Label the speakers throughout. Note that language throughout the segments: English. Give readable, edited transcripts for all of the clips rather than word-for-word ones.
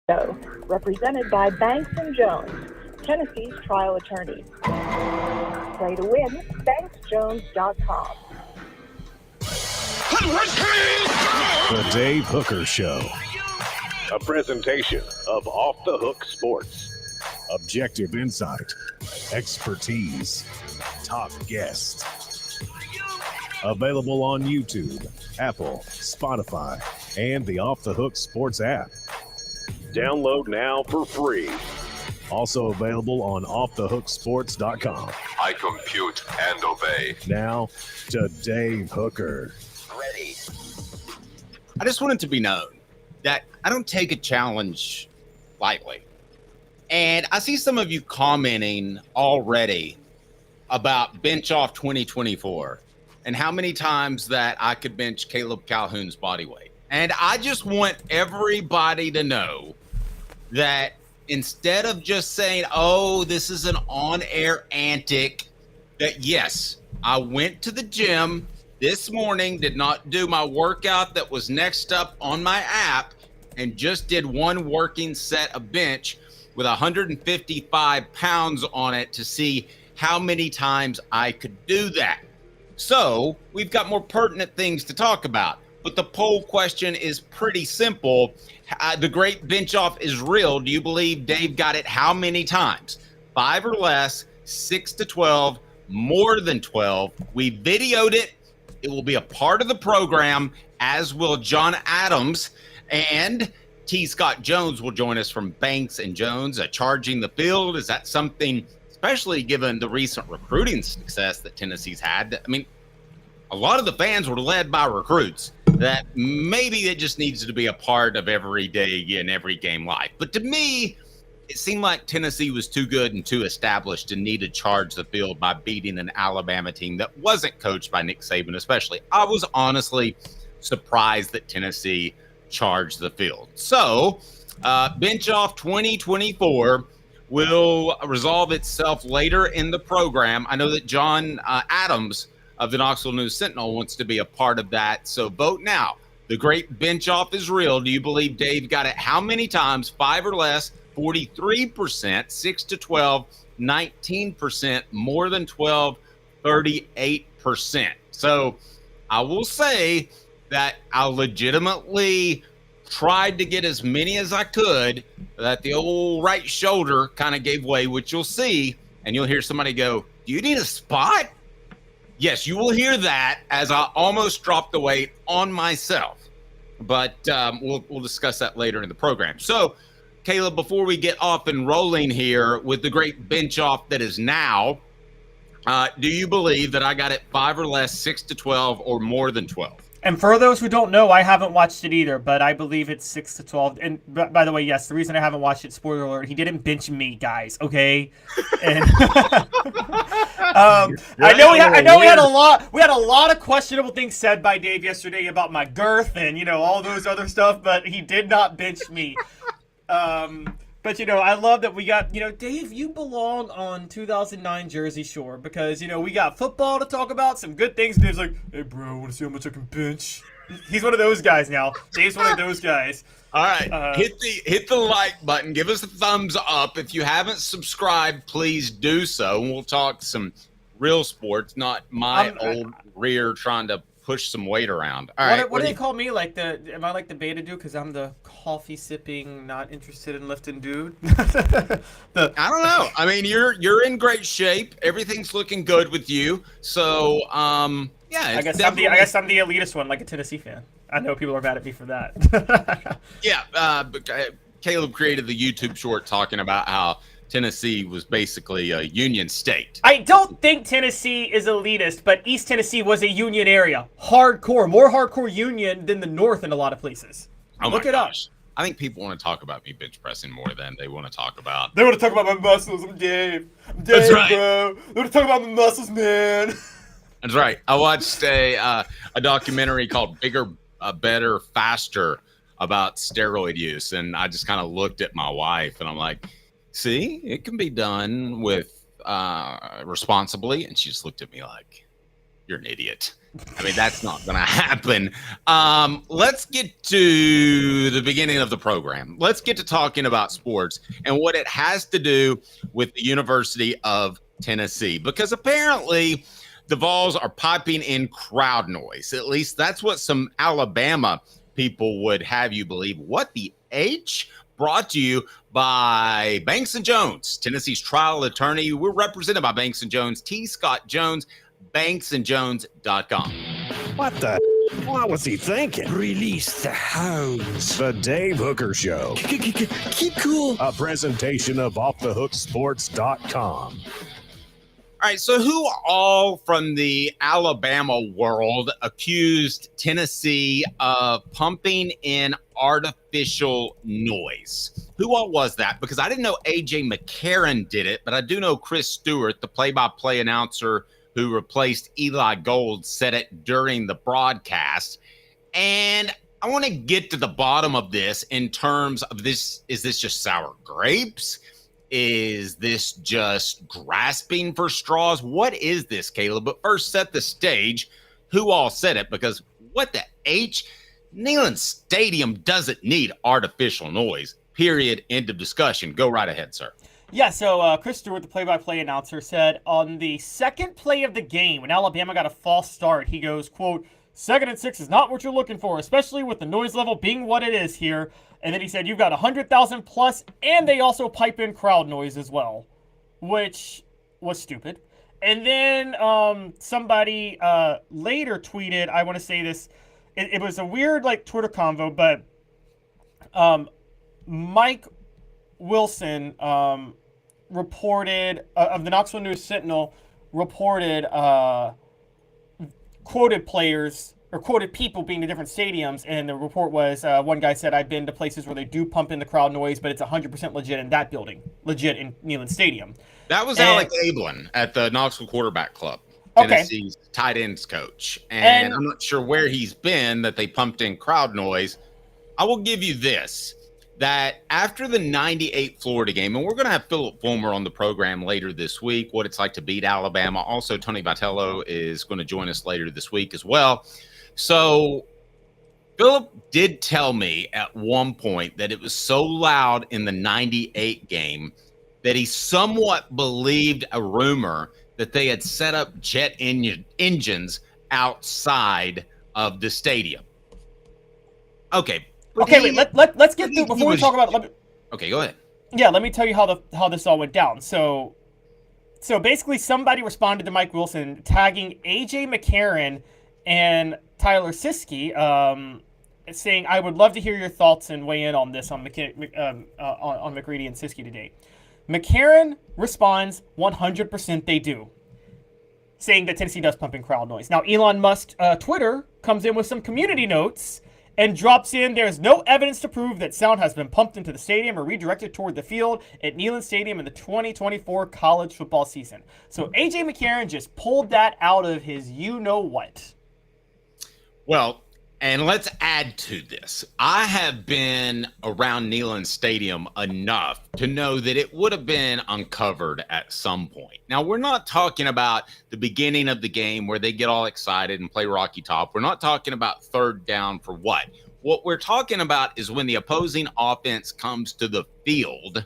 Speaker 1: Show, represented by Banks and Jones, Tennessee's trial attorney. Play to win, banksjones.com.
Speaker 2: The Dave Hooker Show. A presentation of Off the Hook Sports. Objective insight, expertise, top guests. Available on YouTube, Apple, Spotify, and the Off the Hook Sports app. Download now for free. Also available on offthehooksports.com.
Speaker 3: I compute and obey.
Speaker 2: Now to Dave Hooker.
Speaker 3: Ready.
Speaker 4: I just want it to be known that I don't take a challenge lightly. And I see some of you commenting already about bench off 2024 and how many times that I could bench Caleb Calhoun's body weight. And I just want everybody to know that instead of just saying, oh, this is an on-air antic, that yes, I went to the gym this morning, did not do my workout that was next up on my app, and just did one working set of bench with 155 pounds on it to see how many times I could do that. So we've got more pertinent things to talk about. But the poll question is pretty simple. The great bench off is real. Do you believe Dave got it how many times? 5 or less, 6 to 12, more than 12. We videoed it. It will be a part of the program, as will John Adams. And T. Scott Jones will join us from Banks and Jones. Charging the field, is that something, especially given the recent recruiting success that Tennessee's had? I mean, a lot of the fans were led by recruits that maybe it just needs to be a part of every day and every game life. But to me, it seemed like Tennessee was too good and too established and needed to charge the field by beating an Alabama team that wasn't coached by Nick Saban especially. I was honestly surprised that Tennessee charged the field. So bench off 2024 will resolve itself later in the program. I know that John Adams of the Knoxville News Sentinel wants to be a part of that. So vote now. The great bench off is real. Do you believe Dave got it how many times? 5 or less, 43%, 6 to 12, 19%, more than 12, 38%. So I will say that I legitimately tried to get as many as I could, that the old right shoulder kind of gave way, which you'll see, and you'll hear somebody go, do you need a spot? Yes, you will hear that as I almost dropped the weight on myself. But we'll discuss that later in the program. So, Caleb, before we get off and rolling here with the great bench off that is now, do you believe that I got it 5 or less, 6 to 12, or more than 12?
Speaker 5: And for those who don't know, I haven't watched it either, but I believe it's 6 to 12. And by the way, yes, the reason I haven't watched it, spoiler alert, he didn't bench me, guys. Okay. And I know we had a lot of questionable things said by Dave yesterday about my girth and all those other stuff, but he did not bench me. But, I love that we got, Dave, you belong on 2009 Jersey Shore because, we got football to talk about, some good things. Dave's like, hey, bro, want to see how much I can bench? He's one of those guys now. Dave's one of those guys.
Speaker 4: All right. Hit the like button. Give us a thumbs up. If you haven't subscribed, please do so. And we'll talk some real sports, not my old rear trying to push some weight around. All right.
Speaker 5: What do they call me? Am I like the beta dude? Because I'm the coffee sipping, not interested in lifting dude.
Speaker 4: I don't know. I mean, you're in great shape. Everything's looking good with you. So, yeah.
Speaker 5: I guess I'm the elitist one, like a Tennessee fan. I know people are mad at me for that.
Speaker 4: Yeah. But Caleb created the YouTube short talking about how Tennessee was basically a union state.
Speaker 5: I don't think Tennessee is elitist, but East Tennessee was a union area. More hardcore union than the North in a lot want to look it up.
Speaker 4: I think people want to talk about me bench pressing more than they want to talk about.
Speaker 5: They want to talk about my muscles. I'm Dave.
Speaker 4: That's right,
Speaker 5: bro. They want to talk about my muscles, man.
Speaker 4: That's right. I watched a documentary called Bigger, Better, Faster about steroid use, and I just kind of looked at my wife, and I'm like, see, it can be done with responsibly. And she just looked at me like, you're an idiot. I mean, that's not going to happen. Let's get to the beginning of the program. Let's get to talking about sports and what it has to do with the University of Tennessee, because apparently the Vols are piping in crowd noise. At least that's what some Alabama people would have you believe. What the H? Brought to you by Banks & Jones, Tennessee's trial attorney. We're represented by Banks & Jones, T. Scott Jones, banksandjones.com.
Speaker 2: What the? What was he thinking?
Speaker 6: Release the hounds.
Speaker 2: The Dave Hooker Show.
Speaker 6: Keep cool.
Speaker 2: A presentation of offthehooksports.com.
Speaker 4: All right, so who all from the Alabama world accused Tennessee of pumping in artificial noise? Who all was that? Because I didn't know A.J. McCarron did it, but I do know Chris Stewart, the play-by-play announcer who replaced Eli Gold, said it during the broadcast. And I want to get to the bottom of this in terms of this. Is this just sour grapes? Is this just grasping for straws? What is this, Caleb? But first, set the stage. Who all said it? Because what the H? Neyland Stadium doesn't need artificial noise. Period. End of discussion. Go right ahead, sir.
Speaker 5: Yeah, so Chris Stewart, the play-by-play announcer, said on the second play of the game, when Alabama got a false start, he goes, quote, 2nd and 6 is not what you're looking for, especially with the noise level being what it is here. And then he said, you've got 100,000 plus, and they also pipe in crowd noise as well, which was stupid. And then somebody later tweeted, I want to say this, it was a weird like Twitter convo, but Mike Wilson reported, of the Knoxville News Sentinel, reported quoted players or quoted people being to different stadiums, and the report was one guy said, I've been to places where they do pump in the crowd noise, but it's 100% legit in that building, legit in Neyland Stadium.
Speaker 4: That was Alex Eberle at the Knoxville Quarterback Club, Tennessee's tight ends coach. And I'm not sure where he's been that they pumped in crowd noise. I will give you this, that after the 98 Florida game, and we're going to have Philip Fulmer on the program later this week, what it's like to beat Alabama. Also, Tony Vitello is going to join us later this week as well. So Philip did tell me at one point that it was so loud in the 98 game that he somewhat believed a rumor that they had set up jet engines outside of the stadium. Okay.
Speaker 5: Wait, let's get through before we talk about.
Speaker 4: Okay, go ahead.
Speaker 5: Yeah, let me tell you how this all went down. So basically, somebody responded to Mike Wilson tagging A.J. McCarron and Tyler Siskey, saying, "I would love to hear your thoughts and weigh in on this on McCready and Siskey today." McCarron responds, 100% they do, saying that Tennessee does pump in crowd noise. Now, Elon Musk Twitter comes in with some community notes and drops in, there's no evidence to prove that sound has been pumped into the stadium or redirected toward the field at Neyland Stadium in the 2024 college football season. So A.J. McCarron just pulled that out of his you-know-what.
Speaker 4: Well, and let's add to this. I have been around Neyland Stadium enough to know that it would have been uncovered at some point. Now, we're not talking about the beginning of the game where they get all excited and play Rocky Top. We're not talking about third down for what? What we're talking about is when the opposing offense comes to the field,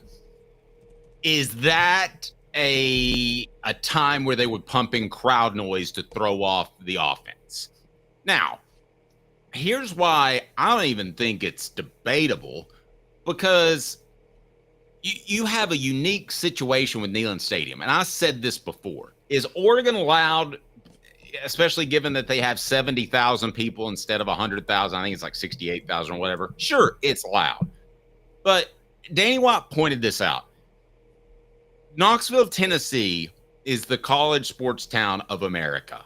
Speaker 4: is that a time where they would pump in crowd noise to throw off the offense? Now, here's why I don't even think it's debatable, because you have a unique situation with Neyland Stadium. And I said this before. Is Oregon allowed, especially given that they have 70,000 people instead of 100,000, I think it's like 68,000 or whatever. Sure, it's loud. But Danny White pointed this out. Knoxville, Tennessee is the college sports town of America.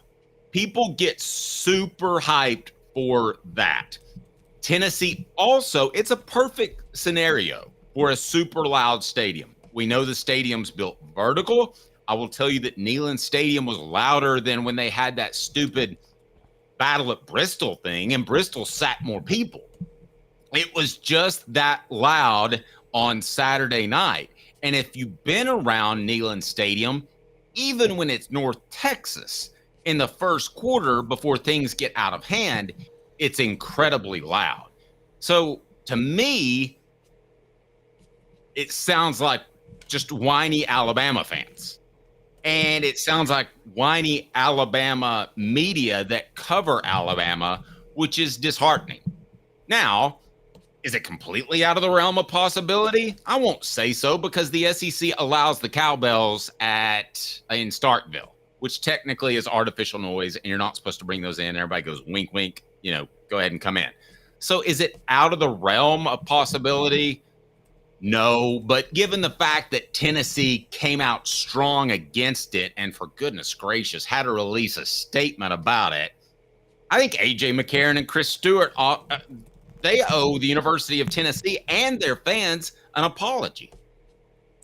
Speaker 4: People get super hyped for that. Tennessee also, it's a perfect scenario for a super loud stadium. We know the stadium's built vertical. I will tell you that Neyland Stadium was louder than when they had that stupid Battle at Bristol thing, and Bristol sat more people. It was just that loud on Saturday night. And if you've been around Neyland Stadium, even when it's North Texas, in the first quarter before things get out of hand, it's incredibly loud. So to me, it sounds like just whiny Alabama fans. And it sounds like whiny Alabama media that cover Alabama, which is disheartening. Now, is it completely out of the realm of possibility? I won't say so, because the SEC allows the cowbells in Starkville, which technically is artificial noise, and you're not supposed to bring those in. Everybody goes wink, wink, go ahead and come in. So is it out of the realm of possibility? No, but given the fact that Tennessee came out strong against it and, for goodness gracious, had to release a statement about it, I think A.J. McCarron and Chris Stewart, they owe the University of Tennessee and their fans an apology.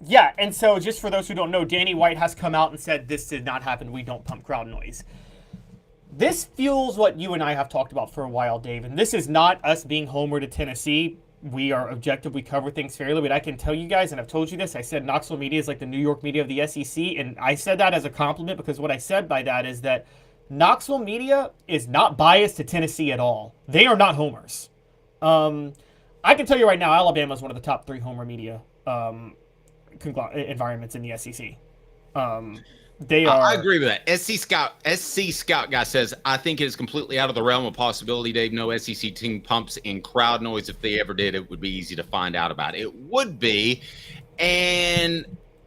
Speaker 5: Yeah, and so just for those who don't know, Danny White has come out and said this did not happen. We don't pump crowd noise. This fuels what you and I have talked about for a while, Dave, and this is not us being homer to Tennessee. We are objective. We cover things fairly, but I can tell you guys, and I've told you this, I said Knoxville media is like the New York media of the SEC, and I said that as a compliment, because what I said by that is that Knoxville media is not biased to Tennessee at all. They are not homers. I can tell you right now, Alabama is one of the top 3 homer media environments in the SEC. They are. I
Speaker 4: agree with that. SC Scout guy says, I think it is completely out of the realm of possibility, Dave. No SEC team pumps in crowd noise. If they ever did, it would be easy to find out about. It would be. And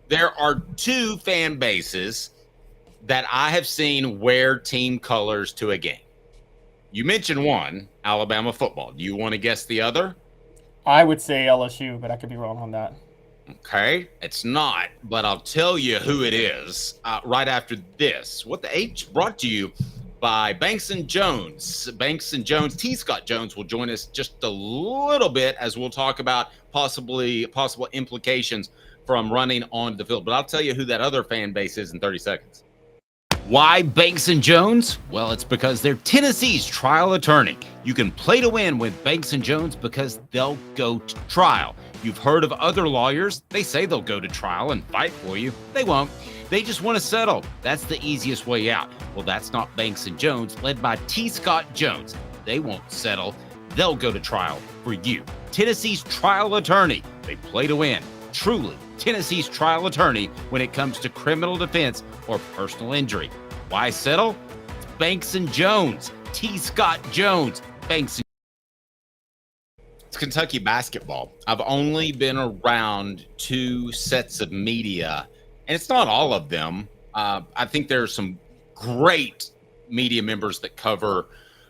Speaker 4: there are 2 fan bases that I have seen wear team colors to a game. You mentioned one, Alabama football. Do you want to guess the other?
Speaker 5: I would say LSU, but I could be wrong on that.
Speaker 4: Okay, it's not, but I'll tell you who it is right after this. What the H brought to you by Banks & Jones. Banks & Jones, T. Scott Jones will join us just a little bit as we'll talk about possible implications from running on the field. But I'll tell you who that other fan base is in 30 seconds. Why Banks & Jones? Well, it's because they're Tennessee's trial attorney. You can play to win with Banks & Jones because they'll go to trial. You've heard of other lawyers. They say they'll go to trial and fight for you. They won't. They just want to settle. That's the easiest way out. Well, that's not Banks & Jones, led by T. Scott Jones. They won't settle. They'll go to trial for you. Tennessee's trial attorney. They play to win. Truly, Tennessee's trial attorney when it comes to criminal defense or personal injury. Why settle? It's Banks & Jones. T. Scott Jones. Banks & It's Kentucky basketball. I've only been around 2 sets of media, and it's not all of them. I think there are some great media members that cover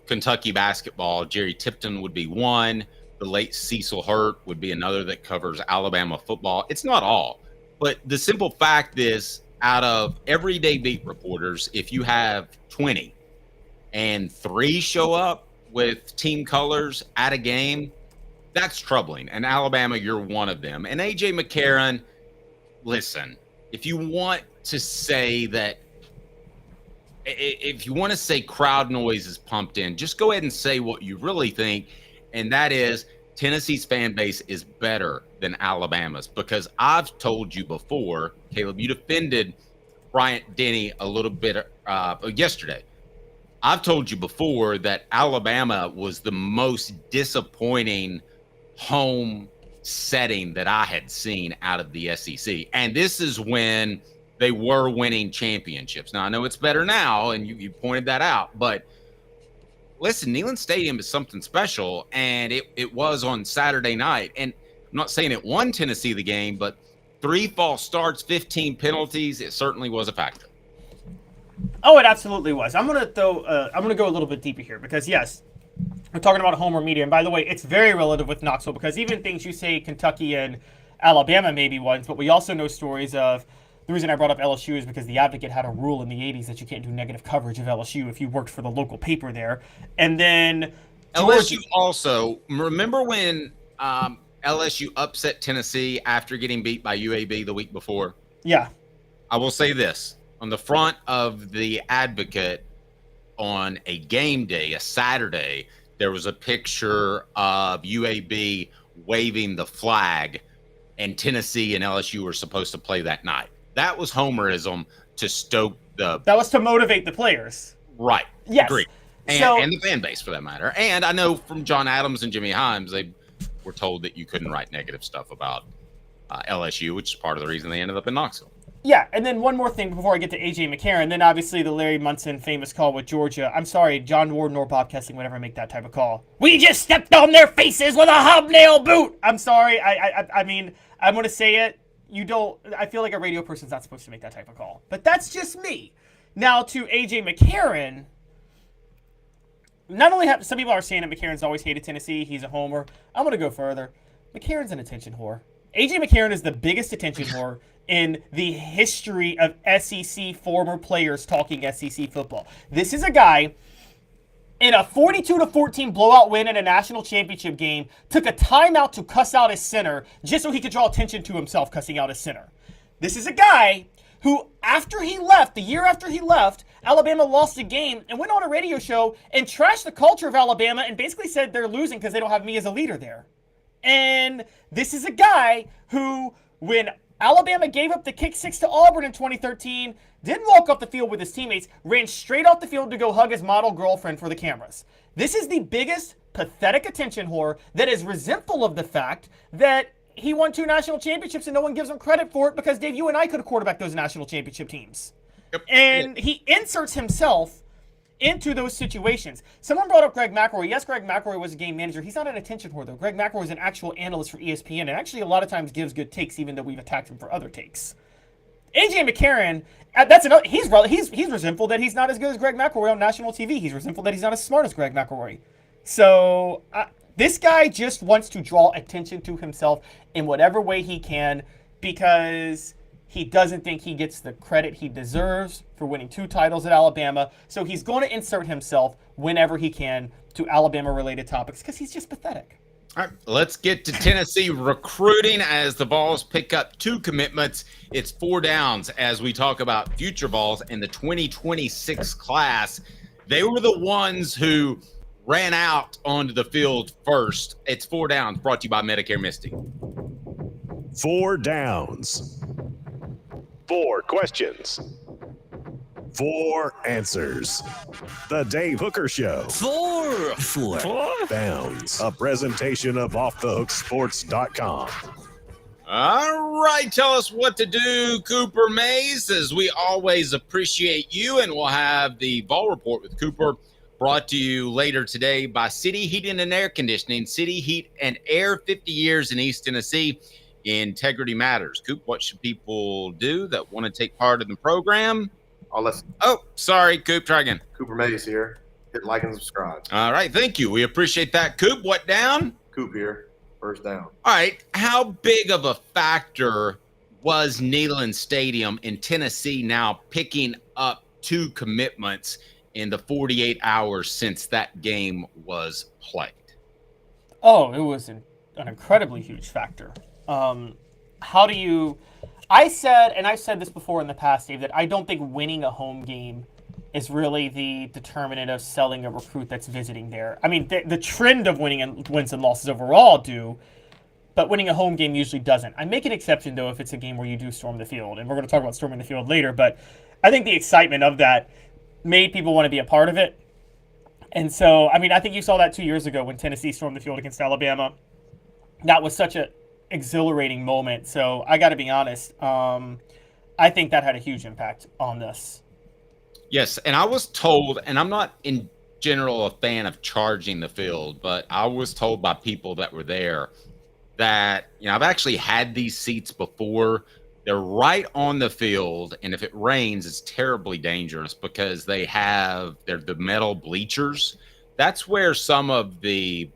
Speaker 4: Kentucky basketball. Jerry Tipton would be one. The late Cecil Hurt would be another that covers Alabama football. It's not all, but the simple fact is, out of everyday beat reporters, if you have 20 and 3 show up with team colors at a game, that's troubling. And Alabama, you're one of them. And A.J. McCarron, listen, if you want to say that, if you want to say crowd noise is pumped in, just go ahead and say what you really think. And that is Tennessee's fan base is better than Alabama's, because I've told you before, Caleb, you defended Bryant Denny a little bit yesterday. I've told you before that Alabama was the most disappointing home setting that I had seen out of the SEC. And this is when they were winning championships. Now, I know it's better now, and you pointed that out, but listen, Neyland Stadium is something special, and it was on Saturday night. And I'm not saying it won Tennessee the game, but 3 false starts, 15 penalties, it certainly was a factor.
Speaker 5: Oh, it absolutely was. I'm gonna go a little bit deeper here, because yes, we're talking about homer media, and by the way, it's very relative with Knoxville, because even things you say Kentucky and Alabama may be ones, but we also know stories of. The reason I brought up LSU is because the Advocate had a rule in the 80s that you can't do negative coverage of LSU if you worked for the local paper there. And then
Speaker 4: LSU also, remember when LSU upset Tennessee after getting beat by UAB the week before?
Speaker 5: Yeah.
Speaker 4: I will say this. On the front of the Advocate on a game day, a Saturday, there was a picture of UAB waving the flag, and Tennessee and LSU were supposed to play that night. That was homerism to stoke the...
Speaker 5: That was to motivate the players.
Speaker 4: Right.
Speaker 5: Yes.
Speaker 4: Agreed. And the fan base, for that matter. And I know from John Adams and Jimmy Himes, they were told that you couldn't write negative stuff about LSU, which is part of the reason they ended up in Knoxville.
Speaker 5: Yeah, and then one more thing before I get to A.J. McCarron, then obviously the Larry Munson famous call with Georgia. I'm sorry, John Warden or Bob Kessling would ever make that type of call. We just stepped on their faces with a hobnail boot! I'm sorry, I mean, I'm going to say it. I feel like a radio person's not supposed to make that type of call. But that's just me. Now to A.J. McCarron, not only have some people are saying that McCarron's always hated Tennessee, he's a homer. I'm going to go further. McCarron's an attention whore. A.J. McCarron is the biggest attention whore in the history of SEC former players talking SEC football. This is a guy in a 42-14 blowout win in a national championship game, took a timeout to cuss out his center just so he could draw attention to himself cussing out his center. This is a guy who, after he left, the year after he left, Alabama lost a game and went on a radio show and trashed the culture of Alabama and basically said they're losing because they don't have me as a leader there. And this is a guy who, when Alabama gave up the kick six to Auburn in 2013, didn't walk off the field with his teammates, ran straight off the field to go hug his model girlfriend for the cameras. This is the biggest pathetic attention whore that is resentful of the fact that he won 2 national championships and no one gives him credit for it because, Dave, you and I could have quarterbacked those national championship teams. Yep. And he inserts himself into those situations. Someone brought up Greg McElroy. Yes, Greg McElroy was a game manager. He's not an attention whore, though. Greg McElroy is an actual analyst for ESPN and actually a lot of times gives good takes, even though we've attacked him for other takes. A.J. McCarron, that's another. He's resentful that he's not as good as Greg McElroy on national TV. He's resentful that he's not as smart as Greg McElroy. So this guy just wants to draw attention to himself in whatever way he can because he doesn't think he gets the credit he deserves for winning 2 titles at Alabama. So he's going to insert himself whenever he can to Alabama-related topics because he's just pathetic.
Speaker 4: All right, let's get to Tennessee recruiting as the Vols pick up 2 commitments. It's 4 downs as we talk about future Vols in the 2026 class. They were the ones who ran out onto the field first. It's 4 downs brought to you by Medicare Misty.
Speaker 2: 4 downs. 4 questions. 4 answers. The Dave Hooker Show.
Speaker 6: 4
Speaker 2: Downs. A presentation of offthehooksports.com.
Speaker 4: All right, tell us what to do, Cooper Mays, as we always appreciate you, and we'll have the Vol Report with Cooper brought to you later today by City Heating and Air Conditioning. City Heat and Air, 50 years in East Tennessee. Integrity matters. Coop, what should people do that want to take part in the program? Oh, sorry, Coop. Try again.
Speaker 7: Cooper Mays here. Hit like and subscribe.
Speaker 4: All right, thank you. We appreciate that. Coop, what down?
Speaker 7: Coop here. First down.
Speaker 4: All right, how big of a factor was Neyland Stadium in Tennessee now picking up 2 commitments in the 48 hours since that game was played?
Speaker 5: Oh, it was an incredibly huge factor. How do you... I said, and I've said this before in the past, Dave, that I don't think winning a home game is really the determinant of selling a recruit that's visiting there. I mean, the trend of winning wins and losses overall do, but winning a home game usually doesn't. I make an exception, though, if it's a game where you do storm the field, and we're going to talk about storming the field later, but I think the excitement of that made people want to be a part of it. And so, I mean, I think you saw that 2 years ago when Tennessee stormed the field against Alabama. That was such a exhilarating moment. So I got to be honest. I think that had a huge impact on this.
Speaker 4: Yes, and I was told, and I'm not in general a fan of charging the field, but I was told by people that were there that, I've actually had these seats before. They're right on the field, and if it rains, it's terribly dangerous because they're the metal bleachers. That's where some of the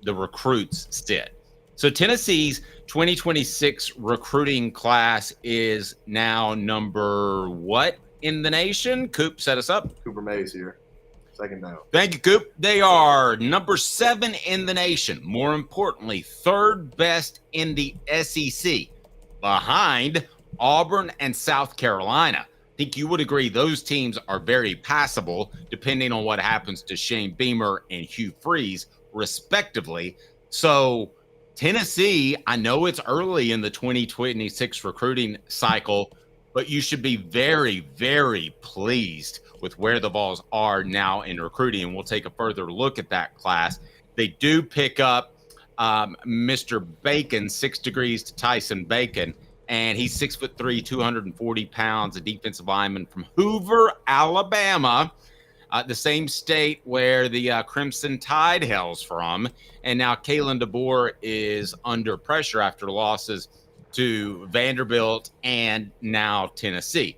Speaker 4: recruits sit. So Tennessee's 2026 recruiting class is now number what in the nation? Coop, set us up.
Speaker 7: Cooper Mays here. Second down.
Speaker 4: Thank you, Coop. They are number 7 in the nation. More importantly, 3rd best in the SEC, behind Auburn and South Carolina. I think you would agree those teams are very passable, depending on what happens to Shane Beamer and Hugh Freeze, respectively. So Tennessee, I know it's early in the 2026 recruiting cycle, but you should be very, very pleased with where the Vols are now in recruiting. And we'll take a further look at that class. They do pick up Mr. Bacon, 6 degrees to Tyson Bacon, and he's 6'3", 240 pounds, a defensive lineman from Hoover, Alabama, the same state where the Crimson Tide hails from. And now Kalen DeBoer is under pressure after losses to Vanderbilt and now Tennessee.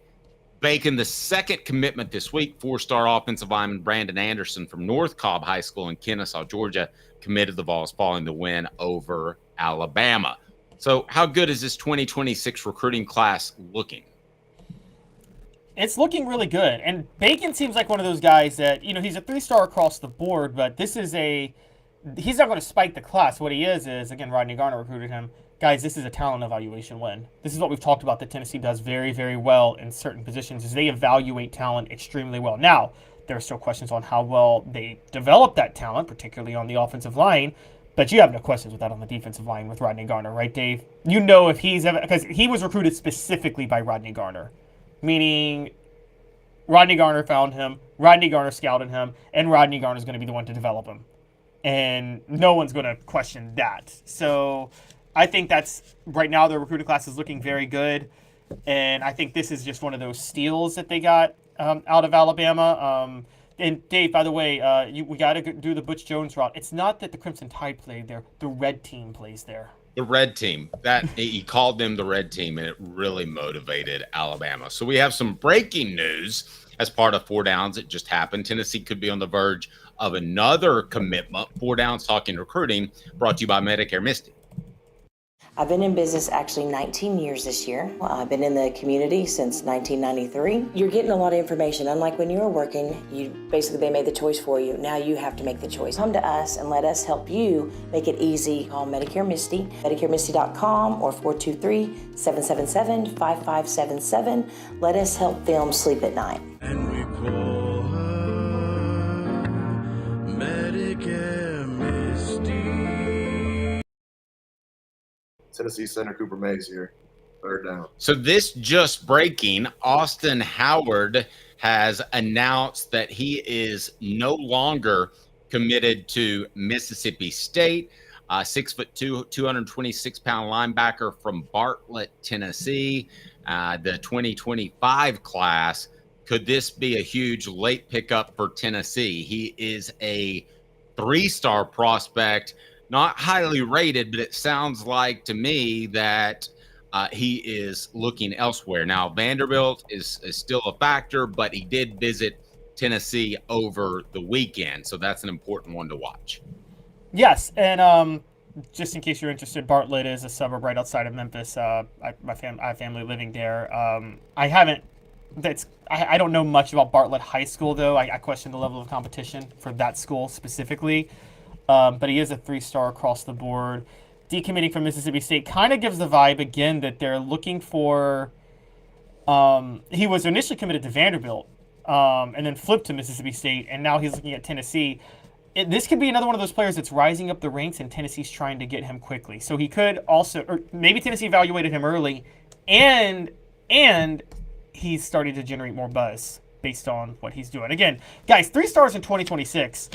Speaker 4: Bacon, the second commitment this week, 4-star offensive lineman Brandon Anderson from North Cobb High School in Kennesaw, Georgia, committed the Vols following the win over Alabama. So how good is this 2026 recruiting class looking?
Speaker 5: It's looking really good. And Bacon seems like one of those guys that, he's a 3-star across the board, but he's not going to spike the class. What he is, again, Rodney Garner recruited him. Guys, this is a talent evaluation win. This is what we've talked about that Tennessee does very, very well in certain positions, is they evaluate talent extremely well. Now, there are still questions on how well they develop that talent, particularly on the offensive line, but you have no questions with that on the defensive line with Rodney Garner, right, Dave? If he's ever, because he was recruited specifically by Rodney Garner, meaning Rodney Garner found him, Rodney Garner scouted him, and Rodney Garner is going to be the one to develop him. And no one's going to question that. So I think that's, right now, the recruiting class is looking very good. And I think this is just one of those steals that they got out of Alabama. And Dave, by the way, we got to do the Butch Jones route. It's not that the Crimson Tide played there. The red team plays there.
Speaker 4: The red team. That he called them the red team, and it really motivated Alabama. So we have some breaking news as part of 4 Downs. It just happened. Tennessee could be on the verge of another commitment. 4 Downs Talking Recruiting, brought to you by Medicare Misty.
Speaker 8: I've been in business actually 19 years this year. I've been in the community since 1993. You're getting a lot of information. Unlike when you were working, they made the choice for you. Now you have to make the choice. Come to us and let us help you make it easy. Call Medicare Misty, MedicareMisty.com or 423-777-5577. Let us help them sleep at night.
Speaker 6: And we call her Medicare Misty.
Speaker 7: Tennessee center Cooper Mays here. 3rd down.
Speaker 4: So this just breaking, Austin Howard has announced that he is no longer committed to Mississippi State. 6'2", 226-pound linebacker from Bartlett, Tennessee. The 2025 class. Could this be a huge late pickup for Tennessee? He is a 3-star prospect. Not highly rated, but it sounds like to me that he is looking elsewhere. Now, Vanderbilt is still a factor, but he did visit Tennessee over the weekend, so that's an important one to watch.
Speaker 5: Yes, and just in case you're interested, Bartlett is a suburb right outside of Memphis. I have family living there. I don't know much about Bartlett High School, though. I question the level of competition for that school specifically. But he is a 3-star across the board. Decommitting from Mississippi State kind of gives the vibe, again, that they're looking for he was initially committed to Vanderbilt and then flipped to Mississippi State, and now he's looking at Tennessee. This could be another one of those players that's rising up the ranks, and Tennessee's trying to get him quickly. So he could also, or maybe Tennessee evaluated him early, and he's starting to generate more buzz based on what he's doing. Again, guys, 3 stars in 2026.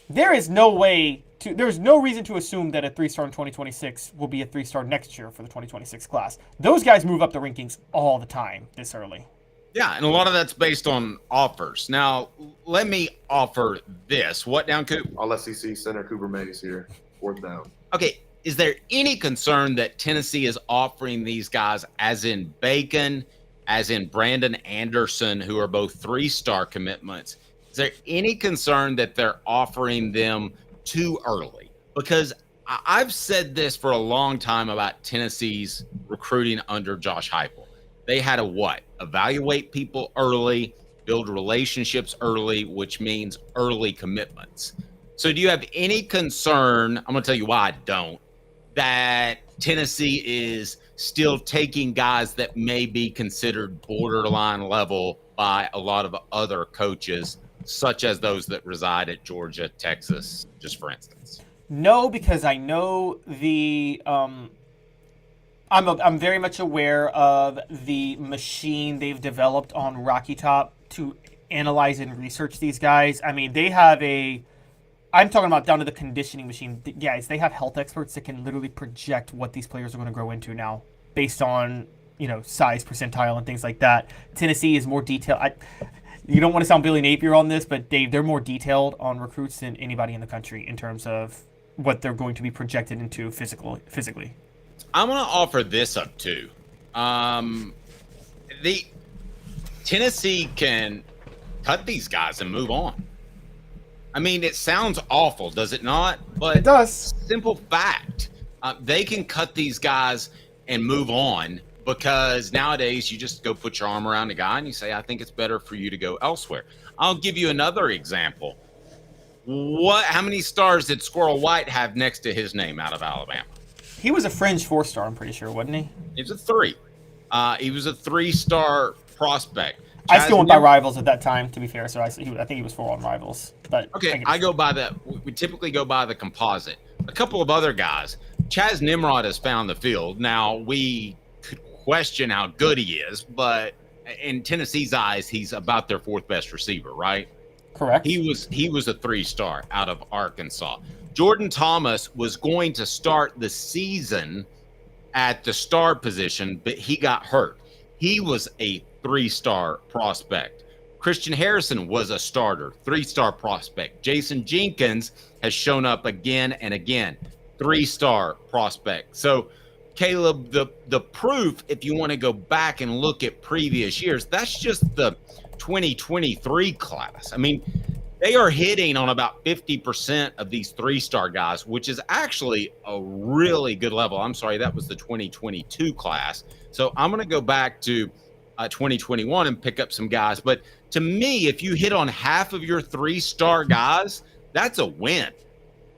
Speaker 5: There's no reason to assume that a 3-star in 2026 will be a 3-star next year for the 2026 class. Those guys move up the rankings all the time this early.
Speaker 4: Yeah, and a lot of that's based on offers. Now, let me offer this. What down, Coop?
Speaker 7: All SEC center Cooper Mays here. 4th down.
Speaker 4: Okay, is there any concern that Tennessee is offering these guys, as in Bacon, as in Brandon Anderson, who are both 3-star commitments? Is there any concern that they're offering them too early? Because I've said this for a long time about Tennessee's recruiting under Josh Heupel. They had to evaluate people early, build relationships early, which means early commitments. So do you have any concern, I'm going to tell you why I don't, that Tennessee is still taking guys that may be considered borderline level by a lot of other coaches, such as those that reside at Georgia, Texas, just for instance?
Speaker 5: No, because I know the I'm very much aware of the machine they've developed on Rocky Top to analyze and research these guys. I mean, they have I'm talking about down to the conditioning machine. Guys, they have health experts that can literally project what these players are going to grow into now based on, size percentile and things like that. Tennessee is more detailed. You don't want to sound Billy Napier on this, but Dave, they're more detailed on recruits than anybody in the country in terms of what they're going to be projected into physically.
Speaker 4: I'm going to offer this up too. The Tennessee can cut these guys and move on. I mean, it sounds awful, does it not? But
Speaker 5: it does.
Speaker 4: Simple fact. They can cut these guys and move on because nowadays you just go put your arm around a guy and you say, I think it's better for you to go elsewhere. I'll give you another example. How many stars did Squirrel White have next to his name out of Alabama?
Speaker 5: He was a fringe 4-star, I'm pretty sure, wasn't he?
Speaker 4: He was a 3. He was a 3-star prospect.
Speaker 5: I still went by Rivals at that time, to be fair, so I think he was 4 on Rivals. But
Speaker 4: okay, I go by we typically go by the composite. A couple of other guys. Chaz Nimrod has found the field. Now, we could question how good he is, but in Tennessee's eyes, he's about their 4th best receiver, right?
Speaker 5: Correct.
Speaker 4: He was a 3-star out of Arkansas. Jordan Thomas was going to start the season at the star position, but he got hurt. He was a 3-star prospect. Christian Harrison was a starter, 3-star prospect. Jason Jenkins has shown up again and again, 3-star prospect. So, Caleb, the proof, if you want to go back and look at previous years, that's just the 2023 class. I mean, they are hitting on about 50% of these 3-star guys, which is actually a really good level. I'm sorry, that was the 2022 class. So I'm going to go back to 2021 and pick up some guys. But to me, if you hit on half of your 3-star guys, that's a win.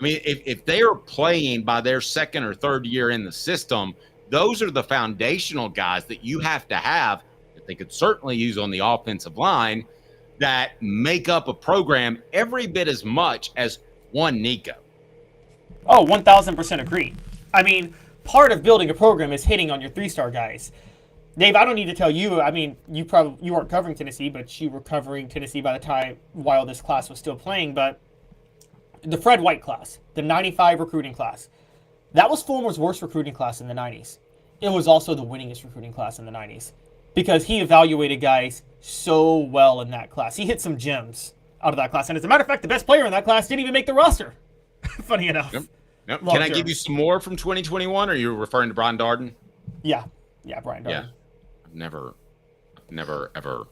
Speaker 4: I mean, if they are playing by their 2nd or 3rd year in the system, those are the foundational guys that you have to have that they could certainly use on the offensive line that make up a program every bit as much as one Nico.
Speaker 5: Oh, 1,000% agree. I mean, part of building a program is hitting on your 3-star guys. Dave, I don't need to tell you. I mean, you weren't covering Tennessee, but you were covering Tennessee by the time while this class was still playing. But the Fred White class, the 95 recruiting class, that was Fulmer's worst recruiting class in the 90s. It was also the winningest recruiting class in the 90s because he evaluated guys so well in that class. He hit some gems out of that class. And as a matter of fact, the best player in that class didn't even make the roster. Funny enough.
Speaker 4: Yep. Can I give you some more from 2021? Or are you referring to Brian Darden?
Speaker 5: Yeah, Brian Darden.
Speaker 4: Yeah. I've never ever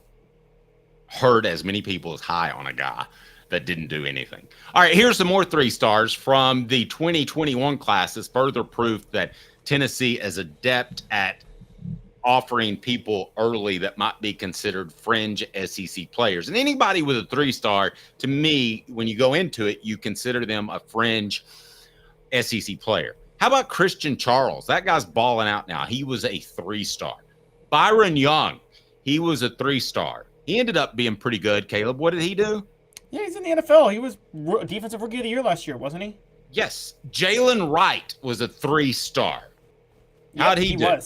Speaker 4: heard as many people as high on a guy that didn't do anything. All right, here's some more 3-stars from the 2021 classes. Further proof that Tennessee is adept at offering people early that might be considered fringe SEC players. And anybody with a 3-star, to me, when you go into it, you consider them a fringe SEC player. How about Christian Charles? That guy's balling out now. He was a 3-star. Byron Young, he was a 3-star. He ended up being pretty good. Caleb, what did he do?
Speaker 5: Yeah, he's in the NFL. He was Defensive Rookie of the Year last year, wasn't he?
Speaker 4: Yes. Jalen Wright was a 3-star. How'd he do?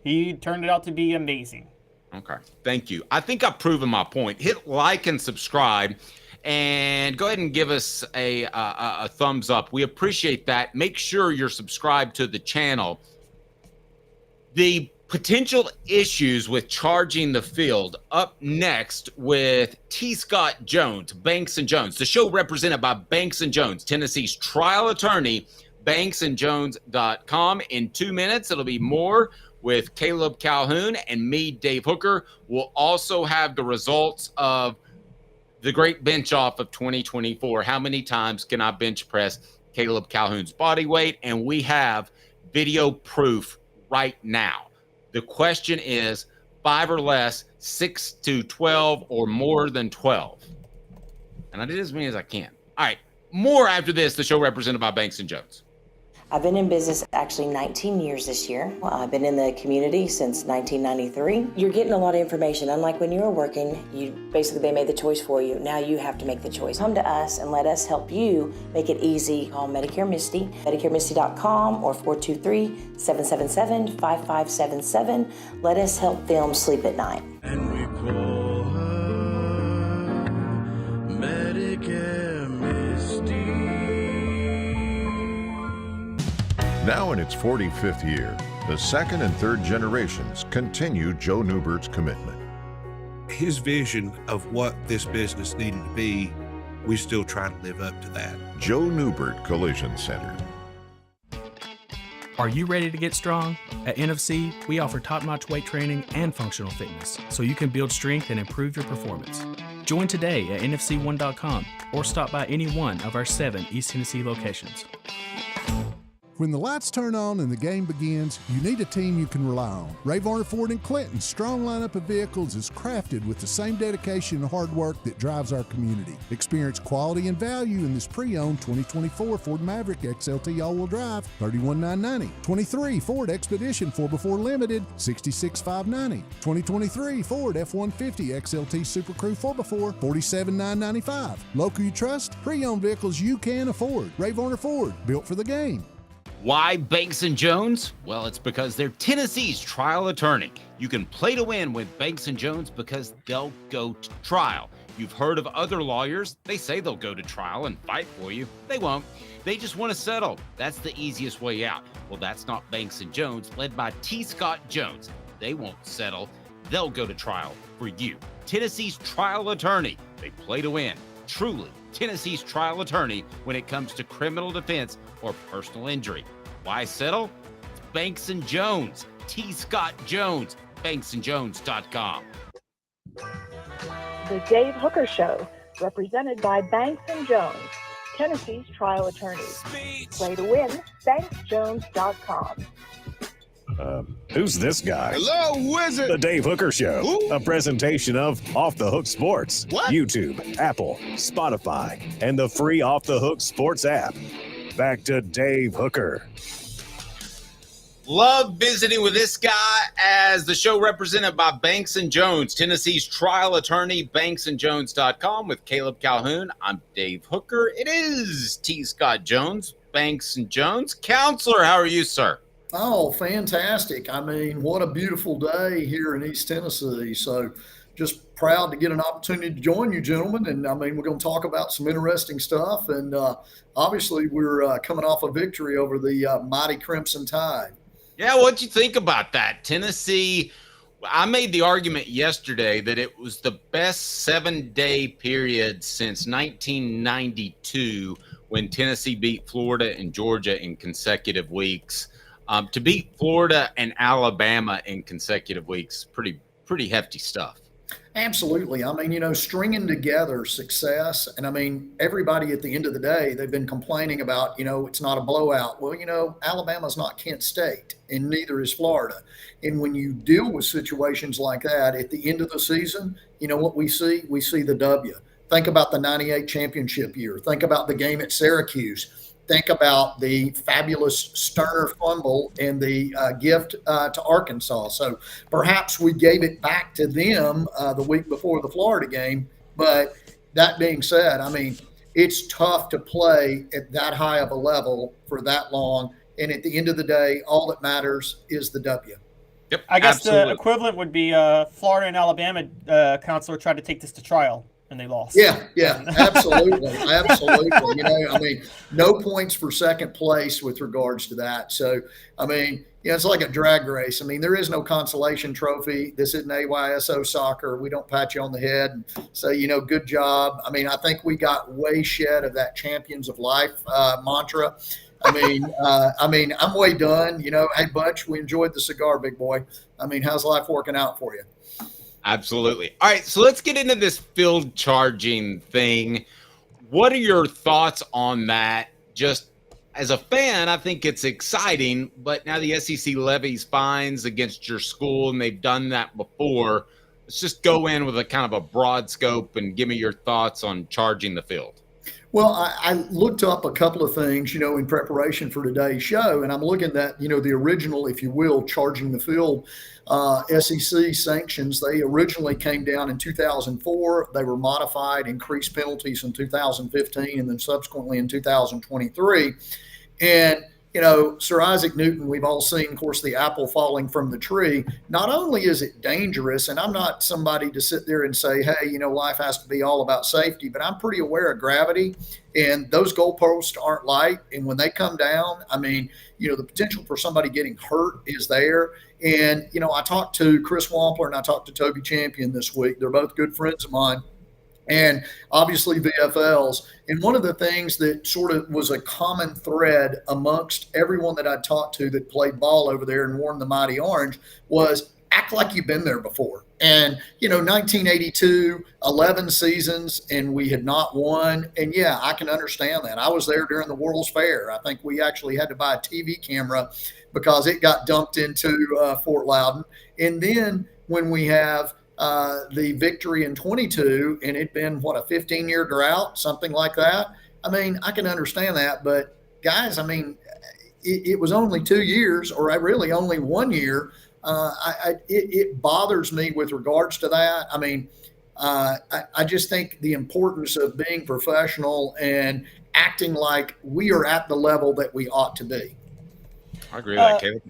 Speaker 5: He turned it out to be amazing.
Speaker 4: Okay. Thank you. I think I've proven my point. Hit like and subscribe and go ahead and give us a thumbs up. We appreciate that. Make sure you're subscribed to the channel. The potential issues with charging the field up next with T. Scott Jones, Banks & Jones, the show represented by Banks & Jones, Tennessee's trial attorney, banksandjones.com. In 2 minutes, it'll be more with Caleb Calhoun and me, Dave Hooker. We'll also have the results of the great bench off of 2024. How many times can I bench press Caleb Calhoun's body weight? And we have video proof right now. The question is 5 or less, 6 to 12, or more than 12. And I did as many as I can. All right, more after this, the show represented by Banks & Jones.
Speaker 8: I've been in business actually 19 years this year. I've been in the community since 1993. You're getting a lot of information. Unlike when you were working, they made the choice for you. Now you have to make the choice. Come to us and let us help you make it easy. Call Medicare Misty, MedicareMisty.com or 423-777-5577. Let us help them sleep at night.
Speaker 6: And we call her Medicare Misty.
Speaker 9: Now in its 45th year, the second and third generations continue Joe Neubert's commitment.
Speaker 10: His vision of what this business needed to be, we still try to live up to that.
Speaker 9: Joe Neubert Collision Center.
Speaker 11: Are you ready to get strong? At NFC, we offer top-notch weight training and functional fitness, so you can build strength and improve your performance. Join today at NFC1.com or stop by any one of our 7 East Tennessee locations.
Speaker 12: When the lights turn on and the game begins, you need a team you can rely on. Varner Ford in Clinton's strong lineup of vehicles is crafted with the same dedication and hard work that drives our community. Experience quality and value in this pre-owned 2024 Ford Maverick XLT all-wheel drive, $31,990. 23 Ford Expedition 4x4 Limited, $66,590. 2023 Ford F-150 XLT Super Crew 4x4, $47,995. Local you trust, pre-owned vehicles you can afford. Varner Ford, built for the game.
Speaker 4: Why Banks & Jones? Well, it's because they're Tennessee's trial attorney. You can play to win with Banks & Jones because they'll go to trial. You've heard of other lawyers. They say they'll go to trial and fight for you. They won't. They just want to settle. That's the easiest way out. Well, that's not Banks & Jones, led by T. Scott Jones. They won't settle. They'll go to trial for you. Tennessee's trial attorney. They play to win. Truly Tennessee's trial attorney when it comes to criminal defense or personal injury. Why settle? It's Banks & Jones. T. Scott Jones. BanksandJones.com.
Speaker 1: The Dave Hooker Show, represented by Banks & Jones, Tennessee's trial attorneys. Play to win, BanksJones.com.
Speaker 2: Who's this guy?
Speaker 10: Hello, wizard.
Speaker 2: The Dave Hooker Show, a presentation of Off the Hook Sports, YouTube, Apple, Spotify, and the free Off the Hook Sports app. Back to Dave Hooker.
Speaker 4: Love visiting with this guy as the show represented by Banks & Jones, Tennessee's trial attorney, BanksandJones.com with Caleb Calhoun. I'm Dave Hooker. It is T. Scott Jones, Banks & Jones. Counselor, how are you, sir?
Speaker 13: Oh, fantastic. I mean, what a beautiful day here in East Tennessee. So just proud to get an opportunity to join you, gentlemen. And I mean, we're going to talk about some interesting stuff. And obviously, we're coming off a victory over the mighty Crimson Tide.
Speaker 4: Yeah, what'd you think about that? Tennessee, I made the argument yesterday that it was the best 7-day period since 1992 when Tennessee beat Florida and Georgia in consecutive weeks. To beat Florida and Alabama in consecutive weeks, pretty hefty stuff.
Speaker 13: Absolutely. I mean, you know, stringing together success. And I mean, everybody at the end of the day, they've been complaining about, you know, it's not a blowout. Well, you know, Alabama's not Kent State and neither is Florida. And when you deal with situations like that at the end of the season, you know what we see? We see the W. Think about the 98 championship year. Think about the game at Syracuse. Think about the fabulous Sterner fumble and the gift to Arkansas. So perhaps we gave it back to them the week before the Florida game. But that being said, I mean, it's tough to play at that high of a level for that long. And at the end of the day, all that matters is the W.
Speaker 4: Yep,
Speaker 5: I guess
Speaker 4: absolutely.
Speaker 5: The equivalent would be Florida and Alabama counselor tried to take this to trial. And they lost.
Speaker 13: Yeah, absolutely. Absolutely. You know, I mean, no points for second place with regards to that. So, I mean, you know, it's like a drag race. I mean, there is no consolation trophy. This isn't AYSO soccer. We don't pat you on the head and say, you know, good job. I mean, I think we got way shed of that champions of life mantra. I mean, I'm way done. You know, hey, Butch, we enjoyed the cigar, big boy. I mean, how's life working out for you?
Speaker 4: Absolutely. All right, so let's get into this field charging thing. What are your thoughts on that? Just as a fan, I think it's exciting, but now the SEC levies fines against your school, and they've done that before. Let's just go in with a kind of a broad scope and give me your thoughts on charging the field.
Speaker 13: Well, I looked up a couple of things, in preparation for today's show, and I'm looking at, the original, if you will, charging the field SEC sanctions. They originally came down in 2004. They were modified, increased penalties in 2015, and then subsequently in 2023. And Sir Isaac Newton, we've all seen, of course, the apple falling from the tree. Not only is it dangerous, and I'm not somebody to sit there and say, hey, life has to be all about safety, but I'm pretty aware of gravity, and those goalposts aren't light. And when they come down, the potential for somebody getting hurt is there. And, I talked to Chris Wampler and I talked to Toby Champion this week. They're both good friends of mine, and obviously VFLs. And one of the things that sort of was a common thread amongst everyone that I talked to that played ball over there and worn the mighty orange was act like you've been there before. And, 1982, 11 seasons, and we had not won. And yeah, I can understand that. I was there during the World's Fair. I think we actually had to buy a TV camera because it got dumped into Fort Loudon. And then when we have the victory in 22, and it'd been, a 15-year drought, something like that. I can understand that. But, guys, it was only 2 years, or really only 1 year. It bothers me with regards to that. I just think the importance of being professional and acting like we are at the level that we ought to be.
Speaker 4: I agree with that, Caleb.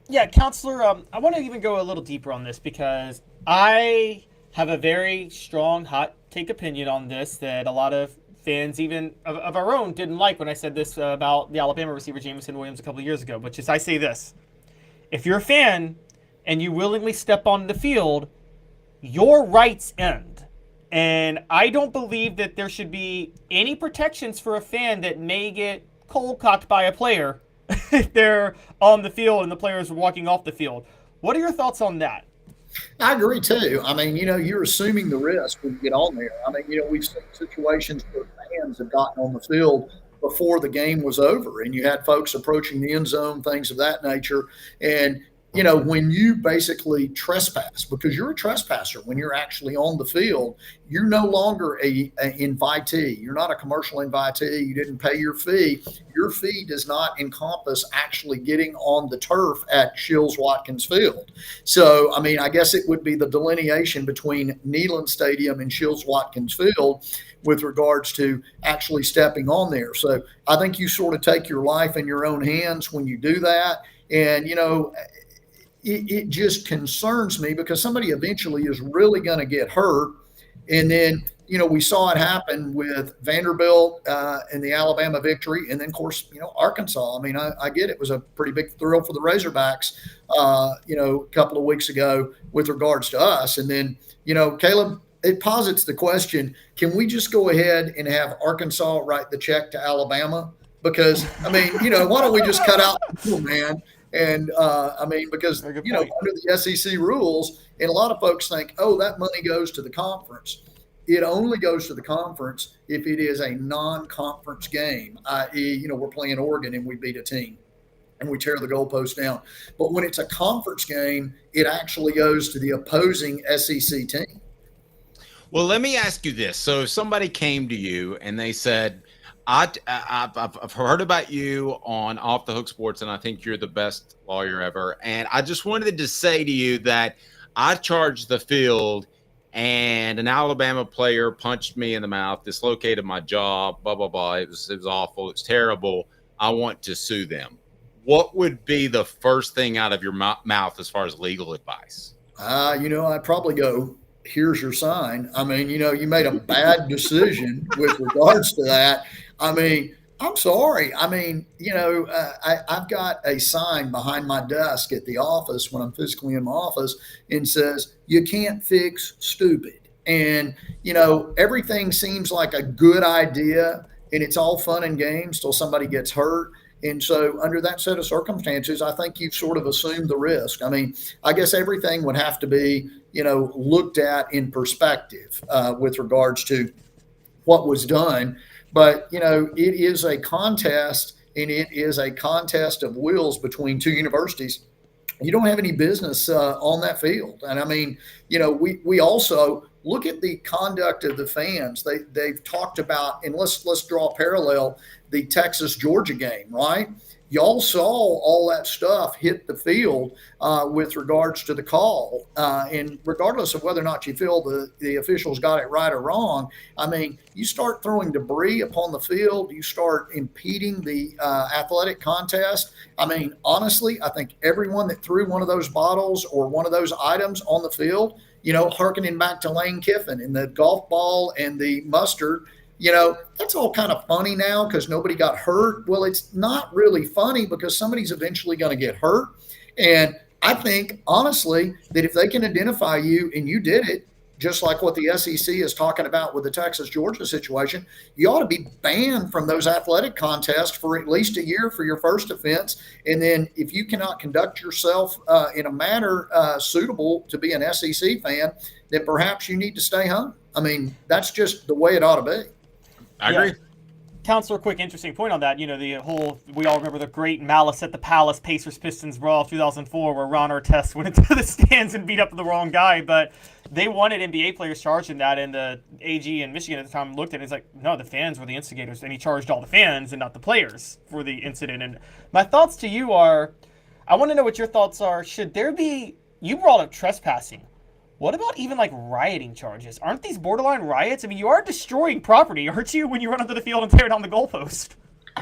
Speaker 5: Yeah, Counselor, I want to even go a little deeper on this because I have a very strong hot take opinion on this that a lot of fans, even of our own, didn't like when I said this about the Alabama receiver Jameson Williams a couple of years ago, which is I say this. If you're a fan and you willingly step onto the field, your rights end. And I don't believe that there should be any protections for a fan that may get cold-cocked by a player if they're on the field and the players are walking off the field. What are your thoughts on that?
Speaker 13: I agree too. You're assuming the risk when you get on there. We've seen situations where fans have gotten on the field before the game was over, and you had folks approaching the end zone, things of that nature. And when you basically trespass, because you're a trespasser when you're actually on the field, you're no longer a invitee. You're not a commercial invitee. You didn't pay your fee. Your fee does not encompass actually getting on the turf at Shields-Watkins Field. So, I guess it would be the delineation between Neyland Stadium and Shields-Watkins Field with regards to actually stepping on there. So I think you sort of take your life in your own hands when you do that. And, it just concerns me because somebody eventually is really going to get hurt. And then, we saw it happen with Vanderbilt and the Alabama victory. And then, of course, Arkansas. I get it was a pretty big thrill for the Razorbacks, a couple of weeks ago with regards to us. And then, Caleb, it posits the question, can we just go ahead and have Arkansas write the check to Alabama? Because, why don't we just cut out the middleman? And because, under the SEC rules, and a lot of folks think, oh, that money goes to the conference. It only goes to the conference if it is a non-conference game, i.e., we're playing Oregon and we beat a team and we tear the goalpost down. But when it's a conference game, it actually goes to the opposing SEC team.
Speaker 4: Well, let me ask you this. So if somebody came to you and they said, I've heard about you on Off the Hook Sports, and I think you're the best lawyer ever. And I just wanted to say to you that I charged the field, and an Alabama player punched me in the mouth, dislocated my jaw, blah, blah, blah. It was awful. It's terrible. I want to sue them. What would be the first thing out of your mouth as far as legal advice?
Speaker 13: I'd probably go, here's your sign. You made a bad decision with regards to that. I'm sorry. I've got a sign behind my desk at the office when I'm physically in my office and says, you can't fix stupid. And, everything seems like a good idea and it's all fun and games till somebody gets hurt. And so under that set of circumstances, I think you've sort of assumed the risk. I guess everything would have to be, looked at in perspective with regards to what was done. But, it is a contest, and it is a contest of wills between two universities. You don't have any business on that field. And we also look at the conduct of the fans. They've talked about, and let's draw a parallel, the Texas-Georgia game, right? Y'all saw all that stuff hit the field with regards to the call. And regardless of whether or not you feel the officials got it right or wrong, I mean, you start throwing debris upon the field, you start impeding the athletic contest. I mean, honestly, I think everyone that threw one of those bottles or one of those items on the field, hearkening back to Lane Kiffin and the golf ball and the mustard, that's all kind of funny now because nobody got hurt. Well, it's not really funny because somebody's eventually going to get hurt. And I think, honestly, that if they can identify you and you did it, just like what the SEC is talking about with the Texas-Georgia situation, you ought to be banned from those athletic contests for at least a year for your first offense. And then if you cannot conduct yourself in a manner suitable to be an SEC fan, then perhaps you need to stay home. I mean, that's just the way it ought to be.
Speaker 4: I agree.
Speaker 5: Counselor, quick, interesting point on that. We all remember the great Malice at the Palace Pacers-Pistons brawl of 2004 where Ron Artest went into the stands and beat up the wrong guy, but they wanted NBA players charged in that, and the AG in Michigan at the time looked at it and was like, no, the fans were the instigators, and he charged all the fans and not the players for the incident. And my thoughts to you are, I want to know what your thoughts are. Should there be, you brought up trespassing. What about even like rioting charges? Aren't these borderline riots? I mean, you are destroying property, aren't you, when you run onto the field and tear down the goalpost?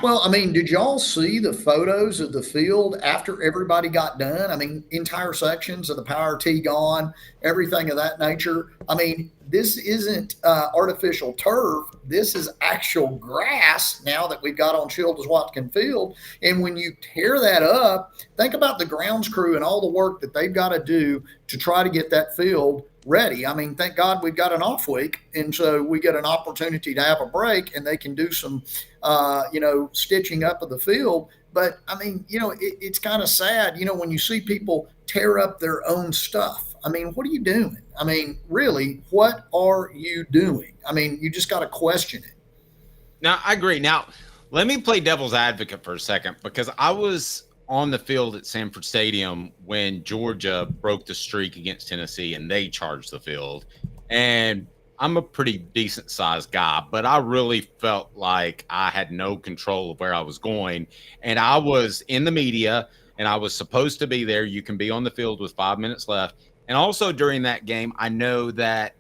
Speaker 13: Well, I mean, did y'all see the photos of the field after everybody got done? I mean, entire sections of the power tee gone, everything of that nature. I mean, this isn't artificial turf. This is actual grass now that we've got on Childers Watkin Field. And when you tear that up, think about the grounds crew and all the work that they've got to do to try to get that field ready. I mean, thank God we've got an off week. And so we get an opportunity to have a break and they can do some, stitching up of the field. But I mean, it's kind of sad, when you see people tear up their own stuff. I mean, what are you doing? I mean, really, what are you doing? I mean, you just got to question it.
Speaker 4: Now, I agree. Now, let me play devil's advocate for a second because I was on the field at Sanford Stadium when Georgia broke the streak against Tennessee and they charged the field. And I'm a pretty decent sized guy, but I really felt like I had no control of where I was going. And I was in the media and I was supposed to be there. You can be on the field with 5 minutes left. And also during that game, I know that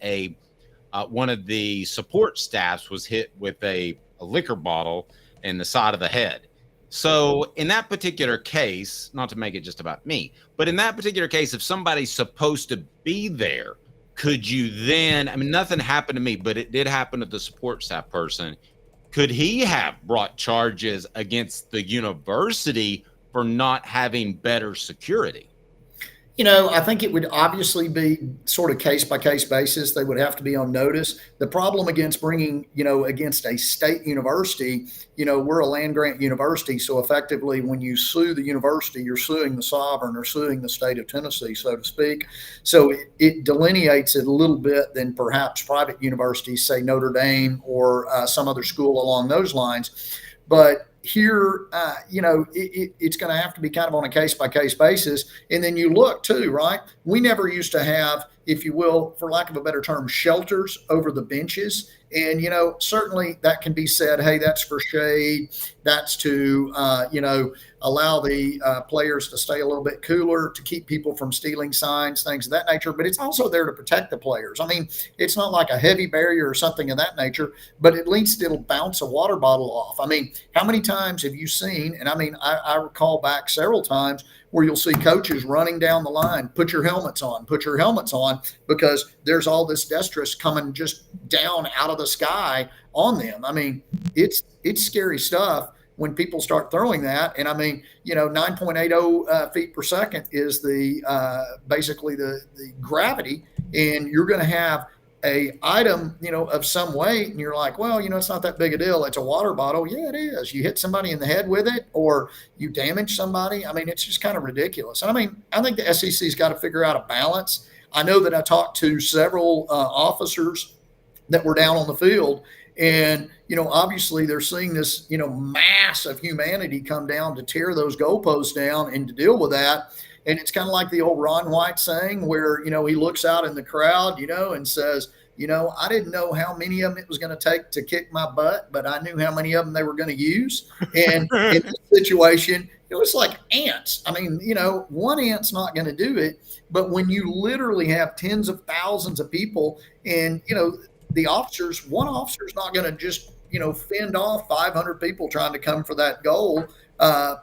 Speaker 4: one of the support staffs was hit with a liquor bottle in the side of the head. So in that particular case, not to make it just about me, but in that particular case, if somebody's supposed to be there, could you then, I mean, nothing happened to me, but it did happen to the support staff person. Could he have brought charges against the university for not having better security?
Speaker 13: I think it would obviously be sort of case by case basis. They would have to be on notice. The problem against bringing, against a state university, we're a land grant university. So effectively, when you sue the university, you're suing the sovereign or suing the state of Tennessee, so to speak. So it delineates it a little bit than perhaps private universities, say Notre Dame or some other school along those lines. But here, it's going to have to be kind of on a case-by-case basis. And then you look too, right? We never used to have, if you will, for lack of a better term, shelters over the benches. And, certainly that can be said, hey, that's for shade. That's to, allow the players to stay a little bit cooler, to keep people from stealing signs, things of that nature. But it's also there to protect the players. I mean, it's not like a heavy barrier or something of that nature, but at least it'll bounce a water bottle off. I mean, how many times have you seen, and I mean, I recall back several times where you'll see coaches running down the line, put your helmets on, because there's all this destress coming just down out of the sky on them. I mean, it's scary stuff when people start throwing that. And I mean, 9.80 feet per second is the basically the gravity, and you're going to have a item, of some weight, and you're like, well, it's not that big a deal. It's a water bottle. Yeah, it is. You hit somebody in the head with it, or you damage somebody. I mean, it's just kind of ridiculous. And I mean, I think the SEC's got to figure out a balance. I know that I talked to several officers that were down on the field, and, obviously they're seeing this, mass of humanity come down to tear those goalposts down and to deal with that. And it's kind of like the old Ron White saying where, he looks out in the crowd, and says, I didn't know how many of them it was going to take to kick my butt, but I knew how many of them they were going to use. And in this situation, it was like ants. I mean, one ant's not going to do it. But when you literally have tens of thousands of people and, the officers, one officer's not going to just, fend off 500 people trying to come for that goal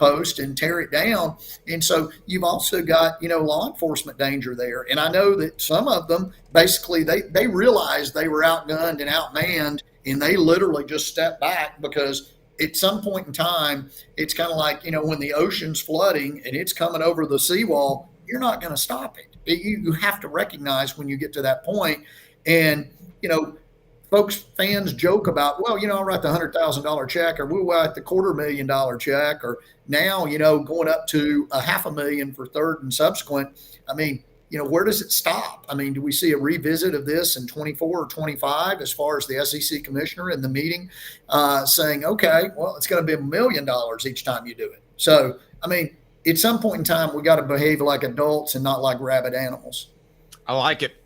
Speaker 13: post and tear it down. And so you've also got, law enforcement danger there. And I know that some of them, basically, they realized they were outgunned and outmanned, and they literally just stepped back because at some point in time, it's kind of like, when the ocean's flooding and it's coming over the seawall, you're not going to stop it. You have to recognize when you get to that point. And, fans joke about, well, I'll write the $100,000 check, or we'll write the $250,000 check, or now, going up to $500,000 for third and subsequent. I mean, where does it stop? I mean, do we see a revisit of this in 24 or 25 as far as the SEC commissioner in the meeting saying, okay, well, it's going to be $1 million each time you do it. So, I mean, at some point in time, we got to behave like adults and not like rabid animals.
Speaker 4: I like it.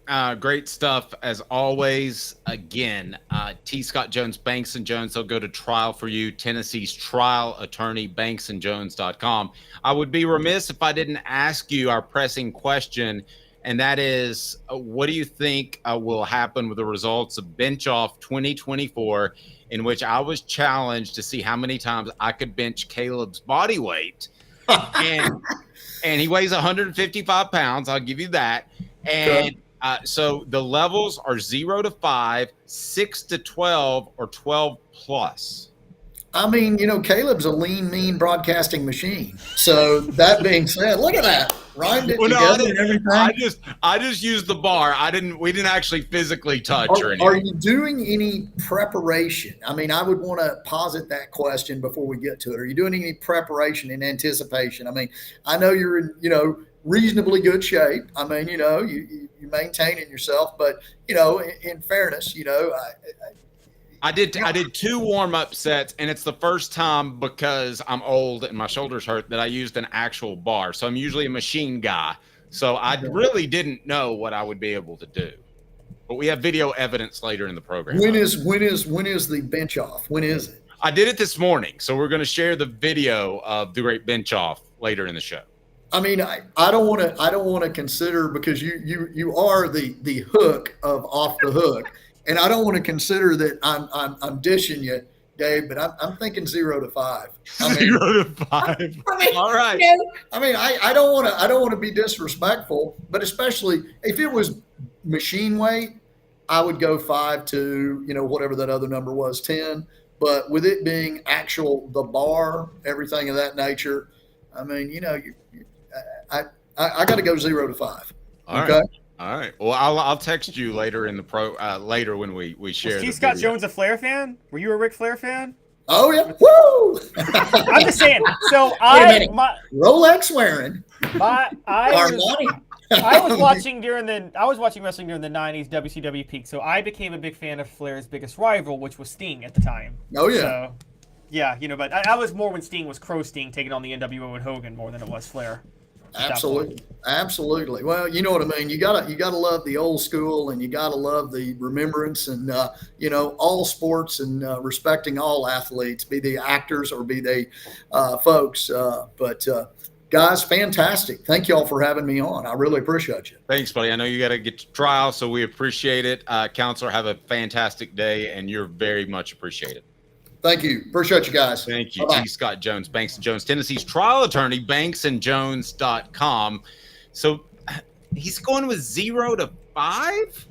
Speaker 4: Great stuff as always. Again, T. Scott Jones, Banks and Jones. They'll go to trial for you. Tennessee's trial attorney, banksandjones.com. I would be remiss if I didn't ask you our pressing question, and that is, what do you think will happen with the results of Bench Off 2024, in which I was challenged to see how many times I could bench Caleb's body weight, and he weighs 155 pounds. I'll give you that. And so the levels are 0 to 5, 6 to 12, or 12 plus.
Speaker 13: I mean, Caleb's a lean, mean broadcasting machine. So that being said, look at that. Rhymed it together and everything.
Speaker 4: I just used the bar. We didn't actually physically touch or anything.
Speaker 13: Are you doing any preparation? I mean, I would want to posit that question before we get to it. Are you doing any preparation in anticipation? I mean, I know you're in, reasonably good shape. I mean, you're maintaining yourself, but in fairness,
Speaker 4: I did 2 warm-up sets, and it's the first time, because I'm old and my shoulders hurt, that I used an actual bar. So I'm usually a machine guy. So I really didn't know what I would be able to do. But we have video evidence later in the program.
Speaker 13: When is the bench off? When is it?
Speaker 4: I did it this morning, so we're going to share the video of the great bench off later in the show.
Speaker 13: I mean, I don't want to consider, because you are the hook of Off the Hook. And I don't want to consider that I'm dishing you, Dave, but I'm thinking 0 to 5. I mean,
Speaker 4: 0 to 5.
Speaker 13: I mean,
Speaker 4: all right.
Speaker 13: I mean, I don't want to be disrespectful, but especially if it was machine weight, I would go 5 to whatever that other number was, 10. But with it being the bar, everything of that nature, I mean, I got to go 0 to 5.
Speaker 4: All
Speaker 13: okay.
Speaker 4: Right. All right. Well, I'll text you later in the later when we share.
Speaker 5: Was T. Scott Jones a Flair fan? Were you a Ric Flair fan?
Speaker 13: Oh yeah. Woo!
Speaker 5: I'm just saying. So
Speaker 13: Rolex wearing.
Speaker 5: I was watching wrestling during the '90s WCW peak. So I became a big fan of Flair's biggest rival, which was Sting at the time.
Speaker 13: Oh yeah.
Speaker 5: So, yeah, but I was more when Sting was Crow Sting taking on the NWO and Hogan more than it was Flair.
Speaker 13: Absolutely. Well, you know what I mean. You gotta love the old school, and you gotta love the remembrance, and all sports, and respecting all athletes, be they actors or be they folks. But guys, fantastic. Thank you all for having me on. I really appreciate you.
Speaker 4: Thanks, buddy. I know you got to get to trial, so we appreciate it. Counselor, have a fantastic day, and you're very much appreciated.
Speaker 13: Thank you. Appreciate you guys.
Speaker 4: Thank you.
Speaker 13: Bye-bye.
Speaker 4: T. Scott Jones, Banks and Jones, Tennessee's trial attorney, banksandjones.com. So he's going with 0 to 5.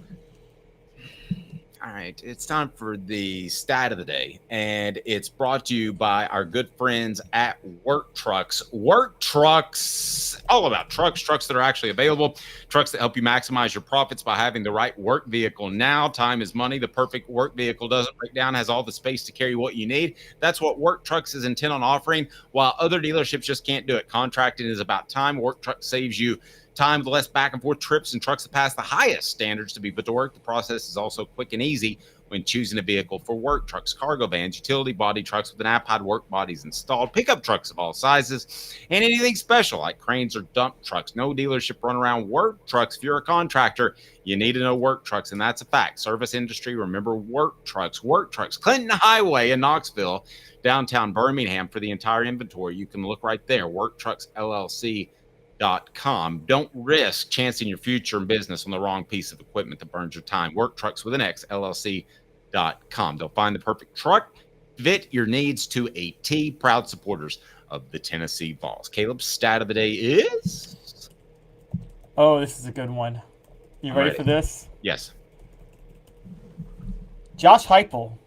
Speaker 4: All right, it's time for the stat of the day, and it's brought to you by our good friends at Work Trucks. Work Trucks, all about trucks that are actually available, trucks that help you maximize your profits by having the right work vehicle. Now, time is money. The perfect work vehicle doesn't break down, has all the space to carry what you need. That's what Work Trucks is intent on offering, while other dealerships just can't do it. Contracting is about time. Work Trucks saves you time, less back and forth trips, and trucks that pass the highest standards to be put to work. The process is also quick and easy when choosing a vehicle for work trucks, cargo vans, utility body trucks with an app-pod work bodies installed, pickup trucks of all sizes, and anything special like cranes or dump trucks. No dealership run around work trucks. If you're a contractor, you need to know work trucks, and that's a fact. Service industry, remember work trucks. Clinton Highway in Knoxville, downtown Birmingham. For the entire inventory, you can look right there, worktrucksllc.com. Don't risk chancing your future in business on the wrong piece of equipment that burns your time. Work Trucks with an X, LLC.com. They'll find the perfect truck, fit your needs to a T. Proud supporters of the Tennessee Vols. Caleb's stat of the day is?
Speaker 5: Oh, this is a good one. You ready for this?
Speaker 4: Yes.
Speaker 5: Josh Heupel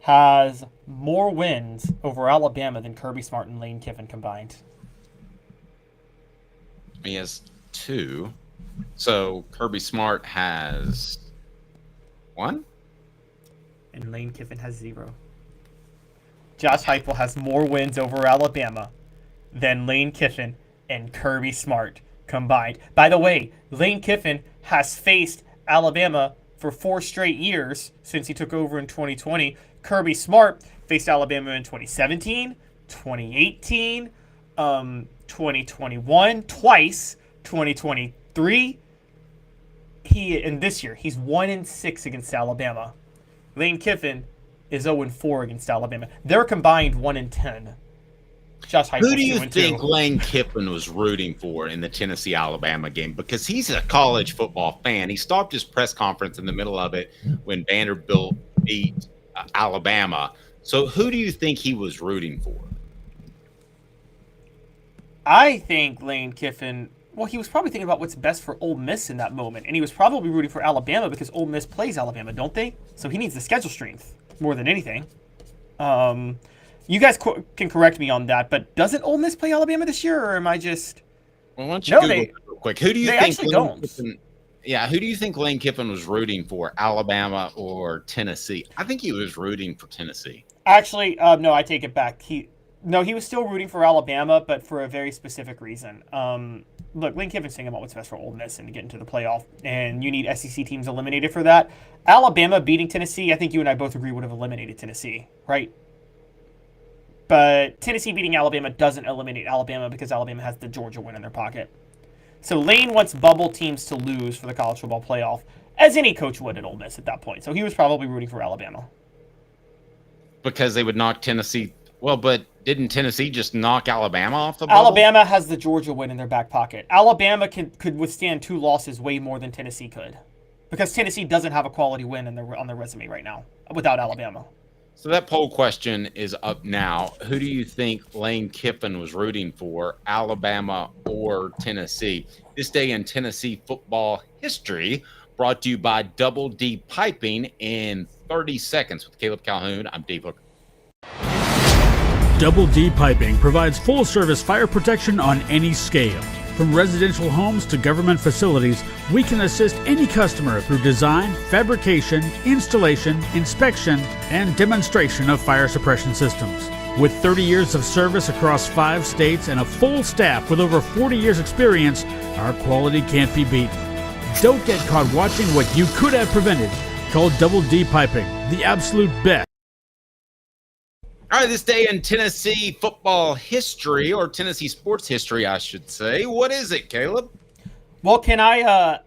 Speaker 5: has more wins over Alabama than Kirby Smart and Lane Kiffin combined.
Speaker 4: He has 2. So Kirby Smart has 1?
Speaker 5: And Lane Kiffin has 0. Josh Heupel has more wins over Alabama than Lane Kiffin and Kirby Smart combined. By the way, Lane Kiffin has faced Alabama for 4 straight years since he took over in 2020. Kirby Smart faced Alabama in 2017, 2018, 2021, twice, 2023. And this year, he's 1-6 against Alabama. Lane Kiffin is 0-4 against Alabama. They're combined 1-10. Josh Heupel.
Speaker 4: Who do you think Lane Kiffin was rooting for in the Tennessee-Alabama game? Because he's a college football fan. He stopped his press conference in the middle of it when Vanderbilt beat Alabama. So who do you think he was rooting for?
Speaker 5: I think Lane Kiffin, well, he was probably thinking about what's best for Ole Miss in that moment. And he was probably rooting for Alabama because Ole Miss plays Alabama, don't they? So he needs the schedule strength more than anything. You guys can correct me on that, but doesn't Ole Miss play Alabama this year, or am I just...
Speaker 4: Well, why don't you Google it real quick? Who do you
Speaker 5: they
Speaker 4: think
Speaker 5: actually don't.
Speaker 4: Kiffin, who do you think Lane Kiffin was rooting for, Alabama or Tennessee? I think he was rooting for Tennessee.
Speaker 5: Actually, no, I take it back. He was still rooting for Alabama, but for a very specific reason. Look, Lane Kiffin's thinking about what's best for Ole Miss and to get into the playoff, and you need SEC teams eliminated for that. Alabama beating Tennessee, I think you and I both agree, would have eliminated Tennessee, right? But Tennessee beating Alabama doesn't eliminate Alabama because Alabama has the Georgia win in their pocket. So Lane wants bubble teams to lose for the college football playoff, as any coach would at Ole Miss at that point. So he was probably rooting for Alabama.
Speaker 4: Because they would knock Tennessee. Well, but didn't Tennessee just knock Alabama off the bubble?
Speaker 5: Alabama has the Georgia win in their back pocket. Alabama could withstand 2 losses way more than Tennessee could. Because Tennessee doesn't have a quality win on their resume right now without Alabama.
Speaker 4: So that poll question is up now. Who do you think Lane Kiffin was rooting for, Alabama or Tennessee? This day in Tennessee football history, brought to you by Double D Piping in 30 seconds with Caleb Calhoun. I'm Dave Hooker.
Speaker 14: Double D Piping provides full-service fire protection on any scale. From residential homes to government facilities, we can assist any customer through design, fabrication, installation, inspection, and demonstration of fire suppression systems. With 30 years of service across 5 states and a full staff with over 40 years experience, our quality can't be beaten. Don't get caught watching what you could have prevented. Call Double D Piping, the absolute best.
Speaker 4: All right, this day in Tennessee football history, or Tennessee sports history, I should say. What is it, Caleb?
Speaker 5: Well, can I,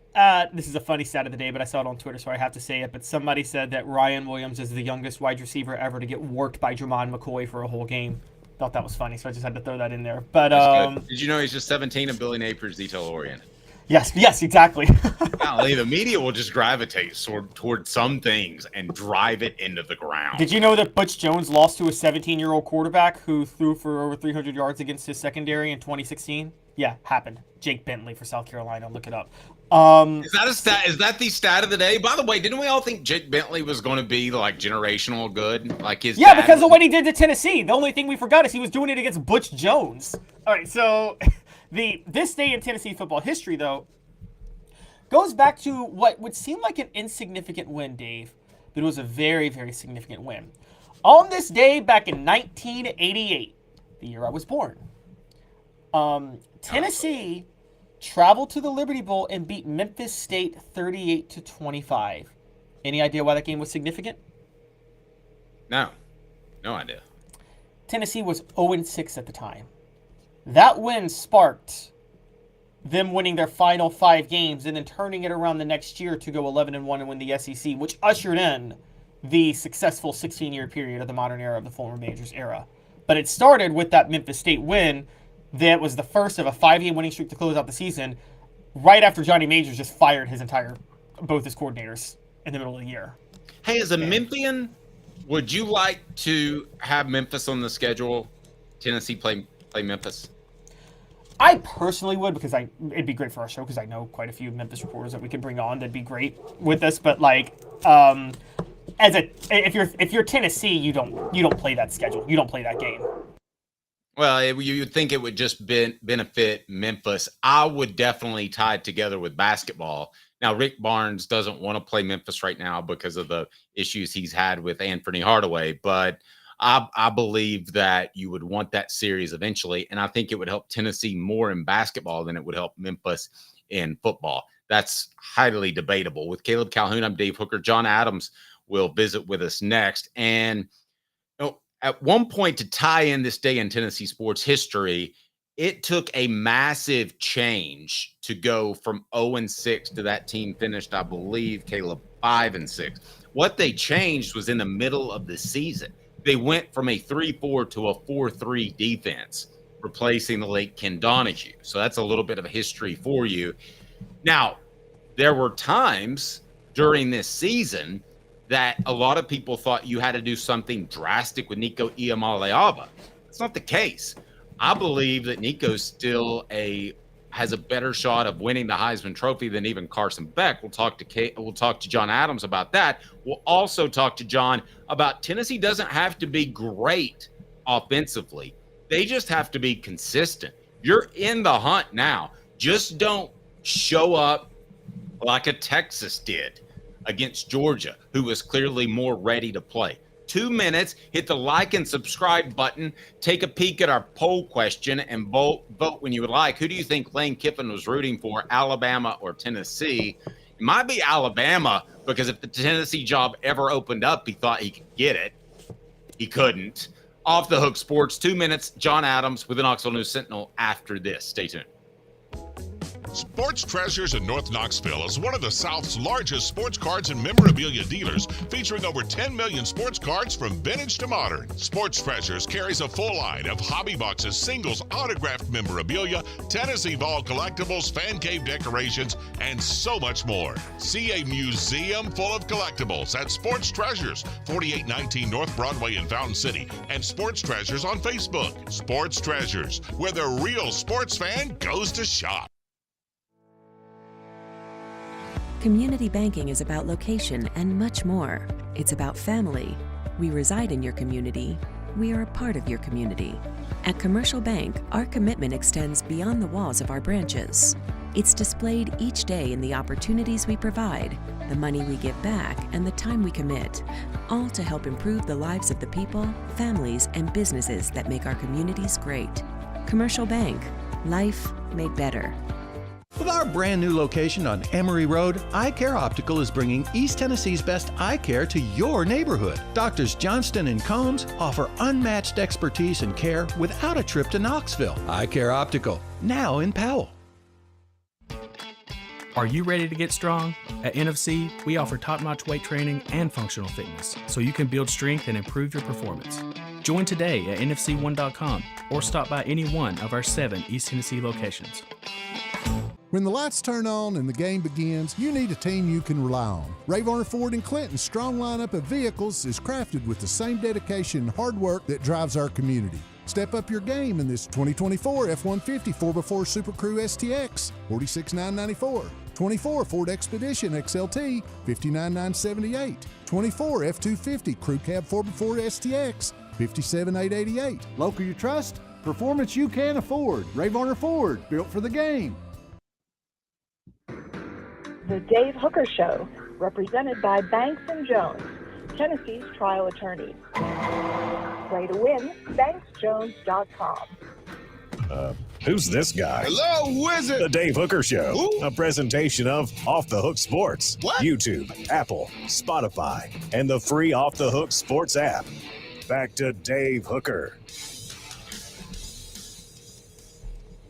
Speaker 5: this is a funny stat of the day, but I saw it on Twitter, so I have to say it. But somebody said that Ryan Williams is the youngest wide receiver ever to get worked by Jermon McCoy for a whole game. Thought that was funny, so I just had to throw that in there. But
Speaker 4: did you know he's just 17 and Billy Napier's detail-oriented?
Speaker 5: Yes, exactly.
Speaker 4: Golly, the media will just gravitate toward some things and drive it into the ground.
Speaker 5: Did you know that Butch Jones lost to a 17-year-old quarterback who threw for over 300 yards against his secondary in 2016? Yeah, happened. Jake Bentley for South Carolina. Look it up.
Speaker 4: Is that a stat? Is that the stat of the day? By the way, didn't we all think Jake Bentley was going to be like generational good? Like his
Speaker 5: dad because of what he did to Tennessee. The only thing we forgot is he was doing it against Butch Jones. All right, so this day in Tennessee football history, though, goes back to what would seem like an insignificant win, Dave, but it was a very, very significant win. On this day back in 1988, the year I was born, Tennessee traveled to the Liberty Bowl and beat Memphis State 38-25. Any idea why that game was significant?
Speaker 4: No idea.
Speaker 5: Tennessee was 0-6 at the time. That win sparked them winning their final 5 games and then turning it around the next year to go 11-1 and win the SEC, which ushered in the successful 16-year period of the modern era of the former Majors era. But it started with that Memphis State win that was the first of a 5-game winning streak to close out the season, right after Johnny Majors just fired both his coordinators in the middle of the year.
Speaker 4: Hey, as a Memphian, would you like to have Memphis on the schedule? Tennessee play Memphis?
Speaker 5: I personally would, because it'd be great for our show, because I know quite a few Memphis reporters that we could bring on that'd be great with us. But like, if you're Tennessee, you don't play that schedule. You don't play that game.
Speaker 4: Well, you'd think it would just benefit Memphis. I would definitely tie it together with basketball. Now, Rick Barnes doesn't want to play Memphis right now because of the issues he's had with Anthony Hardaway, but I believe that you would want that series eventually, and I think it would help Tennessee more in basketball than it would help Memphis in football. That's highly debatable. With Caleb Calhoun, I'm Dave Hooker. John Adams will visit with us next. And at one point, to tie in this day in Tennessee sports history, it took a massive change to go from 0-6 to that team finished, I believe, Caleb, 5-6. What they changed was in the middle of the season. They went from a 3-4 to a 4-3 defense, replacing the late Ken Donahue. So that's a little bit of a history for you. Now, there were times during this season that a lot of people thought you had to do something drastic with Nico Iamaleava. That's not the case. I believe that Nico still has a better shot of winning the Heisman Trophy than even Carson Beck. We'll talk to John Adams about that. We'll also talk to John about Tennessee doesn't have to be great offensively. They just have to be consistent. You're in the hunt now. Just don't show up like a Texas did against Georgia, who was clearly more ready to play. 2 minutes, hit the like and subscribe button, take a peek at our poll question, and vote when you would like. Who do you think Lane Kiffin was rooting for, Alabama or Tennessee? It might be Alabama, because if the Tennessee job ever opened up, he thought he could get it. He couldn't. Off the Hook Sports, 2 minutes, John Adams with the Knoxville News Sentinel after this. Stay tuned.
Speaker 15: Sports Treasures in North Knoxville is one of the South's largest sports cards and memorabilia dealers, featuring over 10 million sports cards from vintage to modern. Sports Treasures carries a full line of hobby boxes, singles, autographed memorabilia, Tennessee Vol collectibles, fan cave decorations, and so much more. See a museum full of collectibles at Sports Treasures, 4819 North Broadway in Fountain City, and Sports Treasures on Facebook. Sports Treasures, where the real sports fan goes to shop.
Speaker 16: Community banking is about location and much more. It's about family. We reside in your community. We are a part of your community. At Commercial Bank, our commitment extends beyond the walls of our branches. It's displayed each day in the opportunities we provide, the money we give back, and the time we commit, all to help improve the lives of the people, families, and businesses that make our communities great. Commercial Bank, life made better.
Speaker 17: With our brand new location on Emory Road, Eye Care Optical is bringing East Tennessee's best eye care to your neighborhood. Doctors Johnston and Combs offer unmatched expertise and care without a trip to Knoxville. Eye Care Optical, now in Powell.
Speaker 11: Are you ready to get strong? At NFC, we offer top-notch weight training and functional fitness, so you can build strength and improve your performance. Join today at NFC1.com or stop by any one of our 7 East Tennessee locations.
Speaker 12: When the lights turn on and the game begins, you need a team you can rely on. Varner Ford and Clinton's strong lineup of vehicles is crafted with the same dedication and hard work that drives our community. Step up your game in this 2024 F-150 4x4 Super Crew STX, $46,994. 24 Ford Expedition XLT, $59,978. 24 F-250 Crew Cab 4x4 STX, $57,888.
Speaker 18: Local you trust, performance you can afford. Varner Ford, built for the game.
Speaker 1: The Dave Hooker Show, represented by Banks & Jones, Tennessee's trial attorneys. Play to win, banksjones.com.
Speaker 2: Who's this guy?
Speaker 3: Hello, who is it?
Speaker 2: The Dave Hooker Show.
Speaker 3: Who?
Speaker 2: A presentation of Off the Hook Sports.
Speaker 3: What?
Speaker 2: YouTube, Apple, Spotify, and the free Off the Hook Sports app. Back to Dave Hooker.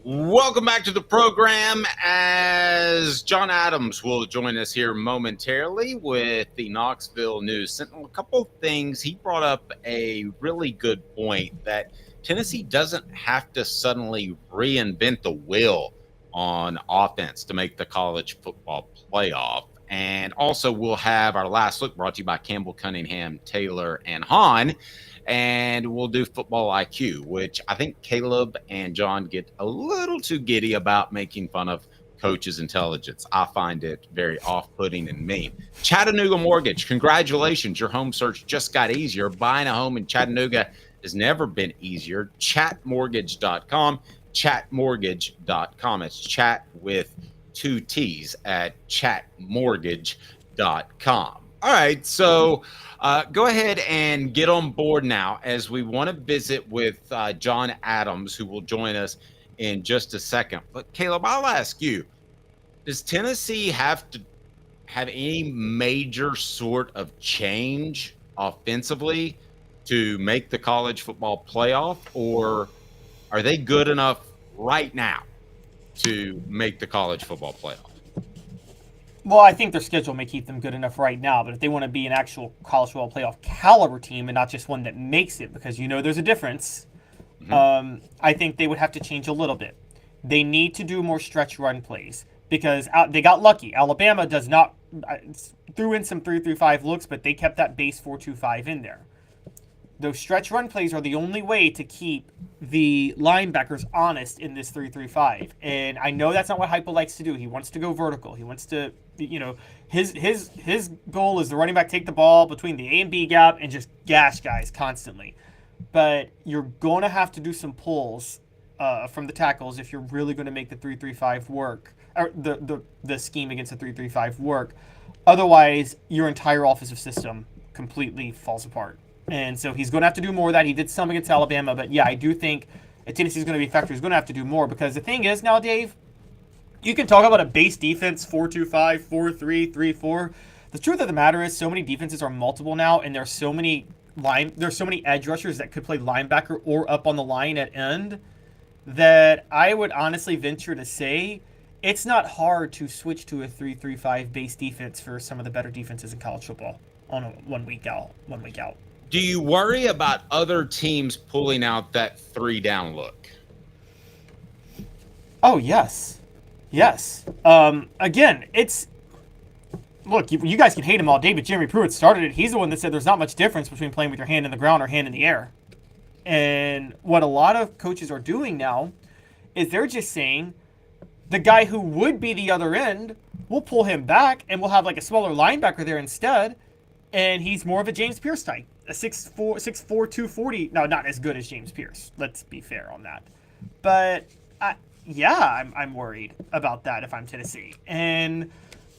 Speaker 4: Welcome back to the program, as John Adams will join us here momentarily with the Knoxville News Sentinel. A couple things. He brought up a really good point that Tennessee doesn't have to suddenly reinvent the wheel on offense to make the college football playoff. And also we'll have our last look brought to you by Campbell, Cunningham, Taylor, and Hahn. And we'll do football IQ, which I think Caleb and John get a little too giddy about making fun of coaches' intelligence. I find it very off-putting and mean. Chattanooga Mortgage, congratulations. Your home search just got easier. Buying a home in Chattanooga has never been easier. Chatmortgage.com, chatmortgage.com. It's chat with 2 T's at chatmortgage.com. All right, so go ahead and get on board now as we want to visit with John Adams, who will join us in just a second. But Caleb, I'll ask you, does Tennessee have to have any major sort of change offensively to make the college football playoff, or are they good enough right now to make the college football playoff?
Speaker 5: Well, I think their schedule may keep them good enough right now, but if they want to be an actual college football playoff caliber team and not just one that makes it, because there's a difference, I think they would have to change a little bit. They need to do more stretch run plays because they got lucky. Alabama does not threw in some 3-3-5 looks, but they kept that base 4-2-5 in there. Those stretch run plays are the only way to keep the linebackers honest in this 3-3-5. And I know that's not what Heupel likes to do. He wants to go vertical. He wants to, his goal is the running back take the ball between the A and B gap and just gash guys constantly. But you're going to have to do some pulls from the tackles if you're really going to make the 3-3-5 work, or the scheme against the 3-3-5 work. Otherwise, your entire offensive system completely falls apart. And so he's going to have to do more of that. He did some against Alabama, but yeah, I do think Tennessee's going to be a factor. He's going to have to do more because the thing is now, Dave, you can talk about a base defense, 4-2-5, 4-3, 3-4. The truth of the matter is so many defenses are multiple now, and there's so many edge rushers that could play linebacker or up on the line at end that I would honestly venture to say it's not hard to switch to a 3-3-5 base defense for some of the better defenses in college football on a 1 week out.
Speaker 4: Do you worry about other teams pulling out that 3-down look?
Speaker 5: Oh, yes. Again, look, you guys can hate him all day, but Jeremy Pruitt started it. He's the one that said there's not much difference between playing with your hand in the ground or hand in the air. And what a lot of coaches are doing now is they're just saying the guy who would be the other end, we'll pull him back and we'll have like a smaller linebacker there instead. And he's more of a James Pierce type. A 6'4", 240. No, not as good as James Pierce. Let's be fair on that. But, I'm worried about that if I'm Tennessee. And,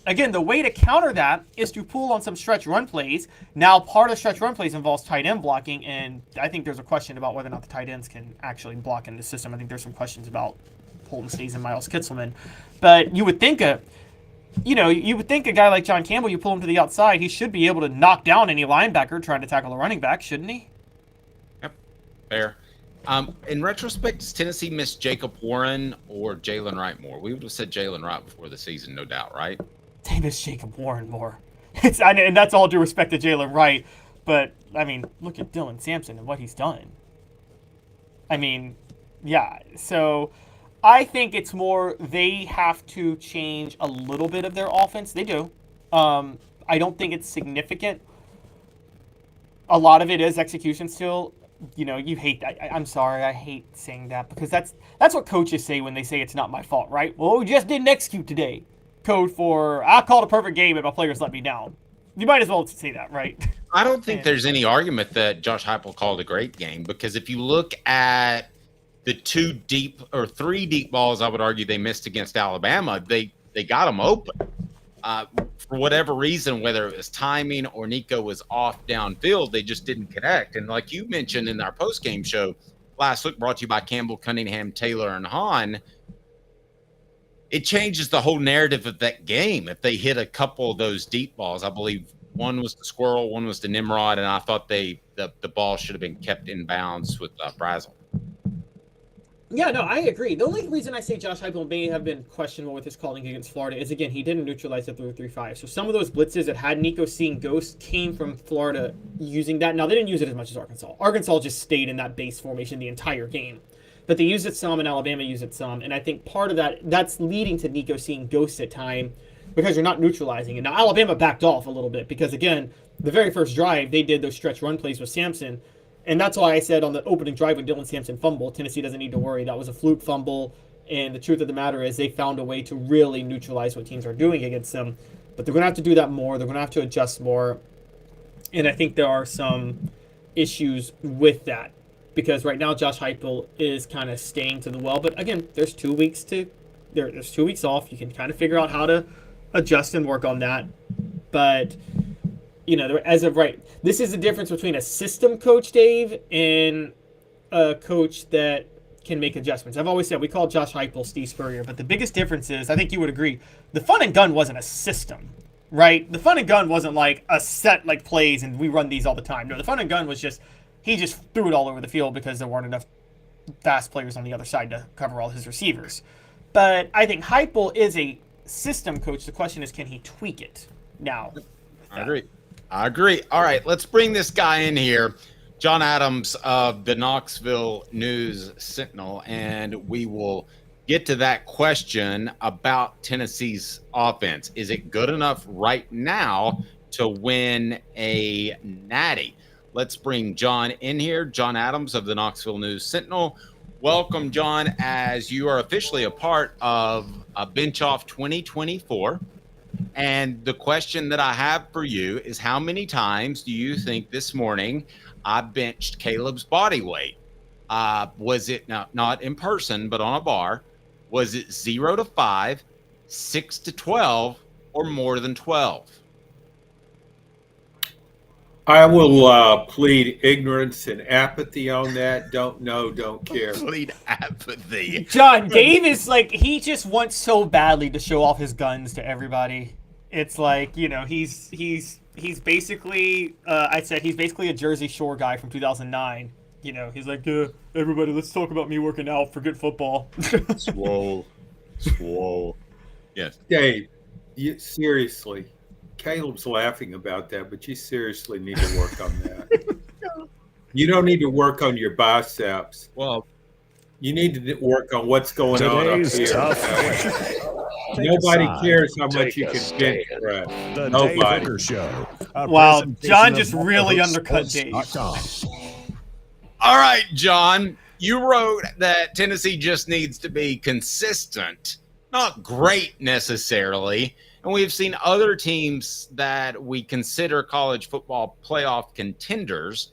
Speaker 5: again, the way to counter that is to pull on some stretch run plays. Now, part of stretch run plays involves tight end blocking, and I think there's a question about whether or not the tight ends can actually block in the system. I think there's some questions about Holton Staes and Miles Kitzelman. But you would think a guy like John Campbell, you pull him to the outside, he should be able to knock down any linebacker trying to tackle a running back, shouldn't he?
Speaker 4: Yep, fair. In retrospect, does Tennessee miss Jacob Warren or Jalen Wright more? We would have said Jalen Wright before the season, no doubt, right?
Speaker 5: They miss Jacob Warren more. And that's all due respect to Jalen Wright. But, look at Dylan Sampson and what he's done. So I think it's more they have to change a little bit of their offense. They do. I don't think it's significant. A lot of it is execution still. You hate that. I'm sorry, I hate saying that because that's what coaches say when they say it's not my fault, right? Well, we just didn't execute today. Code for, I called a perfect game and my players let me down. You might as well say that, right?
Speaker 4: I don't think there's any argument that Josh Heupel called a great game because if you look at the 3 deep balls, I would argue they missed against Alabama, they got them open. For whatever reason, whether it was timing or Nico was off downfield, they just didn't connect. And like you mentioned in our post-game show, Last Look brought to you by Campbell, Cunningham, Taylor, and Hahn. It changes the whole narrative of that game if they hit a couple of those deep balls. I believe one was the Squirrel, one was the Nimrod, and I thought the ball should have been kept in bounds with Brazel.
Speaker 5: Yeah, no, I agree. The only reason I say Josh Heupel may have been questionable with his calling against Florida is, again, he didn't neutralize the 3-3-5. So some of those blitzes that had Nico seeing ghosts came from Florida using that. Now, they didn't use it as much as Arkansas. Arkansas just stayed in that base formation the entire game. But they used it some, and Alabama used it some. And I think part of that's leading to Nico seeing ghosts at time because you're not neutralizing it. Now, Alabama backed off a little bit because, again, the very first drive, they did those stretch run plays with Sampson. And that's why I said on the opening drive when Dylan Sampson fumbled, Tennessee doesn't need to worry. That was a fluke fumble. And the truth of the matter is they found a way to really neutralize what teams are doing against them. But they're going to have to do that more. They're going to have to adjust more. And I think there are some issues with that. Because right now Josh Heupel is kind of staying to the well. But again, there's 2 weeks there's 2 weeks off. You can kind of figure out how to adjust and work on that. But as of right, this is the difference between a system coach, Dave, and a coach that can make adjustments. I've always said we call Josh Heupel Steve Spurrier, but the biggest difference is, I think you would agree, the fun and gun wasn't a system, right? The fun and gun wasn't like a set like plays and we run these all the time. No, the fun and gun was just, he just threw it all over the field because there weren't enough fast players on the other side to cover all his receivers. But I think Heupel is a system coach. The question is, can he tweak it now?
Speaker 4: I agree. All right, let's bring this guy in here, John Adams of the Knoxville News Sentinel, and we will get to that question about Tennessee's offense. Is it good enough right now to win a natty? Let's bring John in here, John Adams of the Knoxville News Sentinel. Welcome, John, as you are officially a part of Bench Off 2024. And the question that I have for you is, how many times do you think this morning I benched Caleb's body weight? Was it not in person, but on a bar? Was it 0 to 5, 6 to 12, or more than 12?
Speaker 19: I will plead ignorance and apathy on that. Don't know, don't care.
Speaker 4: Plead apathy.
Speaker 5: John, Dave is like, he just wants so badly to show off his guns to everybody. It's like, he's basically, I'd say he's basically a Jersey Shore guy from 2009. He's like, everybody, let's talk about me working out for good football.
Speaker 4: Swole. Yes.
Speaker 19: Dave, seriously. Caleb's laughing about that, but you seriously need to work on that. You don't need to work on your biceps.
Speaker 4: Well,
Speaker 19: you need to work on what's going on up here. Nobody cares how much you can bench press.
Speaker 2: The
Speaker 19: Nobody.
Speaker 2: Dave Hooker Show.
Speaker 5: Wow, John just really undercut Dave.
Speaker 4: All right, John, you wrote that Tennessee just needs to be consistent, not great necessarily. And we've seen other teams that we consider college football playoff contenders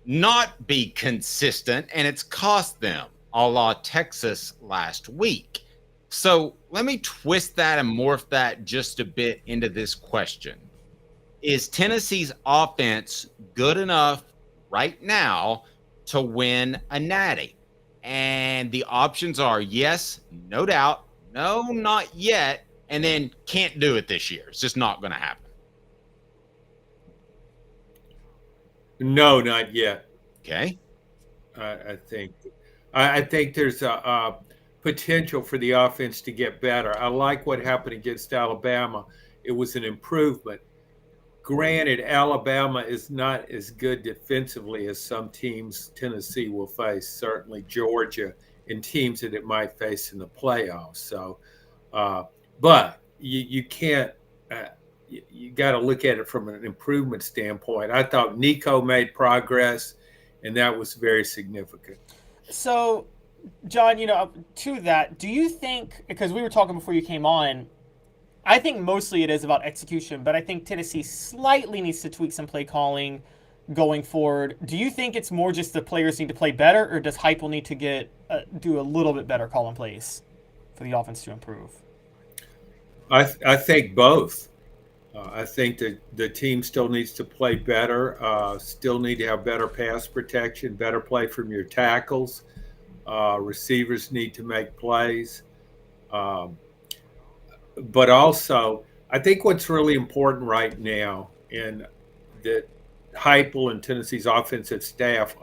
Speaker 4: not be consistent, and it's cost them, a la Texas last week. So let me twist that and morph that just a bit into this question. Is Tennessee's offense good enough right now to win a natty? And the options are yes, no doubt, no, not yet, and then can't do it this year. It's just not going to happen.
Speaker 19: No, not yet.
Speaker 4: Okay.
Speaker 19: I think there's a potential for the offense to get better. I like what happened against Alabama. It was an improvement. Granted, Alabama is not as good defensively as some teams Tennessee will face, certainly Georgia and teams that it might face in the playoffs. So, but you can't, you got to look at it from an improvement standpoint. I thought Nico made progress, and that was very significant.
Speaker 5: So, John, to that, do you think, because we were talking before you came on, I think mostly it is about execution, but I think Tennessee slightly needs to tweak some play calling going forward. Do you think it's more just the players need to play better, or does Heupel need to do a little bit better calling plays for the offense to improve?
Speaker 19: I think both. I think that the team still needs to play better, still need to have better pass protection, better play from your tackles. Receivers need to make plays. But also, I think what's really important right now, and that Heupel and Tennessee's offensive staff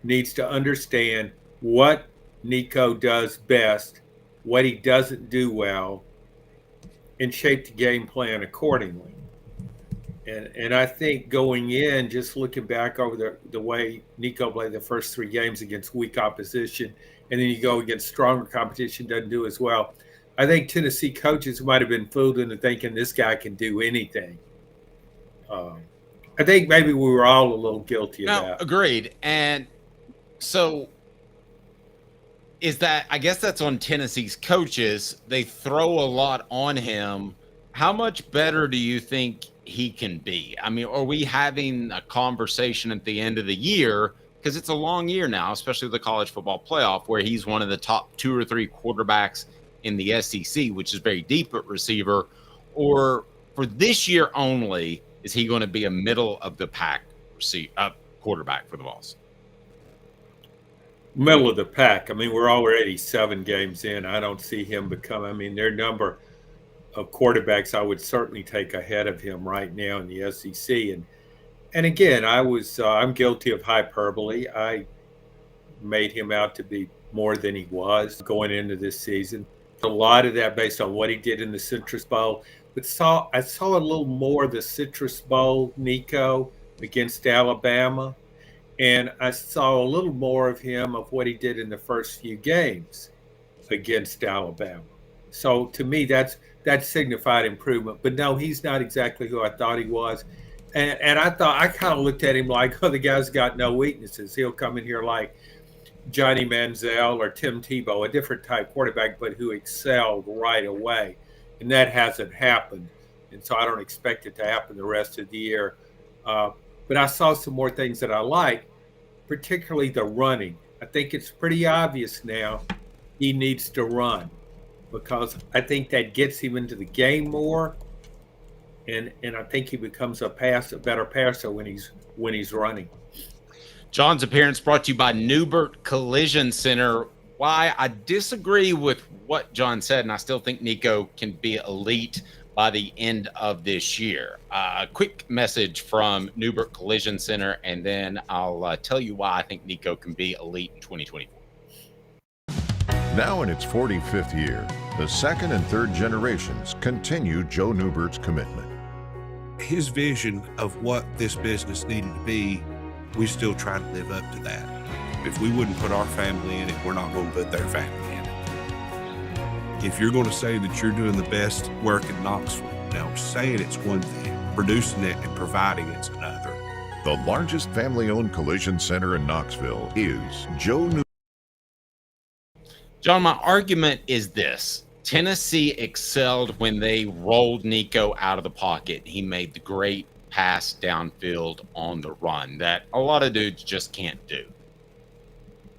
Speaker 19: needs to understand what Nico does best, what he doesn't do well, and shape the game plan accordingly. And I think going in, just looking back over the way Nico played the first 3 games against weak opposition, and then you go against stronger competition, doesn't do as well. I think Tennessee coaches might have been fooled into thinking this guy can do anything. I think maybe we were all a little guilty of that.
Speaker 4: Agreed. And so is that, I guess that's on Tennessee's coaches. They throw a lot on him. How much better do you think he can be? I mean, are we having a conversation at the end of the year? Because it's a long year now, especially the college football playoff, where he's one of the top 2 or 3 quarterbacks in the SEC, which is very deep at receiver. Or for this year only, is he going to be a middle of the pack quarterback for the Vols?
Speaker 19: Middle of the pack. I mean, we're already 7 games in. I don't see him their number of quarterbacks I would certainly take ahead of him right now in the SEC. And again, I'm guilty of hyperbole. I made him out to be more than he was going into this season. A lot of that based on what he did in the Citrus Bowl. But I saw a little more of the Citrus Bowl, Nico, against Alabama. And I saw a little more of him of what he did in the first few games against Alabama. So to me, that signified improvement. But no, he's not exactly who I thought he was. And I kind of looked at him like, oh, the guy's got no weaknesses. He'll come in here like Johnny Manziel or Tim Tebow, a different type quarterback, but who excelled right away. And that hasn't happened. And so I don't expect it to happen the rest of the year. But I saw some more things that I like, particularly the running. I think it's pretty obvious now he needs to run because I think that gets him into the game more. And I think he becomes a better passer when he's running.
Speaker 4: John's appearance brought to you by Neubert Collision Center. Why I disagree with what John said, and I still think Nico can be elite by the end of this year. A quick message from Neubert Collision Center, and then I'll tell you why I think Nico can be elite in 2024.
Speaker 9: Now in its 45th year, the second and third generations continue Joe Neubert's commitment.
Speaker 10: His vision of what this business needed to be, we still try to live up to that. If we wouldn't put our family in it, we're not going to put their family in it. If you're going to say that you're doing the best work in Knoxville, now saying it's one thing, producing it and providing it's another.
Speaker 9: The largest family-owned collision center in Knoxville is Joe Neubert.
Speaker 4: John, my argument is this. Tennessee excelled when they rolled Nico out of the pocket. He made the great pass downfield on the run that a lot of dudes just can't do.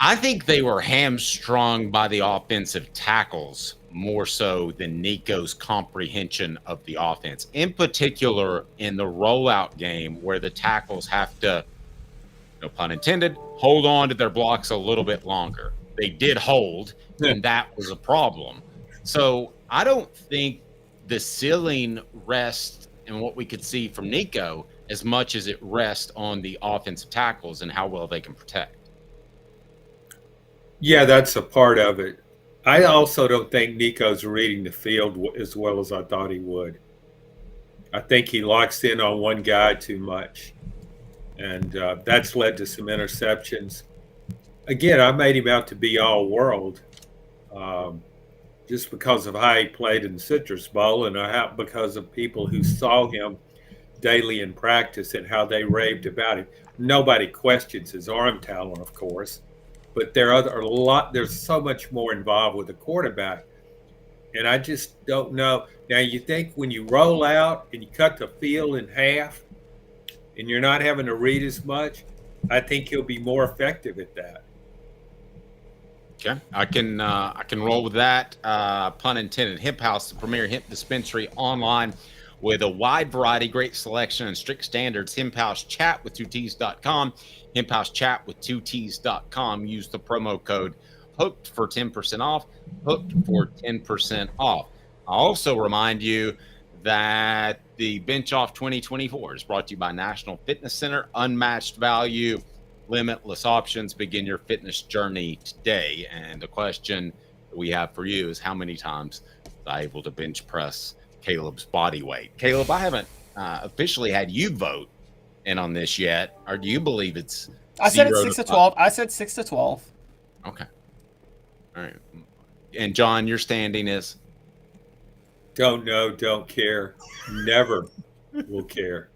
Speaker 4: I think they were hamstrung by the offensive tackles more so than Nico's comprehension of the offense, in particular in the rollout game where the tackles have to, no pun intended, hold on to their blocks a little bit longer. They did hold, and that was a problem. So I don't think the ceiling rests in what we could see from Nico as much as it rests on the offensive tackles and how well they can protect.
Speaker 19: Yeah, that's a part of it. I also don't think Nico's reading the field as well as I thought he would. I think he locks in on one guy too much, and that's led to some interceptions. Again, I made him out to be all world just because of how he played in the Citrus Bowl and because of people who saw him daily in practice and how they raved about him. Nobody questions his arm talent, of course, but there's so much more involved with the quarterback. And I just don't know. Now, you think when you roll out and you cut the field in half and you're not having to read as much, I think he'll be more effective at that.
Speaker 4: Okay, I can roll with that. Pun intended. Hemp House, the premier hemp dispensary online. with a wide variety, great selection, and strict standards. Hemp House Chat with 2Ts.com. Hemp House Chat with 2Ts.com. Use the promo code HOOKED for 10% off. HOOKED for 10% off. I'll also remind you that the Bench Off 2024 is brought to you by National Fitness Center. Unmatched value, limitless options. Begin your fitness journey today. And the question that we have for you is, how many times was I able to bench press Caleb's body weight? Caleb, I haven't officially had you vote in on this yet. Or do you believe it's
Speaker 5: I said it's 6 to 12. I said 6 to 12.
Speaker 4: Okay. All right. And John, your standing is?
Speaker 19: Don't know, don't care, never will care.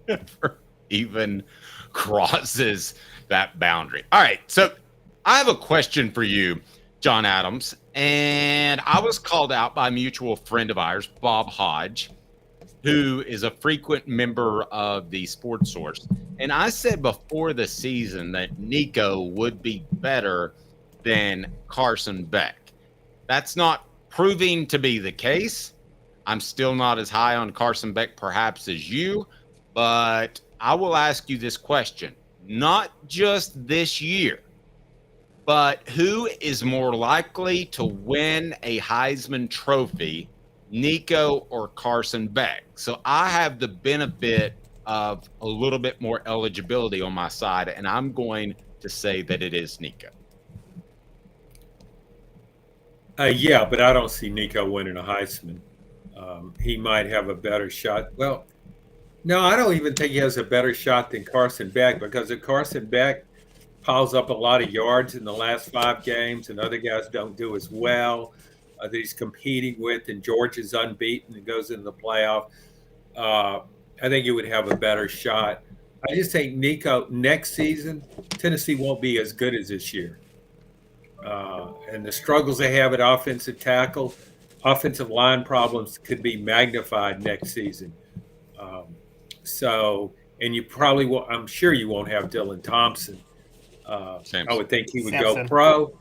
Speaker 4: Never even crosses that boundary. All right, so I have a question for you, John Adams, and I was called out by a mutual friend of ours, Bob Hodge, who is a frequent member of the Sports Source, and I said before the season that Nico would be better than Carson Beck. That's not proving to be the case. I'm still not as high on Carson Beck perhaps as you, but I will ask you this question. Not just this year, but who is more likely to win a Heisman Trophy, Nico or Carson Beck? So I have the benefit of a little bit more eligibility on my side, and I'm going to say that it is Nico.
Speaker 19: Yeah, but I don't see Nico winning a Heisman. He might have a better shot. Well, no, I don't even think he has a better shot than Carson Beck, because if Carson Beck piles up a lot of yards in the last 5 games and other guys don't do as well that he's competing with, and Georgia's unbeaten and goes into the playoff, I think he would have a better shot. I just think Nico, next season, Tennessee won't be as good as this year. And the struggles they have at offensive tackle, offensive line problems could be magnified next season. And you probably will, I'm sure you won't have Dylan Thompson. I would think he would go pro.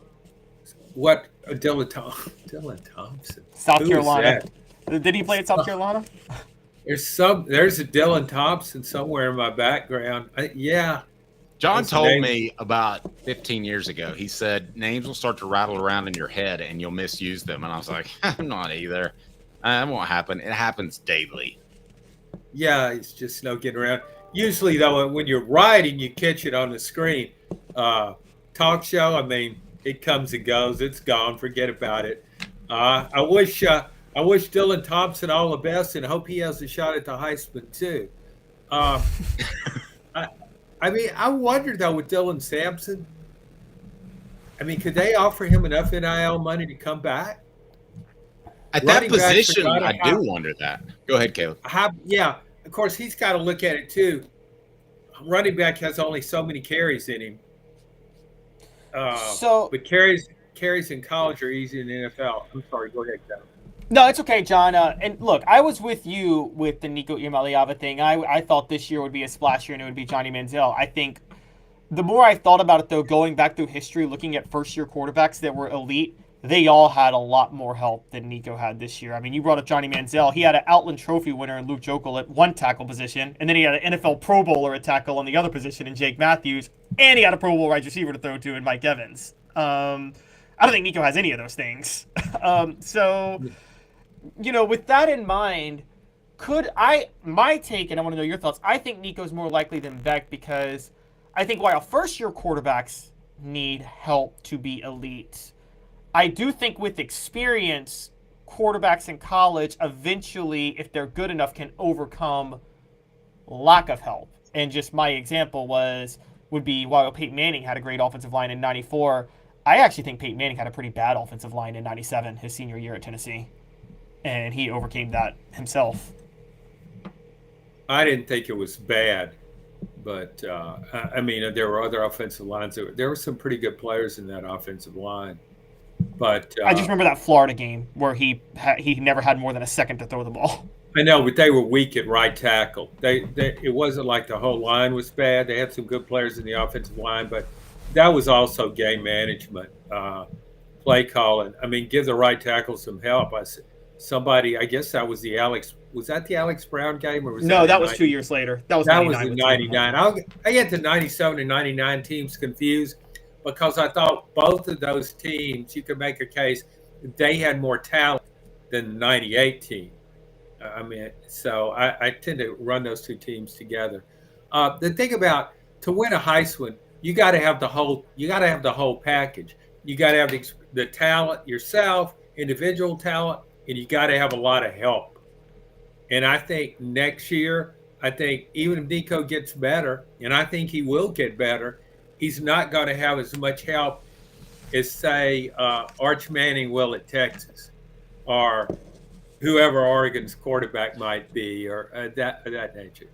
Speaker 19: What? Dylan Thompson.
Speaker 5: South Carolina. Did he play at South Carolina?
Speaker 19: There's a Dylan Thompson somewhere in my background. Yeah.
Speaker 4: John told me about 15 years ago, he said, names will start to rattle around in your head and you'll misuse them. And I was like, I'm not either. That won't happen. It happens daily.
Speaker 19: Yeah, it's just no getting around. Usually, though, when you're writing, you catch it on the screen. Talk show, I mean, it comes and goes. It's gone. Forget about it. I wish Dylan Thompson all the best and hope he has a shot at the Heisman, too. I mean, I wonder, though, with Dylan Sampson, I mean, could they offer him enough NIL money to come back?
Speaker 4: At that position, I do wonder that. Go ahead, Caleb.
Speaker 19: Yeah, of course, he's got to look at it, too. Running back has only so many carries in him. But carries in college are easy in the NFL. I'm sorry, go ahead, Kevin.
Speaker 5: No, it's okay, John. And look, I was with you with the Nico Iamaleava thing. I thought this year would be a splash year and it would be Johnny Manziel. I think the more I thought about it, though, going back through history, looking at first-year quarterbacks that were elite, they all had a lot more help than Nico had this year. I mean, you brought up Johnny Manziel. He had an Outland Trophy winner in Luke Jokel at one tackle position, and then he had an NFL Pro Bowler at tackle on the other position in Jake Matthews, and he had a Pro Bowl wide receiver to throw to in Mike Evans. I don't think Nico has any of those things. You know, with that in mind, my take, and I want to know your thoughts, I think Nico's more likely than Beck, because I think while first-year quarterbacks need help to be elite, I do think with experience, quarterbacks in college eventually, if they're good enough, can overcome lack of help. And just my example would be while Peyton Manning had a great offensive line in 94, I actually think Peyton Manning had a pretty bad offensive line in 97, his senior year at Tennessee. And he overcame that himself.
Speaker 19: I didn't think it was bad, but I mean, there were other offensive lines. There were some pretty good players in that offensive line. But
Speaker 5: I just remember that Florida game where he never had more than a second to throw the ball.
Speaker 19: I know, but they were weak at right tackle. It wasn't like the whole line was bad. They had some good players in the offensive line, but that was also game management, play calling. I mean, give the right tackle some help. somebody, I guess that was the Alex. Was that the Alex Brown game, or was
Speaker 5: No, that was
Speaker 19: 90?
Speaker 5: 2 years later. That was
Speaker 19: That
Speaker 5: 99
Speaker 19: was the
Speaker 5: with
Speaker 19: 99. I get the 97 and 99 teams confused because I thought both of those teams, you could make a case, they had more talent than the 98 team. I mean, so I tend to run those two teams together. The thing about to win a Heisman, you got to have the whole. You got to have the whole package. You got to have the talent yourself, individual talent, and you got to have a lot of help. And I think next year, I think even if Nico gets better, and I think he will get better, he's not going to have as much help as, say, Arch Manning will at Texas, or whoever Oregon's quarterback might be, or that nature.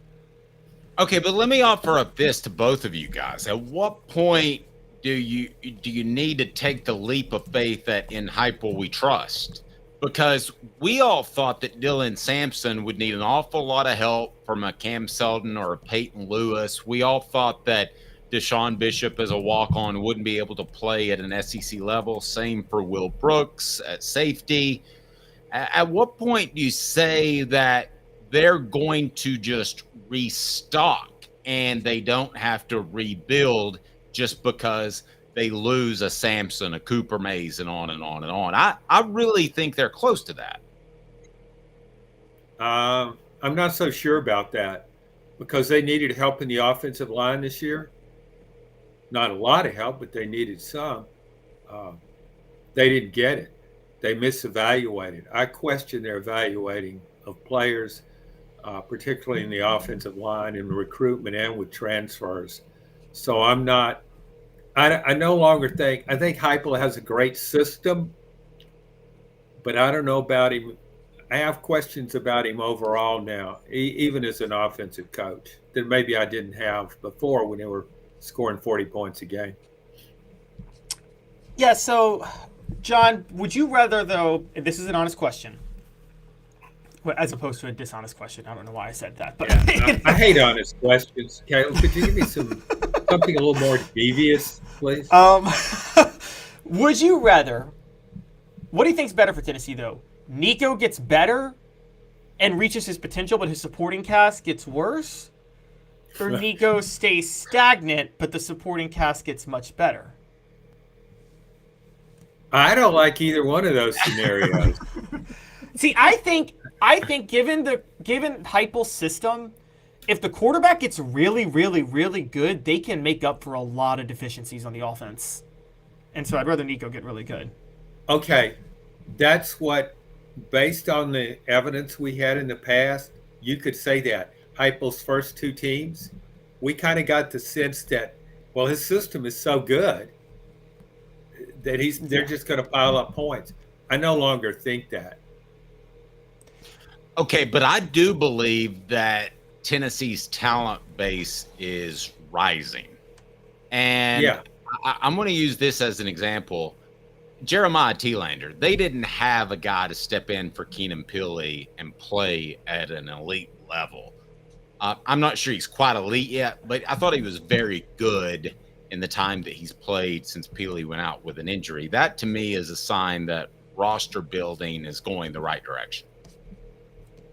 Speaker 4: Okay, but let me offer up this to both of you guys. At what point do you need to take the leap of faith that in Hype will we trust? Because we all thought that Dylan Sampson would need an awful lot of help from a Cam Selden or a Peyton Lewis. We all thought that Deshaun Bishop as a walk-on wouldn't be able to play at an SEC level. Same for Will Brooks at safety. At what point do you say that they're going to just restock and they don't have to rebuild just because they lose a Sampson, a Cooper Mays, and on and on and on? I really think they're close to that.
Speaker 19: I'm not so sure about that because they needed help in the offensive line this year. Not a lot of help, but they needed some. They didn't get it. They misevaluated. I question their evaluating of players, particularly in the offensive line, in recruitment and with transfers. So I'm not. I no longer think. I think Heupel has a great system, but I don't know about him. I have questions about him overall now, even as an offensive coach, that maybe I didn't have before when they were scoring 40 points a game.
Speaker 5: Yeah, so, John, would you rather, though, and this is an honest question, as opposed to a dishonest question. I don't know why I said that. But
Speaker 19: Yeah, I hate honest questions. Caleb, could you give me something a little more devious, please?
Speaker 5: Would you rather, what do you think's better for Tennessee, though? Nico gets better and reaches his potential, but his supporting cast gets worse? Or Nico stays stagnant, but the supporting cast gets much better?
Speaker 19: I don't like either one of those scenarios.
Speaker 5: See, I think given Heupel's system, if the quarterback gets really, really, really good, they can make up for a lot of deficiencies on the offense. And so I'd rather Nico get really good.
Speaker 19: Okay, that's what, based on the evidence we had in the past, you could say that. Heupel's first two teams, we kind of got the sense that, well, his system is so good that they're just going to pile up points. I no longer think that.
Speaker 4: Okay, but I do believe that Tennessee's talent base is rising. And
Speaker 19: Yeah.
Speaker 4: I'm going to use this as an example. Jeremiah Thielander, they didn't have a guy to step in for Keenan Pili and play at an elite level. I'm not sure he's quite elite yet, but I thought he was very good in the time that he's played since Pili went out with an injury. That, to me, is a sign that roster building is going the right direction.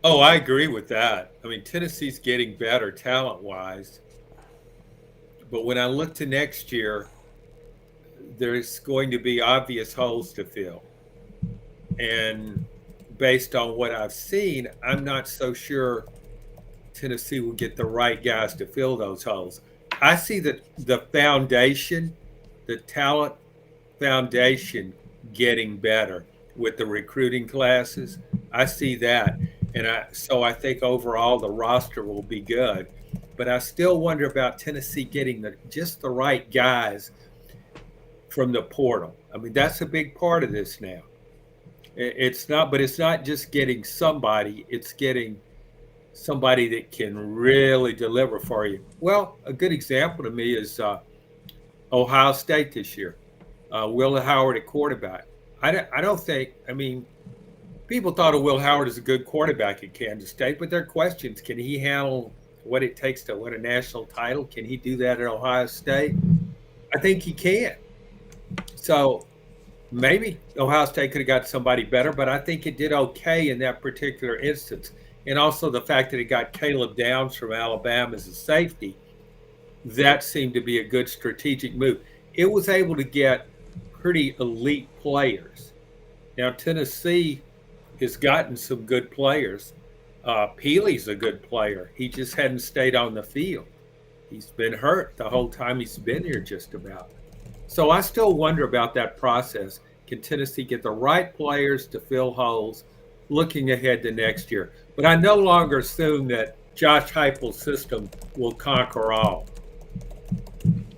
Speaker 19: Oh, I agree with that. I mean, Tennessee's getting better talent-wise. But when I look to next year, there's going to be obvious holes to fill. And based on what I've seen, I'm not so sure Tennessee will get the right guys to fill those holes. I see that the foundation, the talent foundation, getting better with the recruiting classes. I see that. And so I think overall the roster will be good. But I still wonder about Tennessee getting just the right guys from the portal. I mean, that's a big part of this now. It's not just getting somebody, it's getting somebody that can really deliver for you. Well, a good example to me is Ohio State this year. Will Howard at quarterback. I don't think, I mean, people thought of Will Howard as a good quarterback at Kansas State, but there are questions. Can he handle what it takes to win a national title? Can he do that at Ohio State? I think he can. So maybe Ohio State could have got somebody better, but I think it did okay in that particular instance. And also the fact that it got Caleb Downs from Alabama as a safety, that seemed to be a good strategic move. It was able to get pretty elite players. Now, Tennessee has gotten some good players. Peely's a good player. He just hadn't stayed on the field. He's been hurt the whole time he's been here just about. So I still wonder about that process. Can Tennessee get the right players to fill holes looking ahead to next year? But I no longer assume that Josh Heupel's system will conquer all.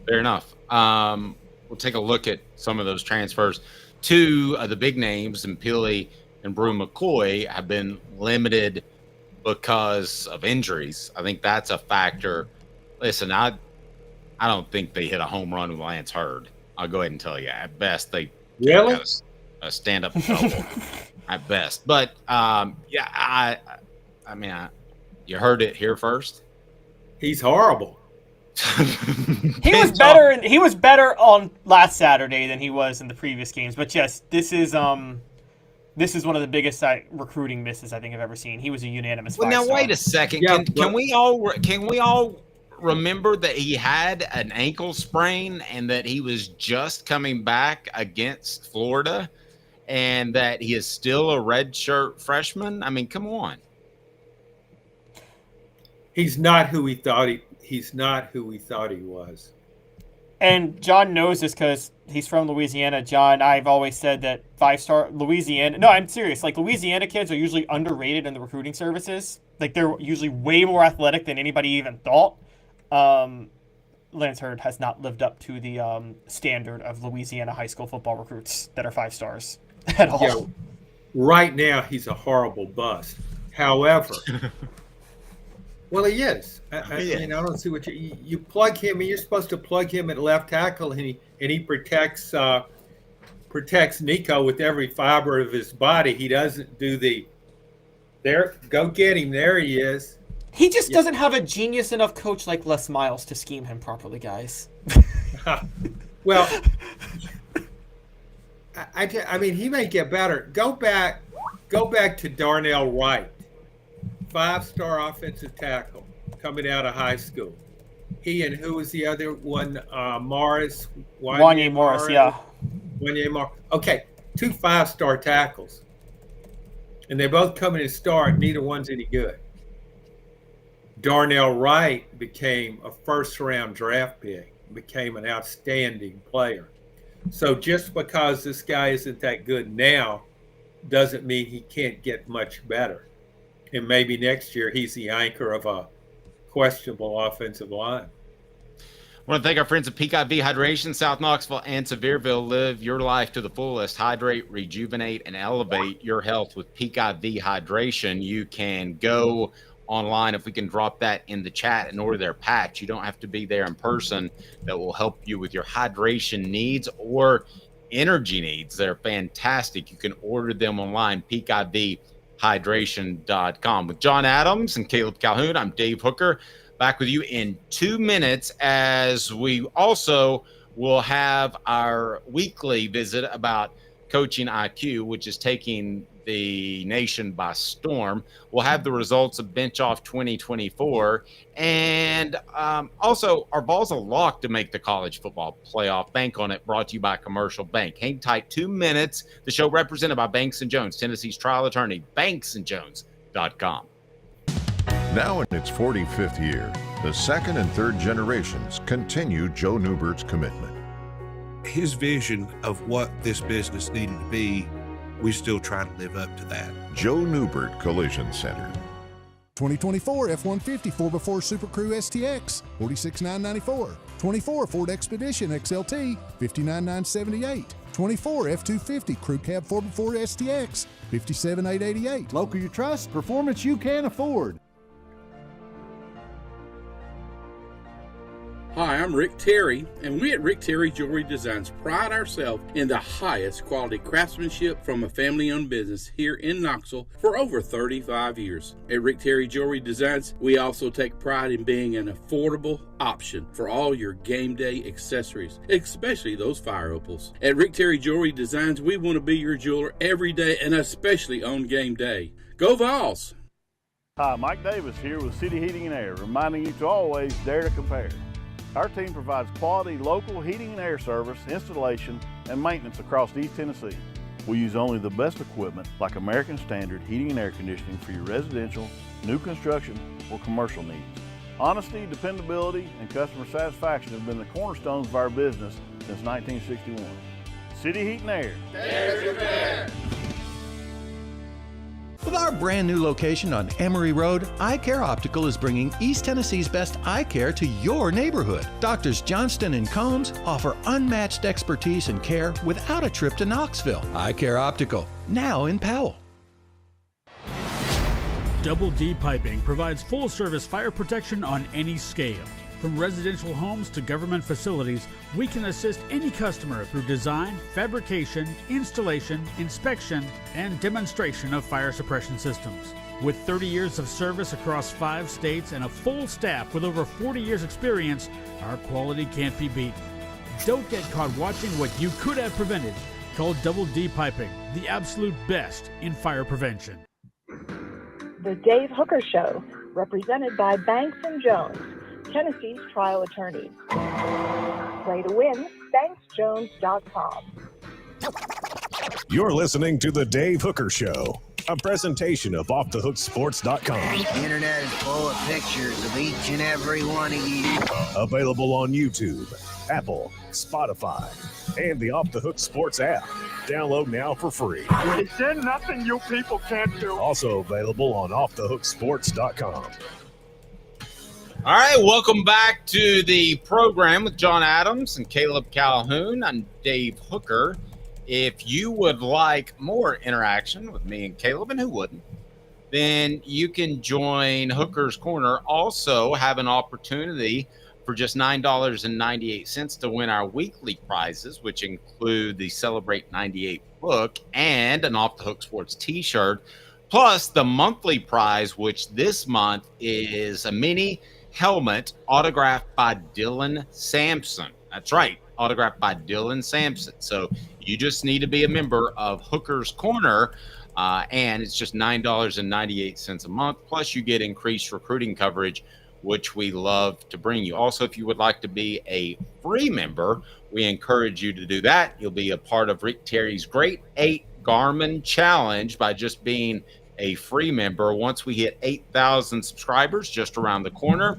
Speaker 4: Fair enough. We'll take a look at some of those transfers. Two of the big names, and Peely and Brew McCoy, have been limited because of injuries. I think that's a factor. Listen, I don't think they hit a home run with Lance Hurd. I'll go ahead and tell you. At best, they
Speaker 19: really
Speaker 4: got a stand-up double at best. But yeah, I mean, you heard it here first.
Speaker 19: He's horrible.
Speaker 5: He was better. He was better on last Saturday than he was in the previous games. But yes, this is one of the biggest recruiting misses I think I've ever seen. He was a unanimous.
Speaker 4: Well, now
Speaker 5: 5-star.
Speaker 4: wait a second.
Speaker 19: Yeah,
Speaker 4: Can we all remember that he had an ankle sprain and that he was just coming back against Florida, and that he is still a redshirt freshman? I mean, come on.
Speaker 19: He's not who we thought He's not who we thought he was.
Speaker 5: And John knows this because he's from Louisiana. John, I've always said that 5-star Louisiana. No, I'm serious. Like, Louisiana kids are usually underrated in the recruiting services. Like, they're usually way more athletic than anybody even thought. Lance Hurd has not lived up to the standard of Louisiana high school football recruits that are 5 stars at all.
Speaker 19: Yeah, right now, he's a horrible bust. However, well, he is. I mean, I don't see what you plug him. You're supposed to plug him at left tackle, and he protects Nico with every fiber of his body. He doesn't do there. Go get him. There he is.
Speaker 5: He just doesn't have a genius enough coach like Les Miles to scheme him properly, guys.
Speaker 19: Well, I mean, he may get better. Go back to Darnell Wright. 5-star offensive tackle coming out of high school. He and who was the other one? Morris.
Speaker 5: Wanye Morris, yeah.
Speaker 19: Wanye Morris. Okay, 2 5-star tackles. And they both come in and start. Neither one's any good. Darnell Wright became a first-round draft pick, became an outstanding player. So just because this guy isn't that good now doesn't mean he can't get much better. And maybe next year he's the anchor of a questionable offensive line.
Speaker 4: I want to thank our friends at Peak IV Hydration, South Knoxville and Sevierville. Live your life to the fullest. Hydrate, rejuvenate, and elevate your health with Peak IV Hydration. You can go online, if we can drop that in the chat, and order their patch. You don't have to be there in person. That will help you with your hydration needs or energy needs. They're fantastic. You can order them online, peakivhydration.com. With John Adams and Caleb Calhoun, I'm Dave Hooker. Back with you in 2 minutes, as we also will have our weekly visit about coaching IQ, which is taking the nation by storm. We'll have the results of Bench Off 2024. And also, our Vols are locked to make the college football playoff. Bank on it, brought to you by Commercial Bank. Hang tight, 2 minutes. The show represented by Banks & Jones, Tennessee's trial attorney, banksandjones.com.
Speaker 9: Now in its 45th year, the second and third generations continue Joe Neubert's commitment.
Speaker 10: His vision of what this business needed to be, we still try to live up to that.
Speaker 9: Joe Neubert Collision Center.
Speaker 12: 2024 F-150 4x4 Super Crew STX, $46,994. 24 Ford Expedition XLT, $59,978. 24 F-250 Crew Cab 4x4 STX, $57,888.
Speaker 18: Local you trust, performance you can afford.
Speaker 20: Hi, I'm Rick Terry, and we at Rick Terry Jewelry Designs pride ourselves in the highest quality craftsmanship from a family-owned business here in Knoxville for over 35 years. At Rick Terry Jewelry Designs, we also take pride in being an affordable option for all your game day accessories, especially those fire opals. At Rick Terry Jewelry Designs, we want to be your jeweler every day and especially on game day. Go Vols!
Speaker 21: Hi, Mike Davis here with City Heating and Air, reminding you to always dare to compare. Our team provides quality local heating and air service, installation, and maintenance across East Tennessee. We use only the best equipment like American Standard heating and air conditioning for your residential, new construction, or commercial needs. Honesty, dependability, and customer satisfaction have been the cornerstones of our business since 1961. City Heat and Air.
Speaker 6: Dare to compare.
Speaker 17: With our brand new location on Emory Road, Eye Care Optical is bringing East Tennessee's best eye care to your neighborhood. Doctors Johnston and Combs offer unmatched expertise and care without a trip to Knoxville. Eye Care Optical, now in Powell.
Speaker 14: Double D Piping provides full-service fire protection on any scale. From residential homes to government facilities, we can assist any customer through design, fabrication, installation, inspection, and demonstration of fire suppression systems. With 30 years of service across 5 states and a full staff with over 40 years experience, our quality can't be beaten. Don't get caught watching what you could have prevented. Call Double D Piping, the absolute best in fire prevention.
Speaker 1: The Dave Hooker Show, represented by Banks & Jones, Tennessee's trial attorney. Play to win, banksjones.com.
Speaker 2: You're listening to The Dave Hooker Show, a presentation of offthehooksports.com.
Speaker 22: The internet is full of pictures of each and every one of you.
Speaker 2: Available on YouTube, Apple, Spotify, and the Off the Hook Sports app. Download now for free.
Speaker 23: Is there nothing you people can't do?
Speaker 2: Also available on offthehooksports.com.
Speaker 4: All right, welcome back to the program with John Adams and Caleb Calhoun. I'm Dave Hooker. If you would like more interaction with me and Caleb, and who wouldn't, then you can join Hooker's Corner. Also have an opportunity for just $9.98 to win our weekly prizes, which include the Celebrate 98 book and an Off the Hook Sports t-shirt, plus the monthly prize, which this month is a mini helmet autographed by Dylan Sampson. That's right, autographed by Dylan Sampson. So you just need to be a member of Hooker's Corner, and it's just $9.98 a month. Plus, you get increased recruiting coverage, which we love to bring you. Also, if you would like to be a free member, we encourage you to do that. You'll be a part of Rick Terry's Great 8 Garmin Challenge by just being a free member. Once we hit 8,000 subscribers, just around the corner,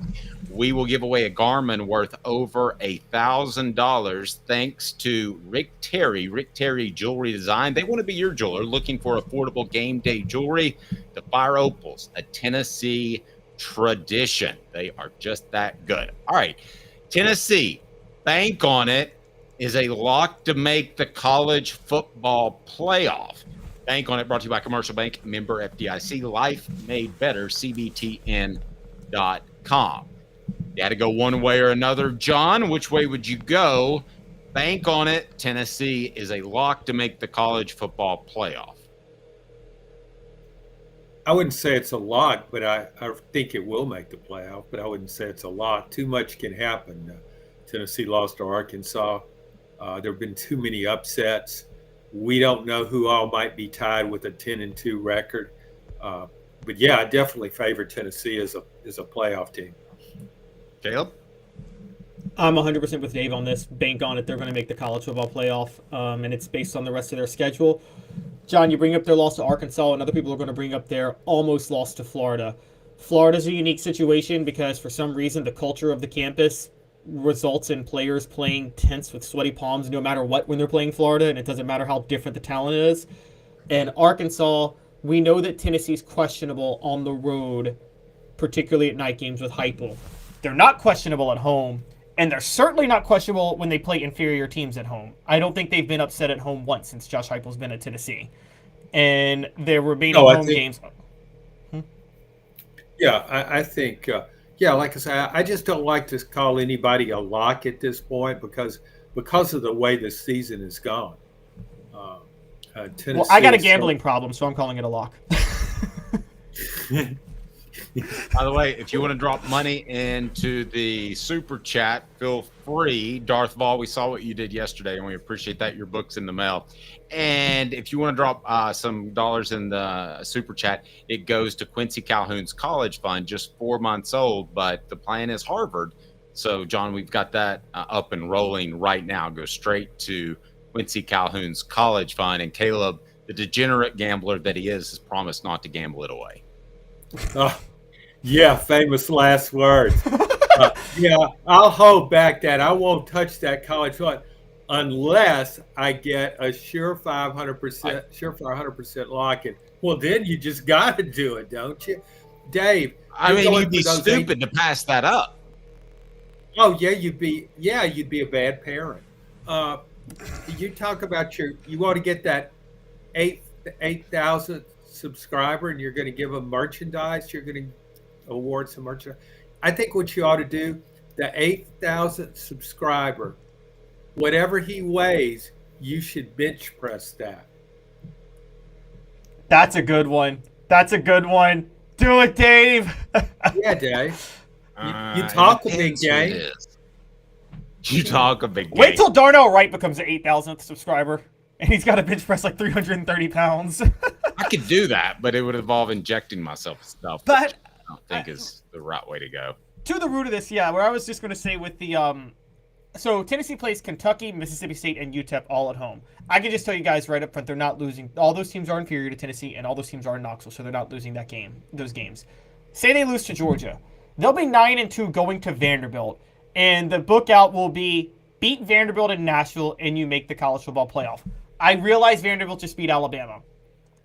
Speaker 4: we will give away a Garmin worth over $1,000 thanks to Rick Terry Jewelry Design. They want to be your jeweler looking for affordable game day jewelry. The Fire Opals, a Tennessee tradition. They are just that good. All right, Tennessee, bank on it, is a lock to make the college football playoff. Bank on it, brought to you by Commercial Bank, member FDIC, life made better, CBTN.com. You had to go one way or another. John, which way would you go? Bank on it. Tennessee is a lock to make the college football playoff.
Speaker 19: I wouldn't say it's a lot, but I think it will make the playoff, but I wouldn't say it's a lot. Too much can happen. Tennessee lost to Arkansas. There have been too many upsets. We don't know who all might be tied with a 10-2 record. But yeah, I definitely favor Tennessee as a playoff team.
Speaker 4: Caleb?
Speaker 5: I'm 100% with Dave on this. Bank on it. They're going to make the college football playoff, and it's based on the rest of their schedule. John, you bring up their loss to Arkansas, and other people are going to bring up their almost loss to Florida. Florida's a unique situation because for some reason the culture of the campus results in players playing tense with sweaty palms no matter what when they're playing Florida, and it doesn't matter how different the talent is. And Arkansas, we know that Tennessee's questionable on the road, particularly at night games with Heupel. They're not questionable at home, and they're certainly not questionable when they play inferior teams at home. I don't think they've been upset at home once since Josh Heupel's been at Tennessee. And their remaining home games...
Speaker 19: Yeah, I think, Yeah, like I say, I just don't like to call anybody a lock at this point because of the way the season has gone. Tennessee,
Speaker 5: well, I got a gambling problem, so I'm calling it a lock.
Speaker 4: By the way, if you want to drop money into the super chat, feel free. Darth Vol, we saw what you did yesterday, and we appreciate that. Your book's in the mail. And if you want to drop some dollars in the super chat, it goes to Quincy Calhoun's college fund, just 4 months old, but the plan is Harvard. So, John, we've got that up and rolling right now. Go straight to Quincy Calhoun's college fund, and Caleb, the degenerate gambler that he is, has promised not to gamble it away.
Speaker 19: Oh, yeah, famous last words. Yeah, I'll hold back that. I won't touch that college fund unless I get a surefire 100% lock-in. Well, then you just got to do it, don't you, Dave?
Speaker 4: I mean, you'd be stupid to pass that up.
Speaker 19: Oh yeah, you'd be a bad parent. You talk about you want to get that 8,000 subscriber, and you're going to give them merchandise. You're going to award some merchandise. I think what you ought to do, the 8,000 subscriber, whatever he weighs, you should bench press that.
Speaker 5: That's a good one. That's a good one. Do it, Dave.
Speaker 19: Yeah, Dave. You talk a big game.
Speaker 4: You talk a big game.
Speaker 5: Wait till Darnell Wright becomes an 8,000th subscriber, and he's got to bench press like 330 pounds.
Speaker 4: I could do that, but it would involve injecting myself with stuff.
Speaker 5: But
Speaker 4: I don't think is the right way to go.
Speaker 5: To the root of this, yeah, where I was just going to say with the so Tennessee plays Kentucky, Mississippi State, and UTEP all at home. I can just tell you guys right up front, they're not losing. All those teams are inferior to Tennessee, and all those teams are in Knoxville, so they're not losing those games. Say they lose to Georgia. They'll be 9-2 going to Vanderbilt, and the book out will be beat Vanderbilt in Nashville, and you make the college football playoff. I realize Vanderbilt just beat Alabama.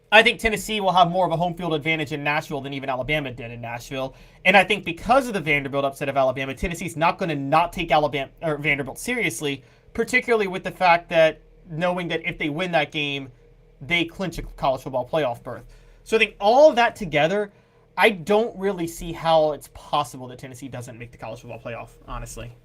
Speaker 5: I think Tennessee will have more of a home field advantage in Nashville than even Alabama did in Nashville. And I think because of the Vanderbilt upset of Alabama, Tennessee's not going to not take Alabama or Vanderbilt seriously, particularly with the fact that knowing that if they win that game, they clinch a college football playoff berth. So I think all of that together, I don't really see how it's possible that Tennessee doesn't make the college football playoff, honestly.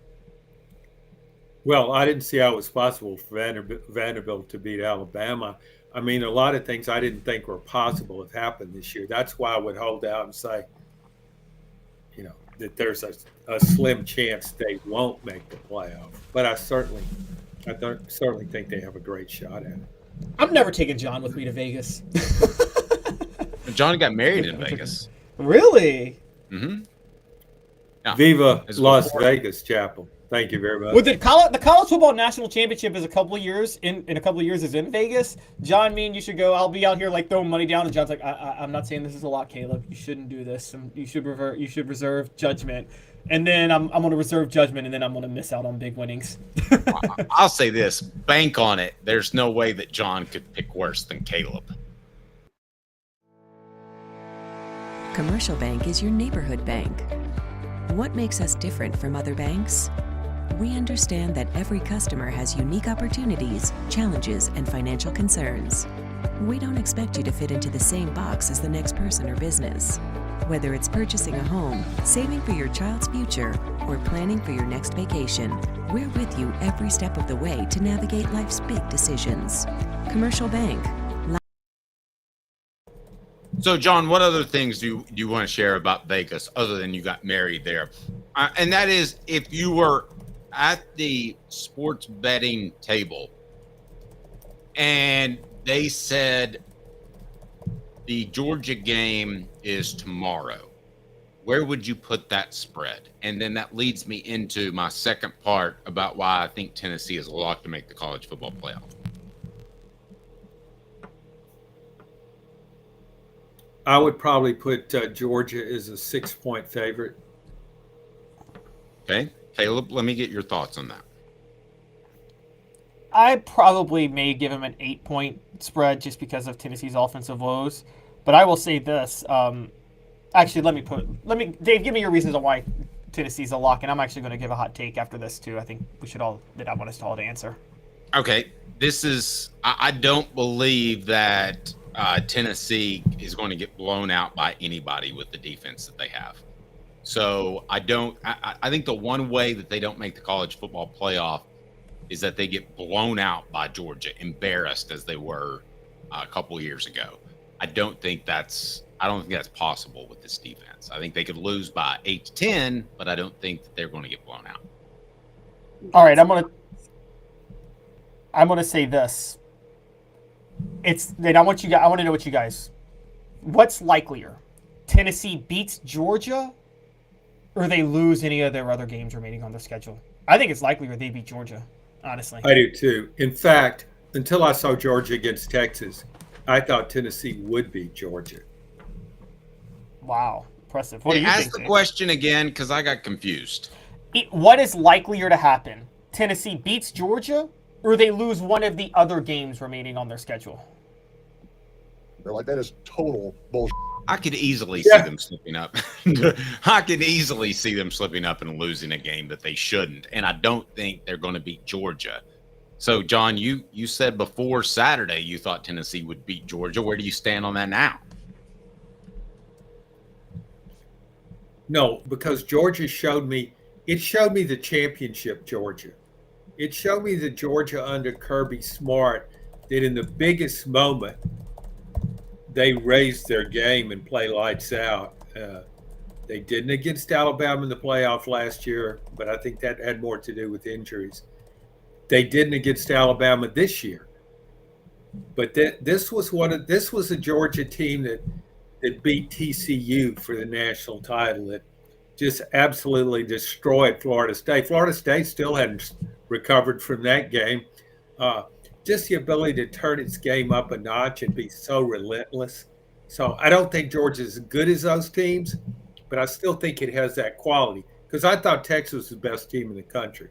Speaker 19: Well, I didn't see how it was possible for Vanderbilt to beat Alabama. I mean, a lot of things I didn't think were possible have happened this year. That's why I would hold out and say, that there's a slim chance they won't make the playoff. But I certainly think they have a great shot at it.
Speaker 5: I'm never taking John with me to Vegas.
Speaker 4: John got married in Vegas.
Speaker 5: Really?
Speaker 4: Mm-hmm.
Speaker 19: Yeah. Viva Las Vegas, Chapel. Thank you very much.
Speaker 5: Well, the college football national championship is a couple of years in a couple of years is in Vegas. John, me and you should go. I'll be out here like throwing money down, and John's like, I'm not saying this is a lot, Caleb. You shouldn't do this. You should reserve judgment. And then I'm going to reserve judgment, and then I'm going to miss out on big winnings.
Speaker 4: I'll say this: bank on it. There's no way that John could pick worse than Caleb.
Speaker 16: Commercial Bank is your neighborhood bank. What makes us different from other banks? We understand that every customer has unique opportunities, challenges, and financial concerns. We don't expect you to fit into the same box as the next person or business. Whether it's purchasing a home, saving for your child's future, or planning for your next vacation, we're with you every step of the way to navigate life's big decisions. Commercial Bank.
Speaker 4: So, John, what other things do you want to share about Vegas other than you got married there? And that is, if you were at the sports betting table and they said the Georgia game is tomorrow, where would you put that spread? And then that leads me into my second part about why I think Tennessee is a lock to make the college football playoff.
Speaker 19: I would probably put Georgia as a 6-point favorite.
Speaker 4: Okay. Caleb, let me get your thoughts on that.
Speaker 5: I probably may give him an 8-point spread just because of Tennessee's offensive woes. But I will say this. Actually, Dave, give me your reasons on why Tennessee's a lock. And I'm actually going to give a hot take after this, too. I think I want us all to answer.
Speaker 4: Okay. I don't believe that Tennessee is going to get blown out by anybody with the defense that they have. So I think the one way that they don't make the college football playoff is that they get blown out by Georgia, embarrassed as they were a couple years ago. I don't think that's possible with this defense. I think they could lose by 8 to 10, but I don't think that they're going to get blown out.
Speaker 5: All right, I'm gonna say this. I want to know what you guys. What's likelier? Tennessee beats Georgia, or they lose any of their other games remaining on their schedule? I think it's likelier they beat Georgia. Honestly,
Speaker 19: I do too. In fact, until I saw Georgia against Texas, I thought Tennessee would beat Georgia.
Speaker 5: Wow, impressive. What do you think?
Speaker 4: Ask the question again, because I got confused.
Speaker 5: What is likelier to happen? Tennessee beats Georgia, or they lose one of the other games remaining on their schedule?
Speaker 7: Like, that is total bullshit.
Speaker 4: I could easily see them slipping up. I could easily see them slipping up and losing a game that they shouldn't. And I don't think they're going to beat Georgia. So, John, you said before Saturday you thought Tennessee would beat Georgia. Where do you stand on that now?
Speaker 19: No, because Georgia showed me the championship Georgia. It showed me the Georgia under Kirby Smart that in the biggest moment, they raised their game and play lights out. They didn't against Alabama in the playoff last year, but I think that had more to do with injuries. They didn't against Alabama this year, but this was a Georgia team that beat TCU for the national title. That just absolutely destroyed Florida State. Florida State still hadn't recovered from that game. Just the ability to turn its game up a notch and be so relentless. So I don't think Georgia's as good as those teams, but I still think it has that quality because I thought Texas was the best team in the country.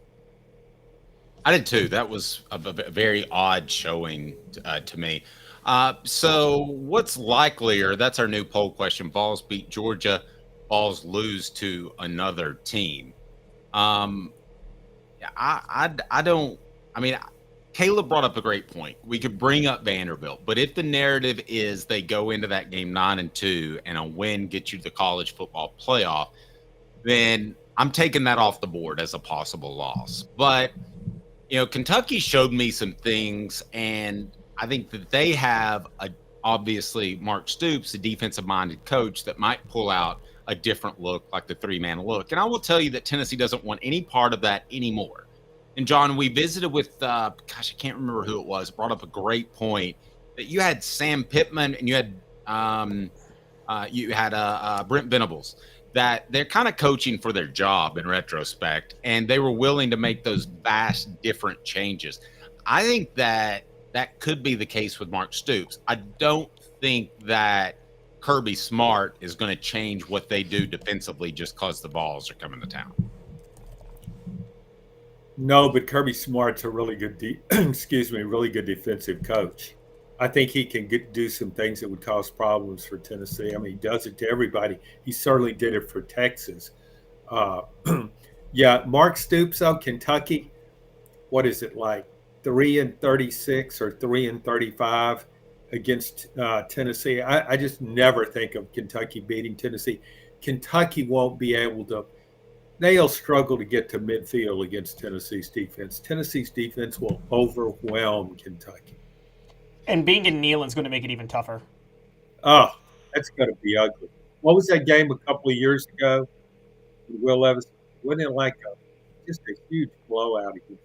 Speaker 4: I did too. That was a very odd showing to me. So what's likelier? That's our new poll question. Vols beat Georgia. Vols lose to another team. Caleb brought up a great point. We could bring up Vanderbilt, but if the narrative is they go into that game 9-2 and a win gets you to the college football playoff, then I'm taking that off the board as a possible loss. But, Kentucky showed me some things, and I think that they have obviously Mark Stoops, a defensive-minded coach that might pull out a different look, like the three-man look. And I will tell you that Tennessee doesn't want any part of that anymore. And John, we visited with, I can't remember who it was, brought up a great point that you had Sam Pittman and you had Brent Venables, that they're kind of coaching for their job in retrospect, and they were willing to make those vast different changes. I think that could be the case with Mark Stoops. I don't think that Kirby Smart is going to change what they do defensively just because the Vols are coming to town.
Speaker 19: No, but Kirby Smart's a really good, really good defensive coach. I think he can do some things that would cause problems for Tennessee. I mean, he does it to everybody. He certainly did it for Texas. Mark Stoops, though, Kentucky, what is it like? 3-36 or 3-35 against Tennessee. I just never think of Kentucky beating Tennessee. Kentucky won't be able to. They'll struggle to get to midfield against Tennessee's defense. Tennessee's defense will overwhelm Kentucky.
Speaker 5: And being in Neyland's going to make it even tougher.
Speaker 19: Oh, that's going to be ugly. What was that game a couple of years ago? Will Levis, wasn't it like just a huge blowout against?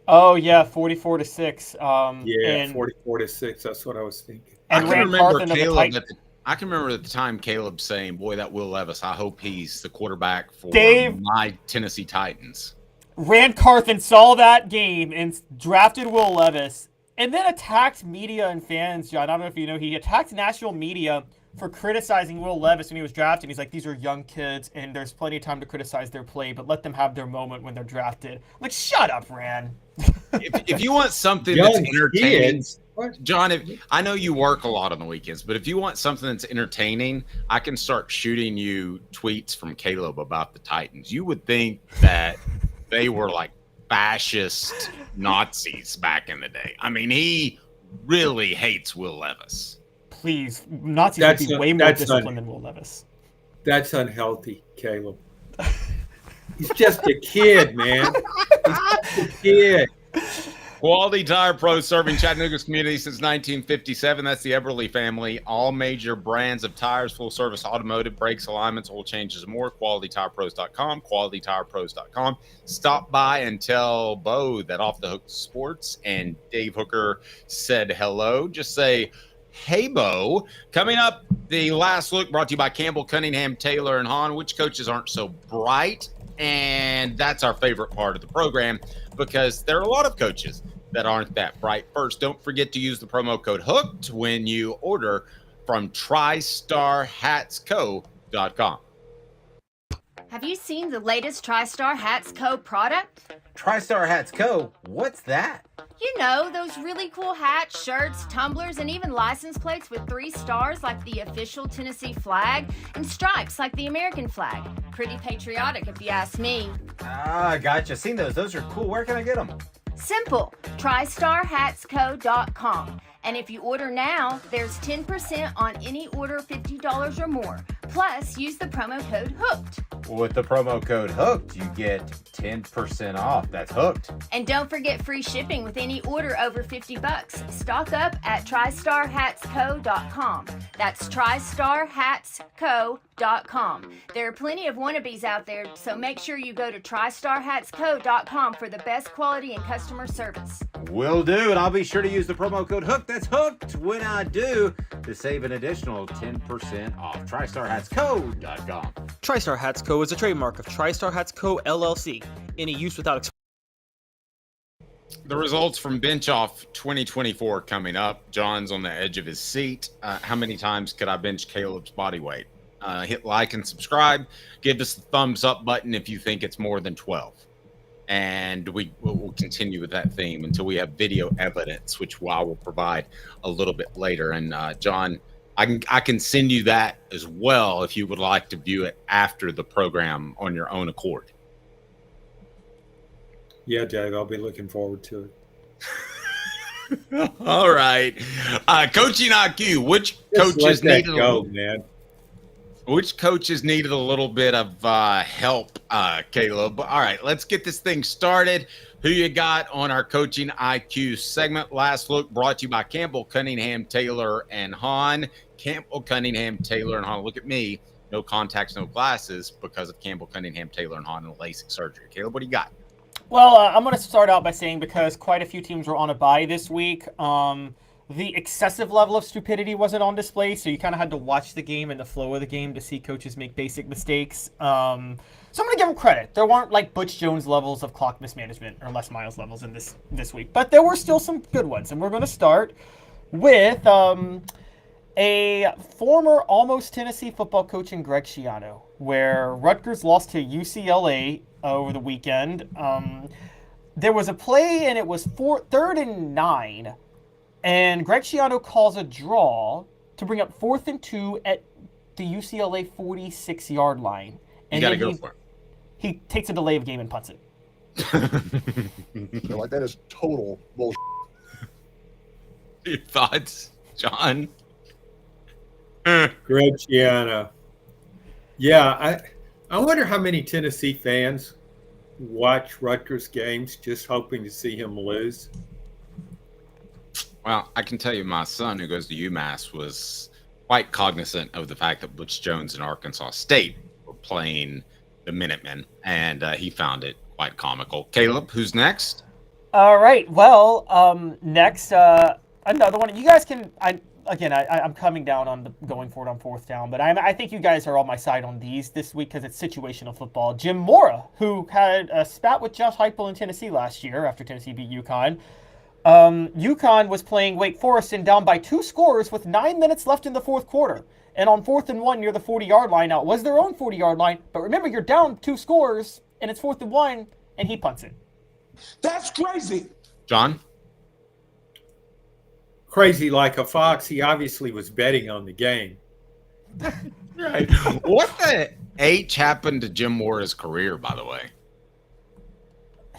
Speaker 5: Oh yeah, 44-6.
Speaker 19: 44-6. That's what I was thinking.
Speaker 4: And I can remember Caleb. I can remember at the time Caleb saying, "Boy, that Will Levis. I hope he's the quarterback for my Tennessee Titans."
Speaker 5: Rand Carthen saw that game and drafted Will Levis, and then attacked media and fans. John, I don't know if you know, he attacked national media for criticizing Will Levis when he was drafted. He's like, "These are young kids, and there's plenty of time to criticize their play, but let them have their moment when they're drafted." I'm like, shut up, Rand.
Speaker 4: if you want something that's entertaining. John, I know you work a lot on the weekends, but if you want something that's entertaining, I can start shooting you tweets from Caleb about the Titans. You would think that they were like fascist Nazis back in the day. I mean, he really hates Will Levis.
Speaker 5: Please, Nazis would be way more disciplined than Will Levis.
Speaker 19: That's unhealthy, Caleb. He's just a kid, man. He's just a kid.
Speaker 4: Quality Tire Pros serving Chattanooga's community since 1957. That's the Eberle family. All major brands of tires, full service automotive, brakes, alignments, oil changes, and more. QualityTirePros.com. QualityTirePros.com. Stop by and tell Bo that Off the Hook Sports and Dave Hooker said hello. Just say, hey, Bo. Coming up, the last look brought to you by Campbell, Cunningham, Taylor, and Hahn. Which coaches aren't so bright? And that's our favorite part of the program, because there are a lot of coaches that aren't that bright. First, don't forget to use the promo code HOOKED when you order from TristarHatsCo.com.
Speaker 8: Have you seen the latest TriStar Hats Co. product?
Speaker 13: TriStar Hats Co.? What's that?
Speaker 8: You know, those really cool hats, shirts, tumblers, and even license plates with 3 stars like the official Tennessee flag and stripes like the American flag. Pretty patriotic if you ask me.
Speaker 13: Ah, gotcha. Seen those. Those are cool. Where can I get them?
Speaker 8: Simple. TristarHatsCo.com. And if you order now, there's 10% on any order $50 or more. Plus, use the promo code HOOKED.
Speaker 13: With the promo code HOOKED, you get 10% off. That's hooked.
Speaker 8: And don't forget free shipping with any order over $50. Stock up at TristarHatsCo.com. That's TristarHatsCo.com. There are plenty of wannabes out there, so make sure you go to TristarHatsCo.com for the best quality and customer service.
Speaker 13: Will do, and I'll be sure to use the promo code HOOKED. That's hooked when I do, to save an additional 10% off. TristarHatsCo.com.
Speaker 15: TriStar Hats Co. is a trademark of TriStar Hats Co. LLC. Any use without
Speaker 4: The results from Bench Off 2024 coming up. John's on the edge of his seat. How many times could I bench Caleb's body weight? Hit like and subscribe. Give us the thumbs up button if you think it's more than 12. And we'll continue with that theme until we have video evidence, which I will provide a little bit later. And John, I can send you that as well if you would like to view it after the program on your own accord.
Speaker 19: Yeah, Dave, I'll be looking forward to
Speaker 4: it. All right. Coaching IQ. Which coaches needed Which coaches needed a little bit of help, Caleb? All right, let's get this thing started. Who you got on our Coaching IQ segment? Last look brought to you by Campbell, Cunningham, Taylor, and Hahn. Campbell, Cunningham, Taylor, and Hahn. Look at me. No contacts, no glasses because of Campbell, Cunningham, Taylor, and Hahn and LASIK surgery. Caleb, what do you got?
Speaker 5: Well, I'm going to start out by saying because quite a few teams were on a bye this week, the excessive level of stupidity wasn't on display, so you kind of had to watch the game and the flow of the game to see coaches make basic mistakes. So I'm going to give them credit. There weren't like Butch Jones levels of clock mismanagement or Les Miles levels in this week, but there were still some good ones. And we're going to start with a former almost Tennessee football coach in Greg Schiano, where Rutgers lost to UCLA over the weekend. There was a play, and it was 3rd and 9. And Greg Schiano calls a draw to bring up 4th and 2 at the UCLA 46-yard line. And
Speaker 4: you got to go for it.
Speaker 5: He takes a delay of game and punts it.
Speaker 7: Like, that is total bullshit.
Speaker 4: Your thoughts, John?
Speaker 19: Greg Schiano. Yeah, I wonder how many Tennessee fans watch Rutgers games just hoping to see him lose.
Speaker 4: Well, I can tell you my son who goes to UMass was quite cognizant of the fact that Butch Jones and Arkansas State were playing the Minutemen, and he found it quite comical. Caleb, who's next?
Speaker 5: All right. Well, next, another one. You guys can... I'm coming down on going for it on 4th down, but I think you guys are on my side on these this week because it's situational football. Jim Mora, who had a spat with Josh Heupel in Tennessee last year after Tennessee beat UConn. UConn was playing Wake Forest and down by 2 scores with 9 minutes left in the 4th quarter. And on 4th and 1 near the 40-yard line, now it was their own 40-yard line, but remember you're down 2 scores and it's 4th and 1 and he punts it.
Speaker 6: That's crazy.
Speaker 4: John?
Speaker 19: Crazy like a fox. He obviously was betting on the game.
Speaker 4: Right. What the H happened to Jim Mora's career, by the way?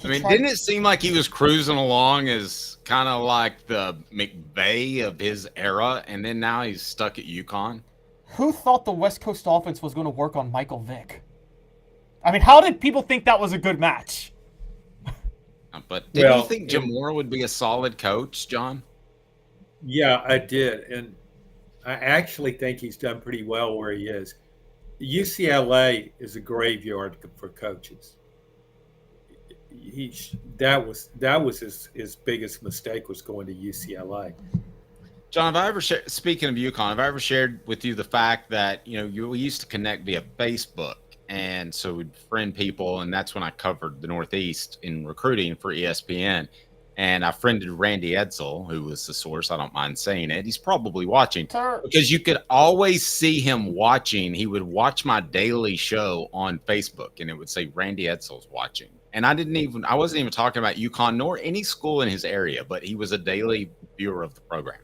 Speaker 4: I mean, didn't it seem like he was cruising along as kind of like the McVay of his era, and then now he's stuck at UConn?
Speaker 5: Who thought the West Coast offense was going to work on Michael Vick? I mean, how did people think that was a good match?
Speaker 4: But did you think Jamora would be a solid coach, John?
Speaker 19: Yeah, I did. And I actually think he's done pretty well where he is. UCLA is a graveyard for coaches. That was his biggest mistake, was going to UCLA.
Speaker 4: John, have I ever shared, speaking of UConn, have I ever shared with you the fact that, we used to connect via Facebook, and so we'd friend people, and that's when I covered the Northeast in recruiting for ESPN. And I friended Randy Edsel, who was the source. I don't mind saying it. He's probably watching because you could always see him watching. He would watch my daily show on Facebook, and it would say Randy Edsel's watching. And I wasn't even talking about UConn nor any school in his area, but he was a daily viewer of the program.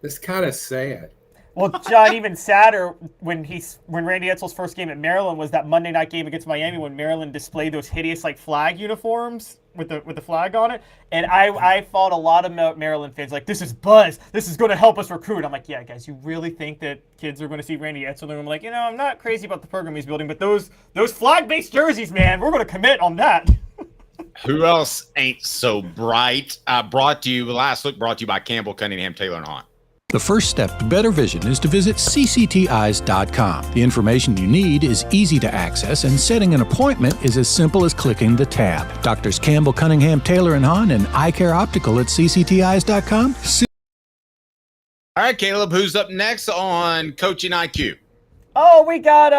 Speaker 19: That's kind of sad.
Speaker 5: Well, John, even sadder when Randy Edsel's first game at Maryland was that Monday night game against Miami when Maryland displayed those hideous flag uniforms with the flag on it. And I fought a lot of Maryland fans like, this is buzz. This is going to help us recruit. I'm like, yeah, guys, you really think that kids are going to see Randy Edsel? And I'm like, I'm not crazy about the program he's building, but those flag-based jerseys, man, we're going to commit on that.
Speaker 4: Who else ain't so bright? Brought to you by Campbell, Cunningham, Taylor, and Hahn.
Speaker 17: The first step to better vision is to visit ccteyes.com. The information you need is easy to access, and setting an appointment is as simple as clicking the tab. Doctors Campbell, Cunningham, Taylor, and Hahn, and Eye Care Optical at ccteyes.com.
Speaker 4: All right, Caleb, who's up next on Coaching IQ?
Speaker 5: Oh, we got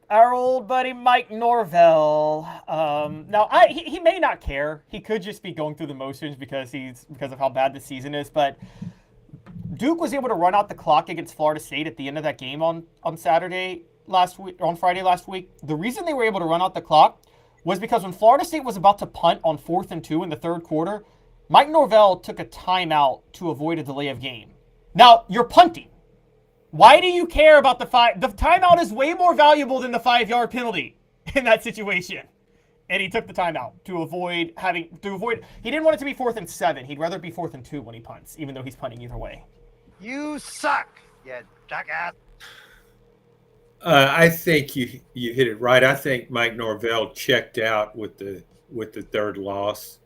Speaker 5: our old buddy Mike Norvell. Now he may not care. He could just be going through the motions because of how bad the season is, but Duke was able to run out the clock against Florida State at the end of that game on Friday last week. The reason they were able to run out the clock was because when Florida State was about to punt on 4th and 2 in the third quarter, Mike Norvell took a timeout to avoid a delay of game. Now, you're punting. Why do you care about the timeout is way more valuable than the 5-yard penalty in that situation. And he took the timeout to avoid. He didn't want it to be 4th and 7. He'd rather be 4th and 2 when he punts, even though he's punting either way.
Speaker 22: You suck, you jackass.
Speaker 19: I think you hit it right. I think Mike Norvell checked out with the third loss.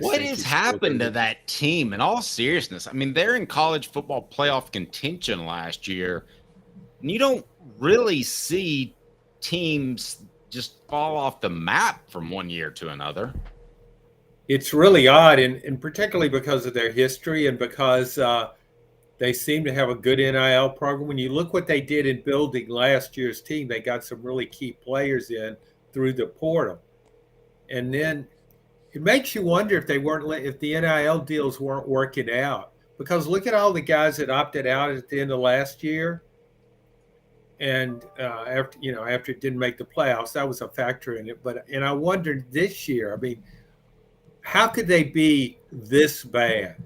Speaker 4: What has happened to that team? In all seriousness, I mean, they're in college football playoff contention last year, and you don't really see teams just fall off the map from one year to another.
Speaker 19: It's really odd, and particularly because of their history and because they seem to have a good NIL program. When you look what they did in building last year's team, they got some really key players in through the portal. And then it makes you wonder if the NIL deals weren't working out. Because look at all the guys that opted out at the end of last year. And after it didn't make the playoffs, that was a factor in it. And I wondered this year, I mean, how could they be this bad?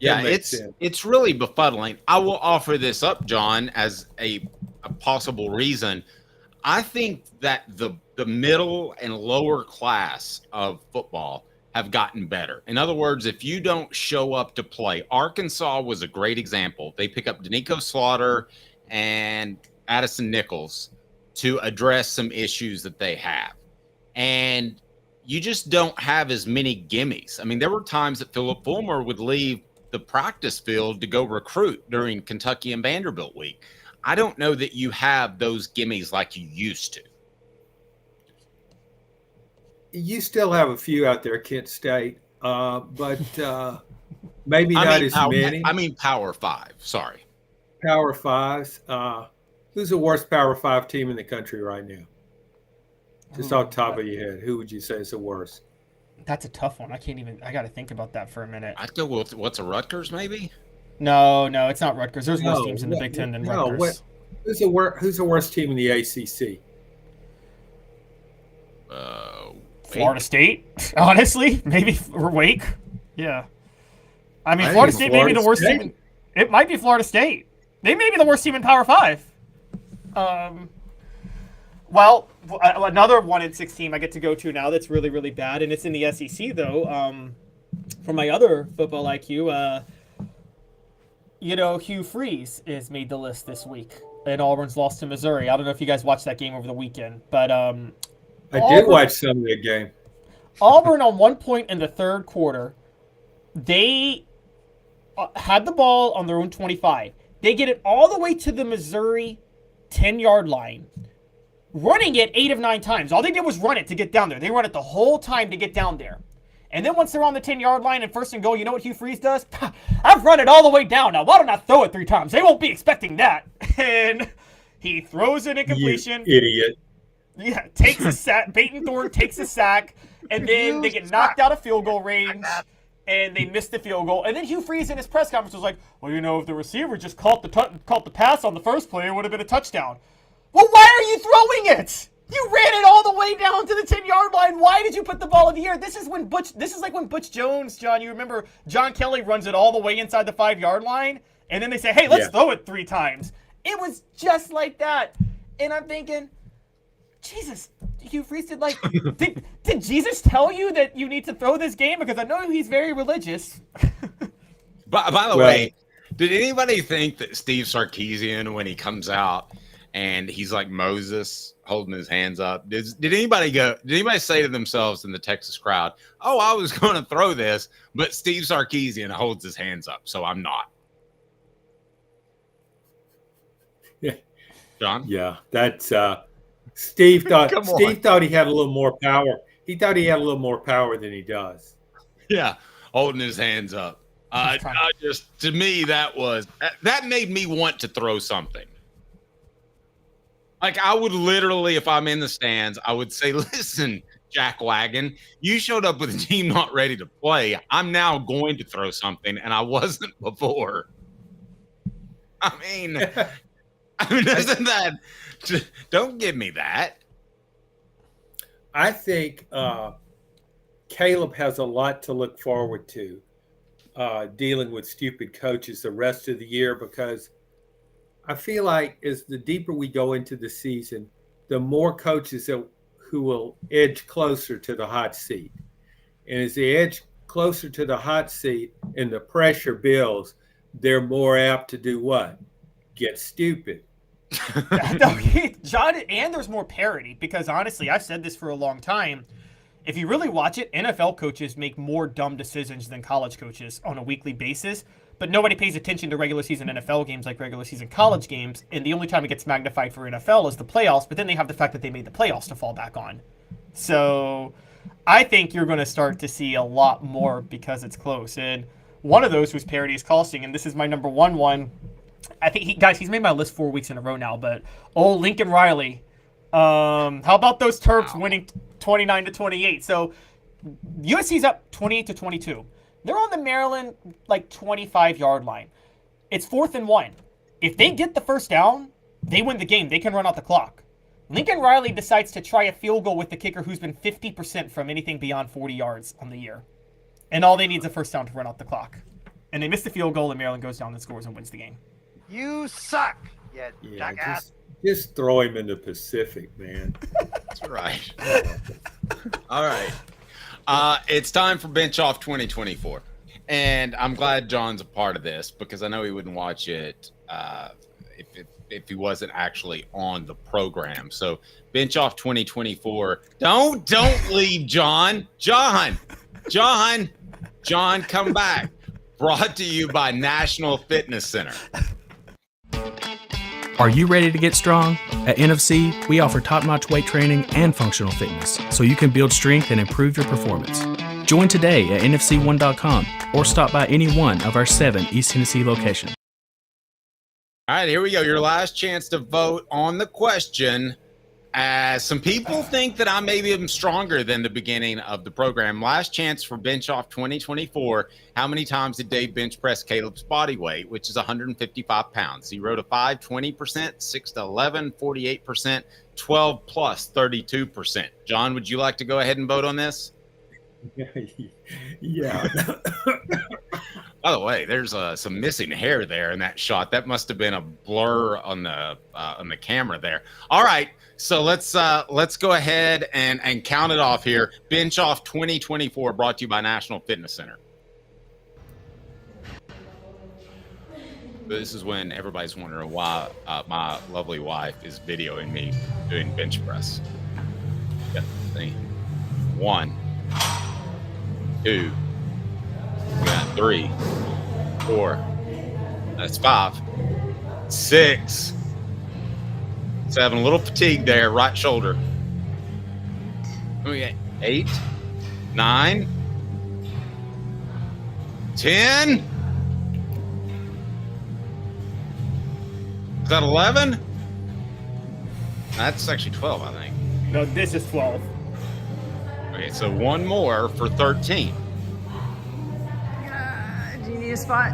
Speaker 4: Yeah, it's really befuddling. I will offer this up, John, as a possible reason. I think that the middle and lower class of football have gotten better. In other words, if you don't show up to play, Arkansas was a great example. They pick up Danico Slaughter and Addison Nichols to address some issues that they have. And you just don't have as many gimmies. I mean, there were times that Philip Fulmer would leave the practice field to go recruit during Kentucky and Vanderbilt week. I don't know that you have those gimmies like you used to.
Speaker 19: You still have a few out there, Kent State, but maybe not as many.
Speaker 4: I mean, Power 5, sorry.
Speaker 19: Power 5s. Who's the worst Power 5 team in the country right now? Just off the top of your head, who would you say is the worst?
Speaker 5: That's a tough one. I got to think about that for a minute.
Speaker 4: I'd go with, what's a Rutgers, maybe?
Speaker 5: No, it's not Rutgers. There's worse teams in the Big Ten than Rutgers.
Speaker 19: Who's the worst team in the ACC?
Speaker 5: Florida State, honestly. Maybe Wake. Yeah. I mean, Florida State may be the worst team. It might be Florida State. They may be the worst team in Power 5. Well, another 1-6 team I get to go to now that's really, really bad, and it's in the SEC, though. for my other football IQ, Hugh Freeze is made the list this week, and Auburn's lost to Missouri. I don't know if you guys watched that game over the weekend, but
Speaker 19: I did watch some of the game.
Speaker 5: Auburn, on one point in the third quarter, they had the ball on their own 25. They get it all the way to the Missouri 10-yard line, running it 8 of 9 times. All they did was run it to get down there. They run it the whole time to get down there. And then once they're on the 10-yard line and first and goal, you know what Hugh Freeze does? I've run it all the way down. Now, why don't I throw it 3 times? They won't be expecting that. And he throws an incompletion.
Speaker 19: You idiot.
Speaker 5: Yeah, takes a sack. Peyton Thorne takes a sack, and then they get knocked out of field goal range, and they miss the field goal. And then Hugh Freeze in his press conference was like, well, if the receiver just caught the pass on the first play, it would have been a touchdown. Well, why are you throwing it? You ran it all the way down to the 10-yard line. Why did you put the ball in the air? This is like when Butch Jones, John, you remember John Kelly runs it all the way inside the 5-yard line, and then they say, hey, let's throw it 3 times. It was just like that. And I'm thinking, Jesus, Hugh Freeze did Jesus tell you that you need to throw this game? Because I know he's very religious.
Speaker 4: By the way, did anybody think that Steve Sarkisian, when he comes out and he's like Moses holding his hands up, did anybody say to themselves in the Texas crowd, oh, I was going to throw this, but Steve Sarkisian holds his hands up, so I'm not?
Speaker 19: Yeah.
Speaker 4: John?
Speaker 19: Yeah, that's Steve thought he had a little more power. He thought he had a little more power than he does.
Speaker 4: Yeah, holding his hands up. To me, that made me want to throw something. Like, I would literally, if I'm in the stands, I would say, listen, Jack Wagon, you showed up with a team not ready to play. I'm now going to throw something, and I wasn't before. I mean, isn't that? Don't give me that.
Speaker 19: I think Caleb has a lot to look forward to dealing with stupid coaches the rest of the year, because I feel like as the deeper we go into the season, the more coaches who will edge closer to the hot seat. And as they edge closer to the hot seat and the pressure builds, they're more apt to do what? Get stupid.
Speaker 5: John, and there's more parity, because honestly, I've said this for a long time. If you really watch it, NFL coaches make more dumb decisions than college coaches on a weekly basis, but nobody pays attention to regular season NFL games like regular season college games, and the only time it gets magnified for NFL is the playoffs, but then they have the fact that they made the playoffs to fall back on. So I think you're going to start to see a lot more because it's close, and one of those whose parity is costing, and this is my number one. I think he's made my list 4 weeks in a row now, but old Lincoln Riley. How about those Terps winning 29-28? So USC's up 28-22. They're on the Maryland 25-yard line. It's 4th and 1. If they get the first down, they win the game. They can run out the clock. Lincoln Riley decides to try a field goal with the kicker who's been 50% from anything beyond 40 yards on the year. And all they need is a first down to run out the clock. And they miss the field goal, and Maryland goes down and scores and wins the game.
Speaker 3: You suck, you jackass.
Speaker 19: Just throw him in the Pacific, man.
Speaker 4: That's right. All right. It's time for Bench Off 2024. And I'm glad John's a part of this, because I know he wouldn't watch it if he wasn't actually on the program. So Bench Off 2024. Don't leave, John. John, come back. Brought to you by National Fitness Center.
Speaker 10: Are you ready to get strong? At NFC, we offer top-notch weight training and functional fitness, so you can build strength and improve your performance. Join today at nfc1.com or stop by any one of our 7 East Tennessee locations.
Speaker 4: All right, here we go. Your last chance to vote on the question. Some people think that I maybe am stronger than the beginning of the program. Last chance for Bench Off 2024. How many times did Dave bench press Caleb's body weight, which is 155 pounds? 0 to 5, 20%, 6 to 11, 48%, 12 plus 32%. John, would you like to go ahead and vote on this?
Speaker 19: Yeah.
Speaker 4: By the way, there's some missing hair there in that shot. That must have been a blur on the camera there. All right, so let's go ahead and count it off here. Bench Off 2024, brought to you by National Fitness Center. This is when everybody's wondering why my lovely wife is videoing me doing bench press. Yeah, 1, 2, we got 3, 4, that's 5, 6, 7, a little fatigue there, right shoulder. We got 8, 9, 10. Is that 11? That's actually 12, I think.
Speaker 5: No, this is 12.
Speaker 4: Okay, so one more for 13.
Speaker 9: Do you need a spot?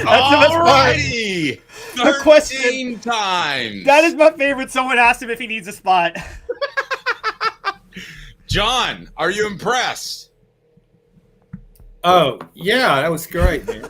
Speaker 4: Alrighty! 13 times.
Speaker 5: That is my favorite. Someone asked him if he needs a spot.
Speaker 4: John, are you impressed?
Speaker 19: Oh, yeah, that was great, man.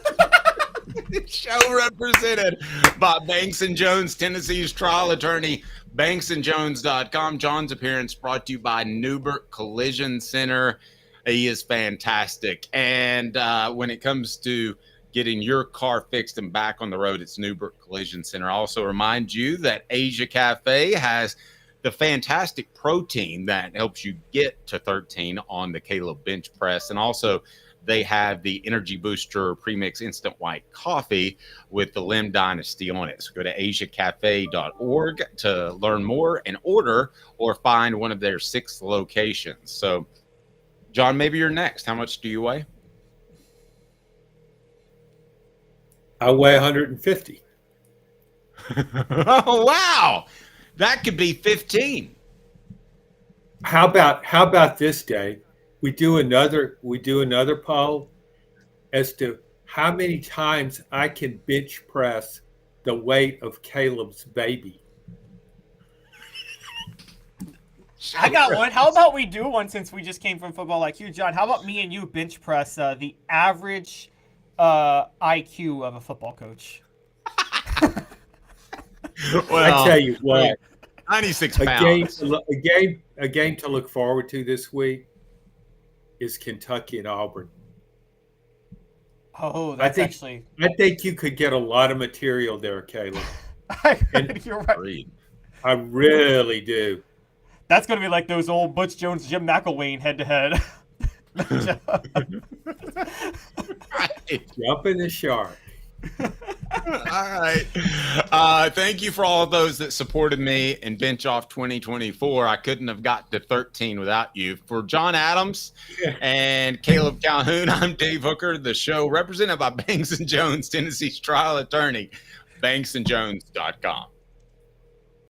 Speaker 4: Show represented by Banks & Jones, Tennessee's trial attorney, banksandjones.com. John's appearance brought to you by Neubert Collision Center. He is fantastic. And when it comes to getting your car fixed and back on the road, it's Neubert Collision Center. I also remind you that Asia Cafe has the fantastic protein that helps you get to 13 on the Caleb bench press. And also they have the Energy Booster Premix Instant White Coffee with the Lim Dynasty on it. So go to asiacafe.org to learn more and order or find one of their 6 locations. So, John, maybe you're next. How much do you weigh?
Speaker 19: I weigh 150.
Speaker 4: Oh, wow. That could be 15.
Speaker 19: How about this, Dave? We do another poll as to how many times I can bench press the weight of Caleb's baby.
Speaker 5: I got one. How about we do one since we just came from Football IQ? John, how about me and you bench press the average IQ of a football coach?
Speaker 19: Well, I tell you what,
Speaker 4: 96 pounds.
Speaker 19: A game to look forward to this week is Kentucky and Auburn.
Speaker 5: Oh, that's
Speaker 19: I think you could get a lot of material there, Caleb.
Speaker 5: You're right.
Speaker 19: I really do.
Speaker 5: That's going to be like those old Butch Jones, Jim McElwain head-to-head.
Speaker 19: Jumping the shark.
Speaker 4: All right. Thank you for all of those that supported me in Bench Off 2024. I couldn't have got to 13 without you. For John Adams and Caleb Calhoun, I'm Dave Hooker, the show represented by Banks & Jones, Tennessee's trial attorney, banksandjones.com.